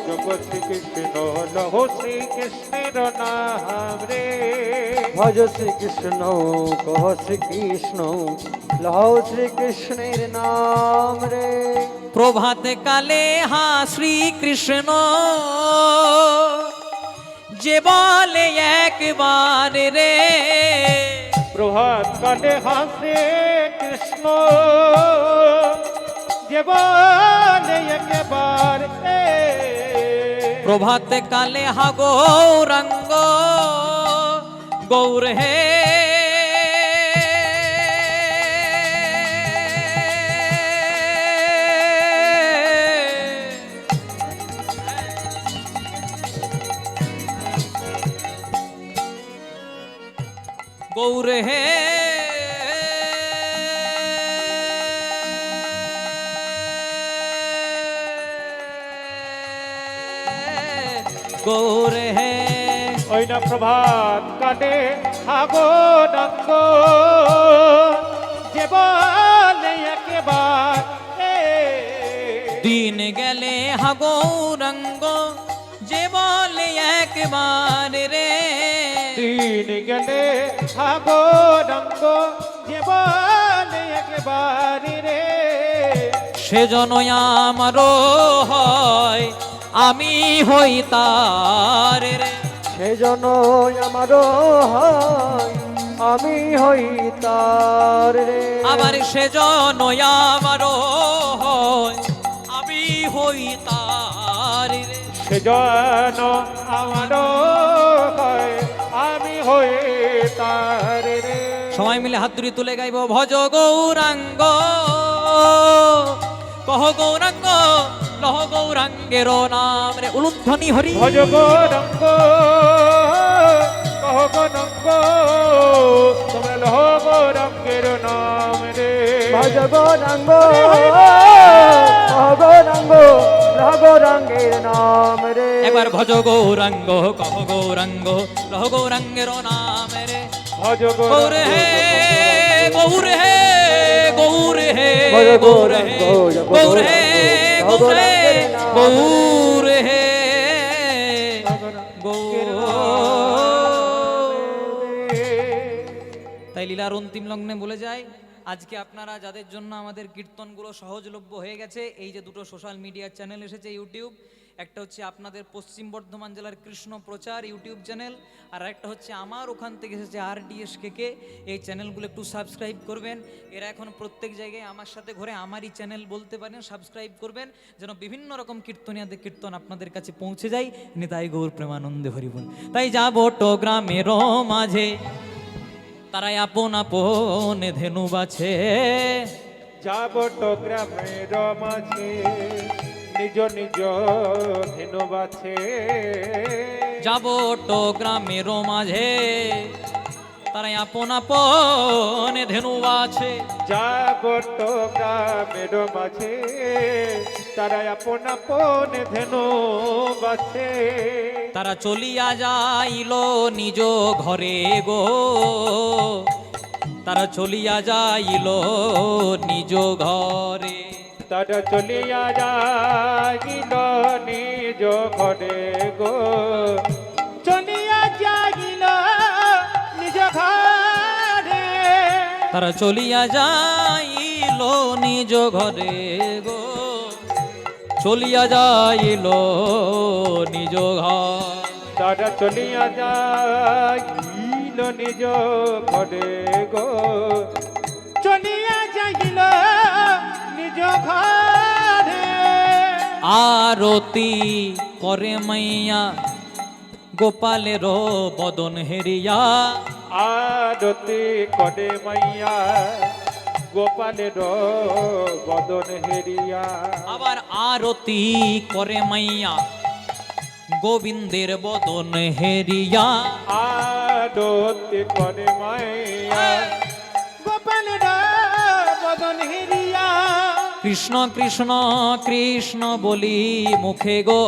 জপ শ্রী কৃষ্ণ লহ শ্রী কৃষ্ণের নাম রে। ভজ শ্রী কৃষ্ণ কহ শ্রী কৃষ্ণ লহ শ্রী কৃষ্ণের নাম রে। প্রভাত কালে হা শ্রী কৃষ্ণ যে বলে একবার রে। প্রভাত কালে হাসে কৃষ্ণ যে বলে একবার এ। প্রভাত কালে হা গৌরাঙ্গ গৌর হে। গৌর হে গৌর হে। ওই না প্রভাত কাটে হাগো নঙ্গ যে বলে একবার এ। দিন গেলে হা গৌরাঙ্গ যে বলে একবার রে। দিন গেলে হাগো নঙ্গ যে বলে একবার রে। সেজন আমারও হয় আমি হই তার রে। সেজন্য আমারও হয় আমি হই তার রে। আবার সেজন আমারও হয় আমি হই তার রে। সেজন আমারও হয় আমি হয়ে তার রে। সবাই মিলে হাত দুটি তুলে গাইব, ভজ গৌরাঙ্গ কহ গৌরাঙ্গ লহ গৌরাঙ্গের নাম রে। উলুধ্বনি হরি। ভজ গৌরাঙ্গ কহ গৌরাঙ্গ তোমরা লহ গৌরাঙ্গের নাম রে। ভজ গৌরাঙ্গ কহ গৌরাঙ্গ লহ গৌরাঙ্গের নাম রে। একবার ভজ গৌরাঙ্গ কহ গৌরাঙ্গ লহ গৌরাঙ্গের নাম রে। ভজ গৌর হে গৌর হে গৌর হে ভজ গৌর হে গৌরাঙ্গ গৌর হে গৌর হে গৌর হে তাই লীলার অন্তিম লগ্নে বলে যায়, আজকে আপনারা যাদের জন্য আমাদের কীর্তনগুলো সহজলভ্য হয়ে গেছে, এই যে দুটো সোশ্যাল মিডিয়া চ্যানেল এসেছে ইউটিউব, একটা হচ্ছে আপনাদের পশ্চিম বর্ধমান জেলার কৃষ্ণ প্রচার ইউটিউব চ্যানেল, আর একটা হচ্ছে আমার ওখান থেকে এসেছে RDSKK। এই চ্যানেলগুলো একটু সাবস্ক্রাইব করবেন। এরা এখন প্রত্যেক জায়গায় আমার সাথে ঘুরে আমারই চ্যানেল বলতে পারেন, সাবস্ক্রাইব করবেন যেন বিভিন্ন রকম কীর্তনিয়াদের কীর্তন আপনাদের কাছে পৌঁছে যায়। নিতাই গৌর প্রেমানন্দে হরিবল। তাই যাবো তো গ্রামের মাঝে তারাই আপন আপন ধেনু বাছে। যাব তো গ্রামের মাঝে নিজ নিজ ধেনু বাছে। যাব তো গ্রামের মাঝে তারাই আপন আপন ধেনু বাছে। যাব তো গ্রামের মাঝে তারা আপন আপন ধেনু বাছে। তারা চলিয়া যাইল নিজ ঘরে গো, তারা চলিয়া যাইল নিজ ঘরে। তারা চলিয়া যাইল নিজ ঘরে গো, চলিয়া যাইল নিজ ঘরে। তারা চলিয়া যাইল নিজ ঘরে গো, চলিয়া যাইল নিজ ঘর। তারা চলিয়া যাইল নিজ ঘরে গো, চলিয়া যাইল নিজ ঘরে। আরতি করে মাইয়া গোপালের বদন হেরিয়া, আরতি করে মাইয়া গোপালের বদন হেরিয়া। আবার আরতি করে মাইয়া গোবিন্দের বদন হেরিয়া, আরতি করে মাইয়া গোপালের বদন হেরিয়া। কৃষ্ণ কৃষ্ণ কৃষ্ণ বলি মুখে গো,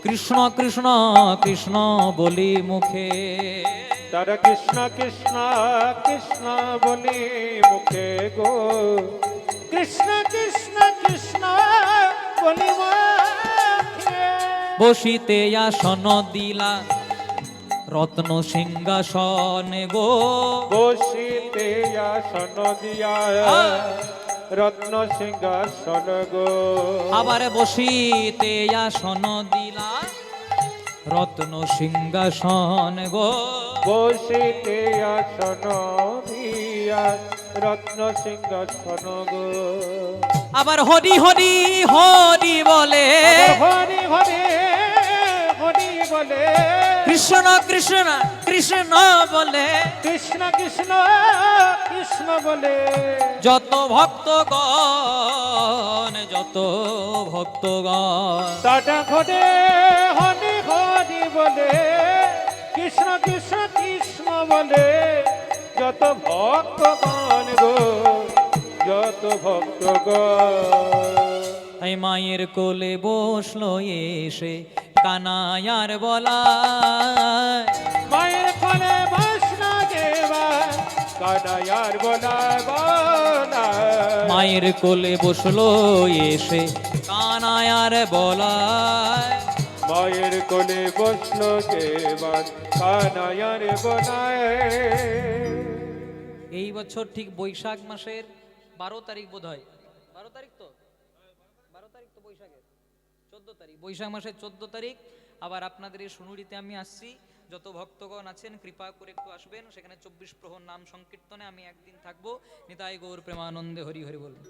কৃষ্ণ কৃষ্ণ কৃষ্ণ বলি মুখে। তারা কৃষ্ণ কৃষ্ণ কৃষ্ণ বলি মুখে গো, কৃষ্ণ কৃষ্ণ কৃষ্ণ বলি মুখে। বসিতে আসন দিলা রত্ন সিংহাসন গো, বসিতে আসন দিয়া রত্ন সিংহাসন গো। আবার বসিতে আসন দিলা রত্ন সিংহাসন গো, বসিতে আসন দিয়া রত্ন সিংহাসন গো। আবার হরি হরি হরি বলে, হরি হরি হরি বলে, কৃষ্ণ কৃষ্ণ কৃষ্ণ বলে, কৃষ্ণ কৃষ্ণ কৃষ্ণ বলে। যত ভক্তগণ যত ভক্তগণ টাটা ঘটে হরি হরি বলে, কৃষ্ণ কৃষ্ণ কৃষ্ণ বলে। যত ভক্তগণ গো, যত ভক্তগণ। তাই মায়ের কোলে বসলো এসে কানায়ার বলা, মায়ের কোলে বসনা দেবা কানায়ার বলা বলা। মায়ের কোলে বসলো এসে কানায়ার বলা, মায়ের কোলে বসলো দেবা কানায়ার বলায়। এই বছর ঠিক বৈশাখ মাসের 12 তারিখ বোধ হয়, 12 তারিখ তো, 12 তারিখ তো বৈশাখের, 14 তারিখ, বৈশাখ মাসের 14 তারিখ। আবার আপনাদের এই সোনুরিতে আমি আসছি, যত ভক্তগণ আছেন কৃপা করে একটু আসবেন। সেখানে 24 প্রহর নাম সংকীর্তনে আমি একদিন থাকবো। নিতাই গৌর প্রেমানন্দে হরি হরি বলুন।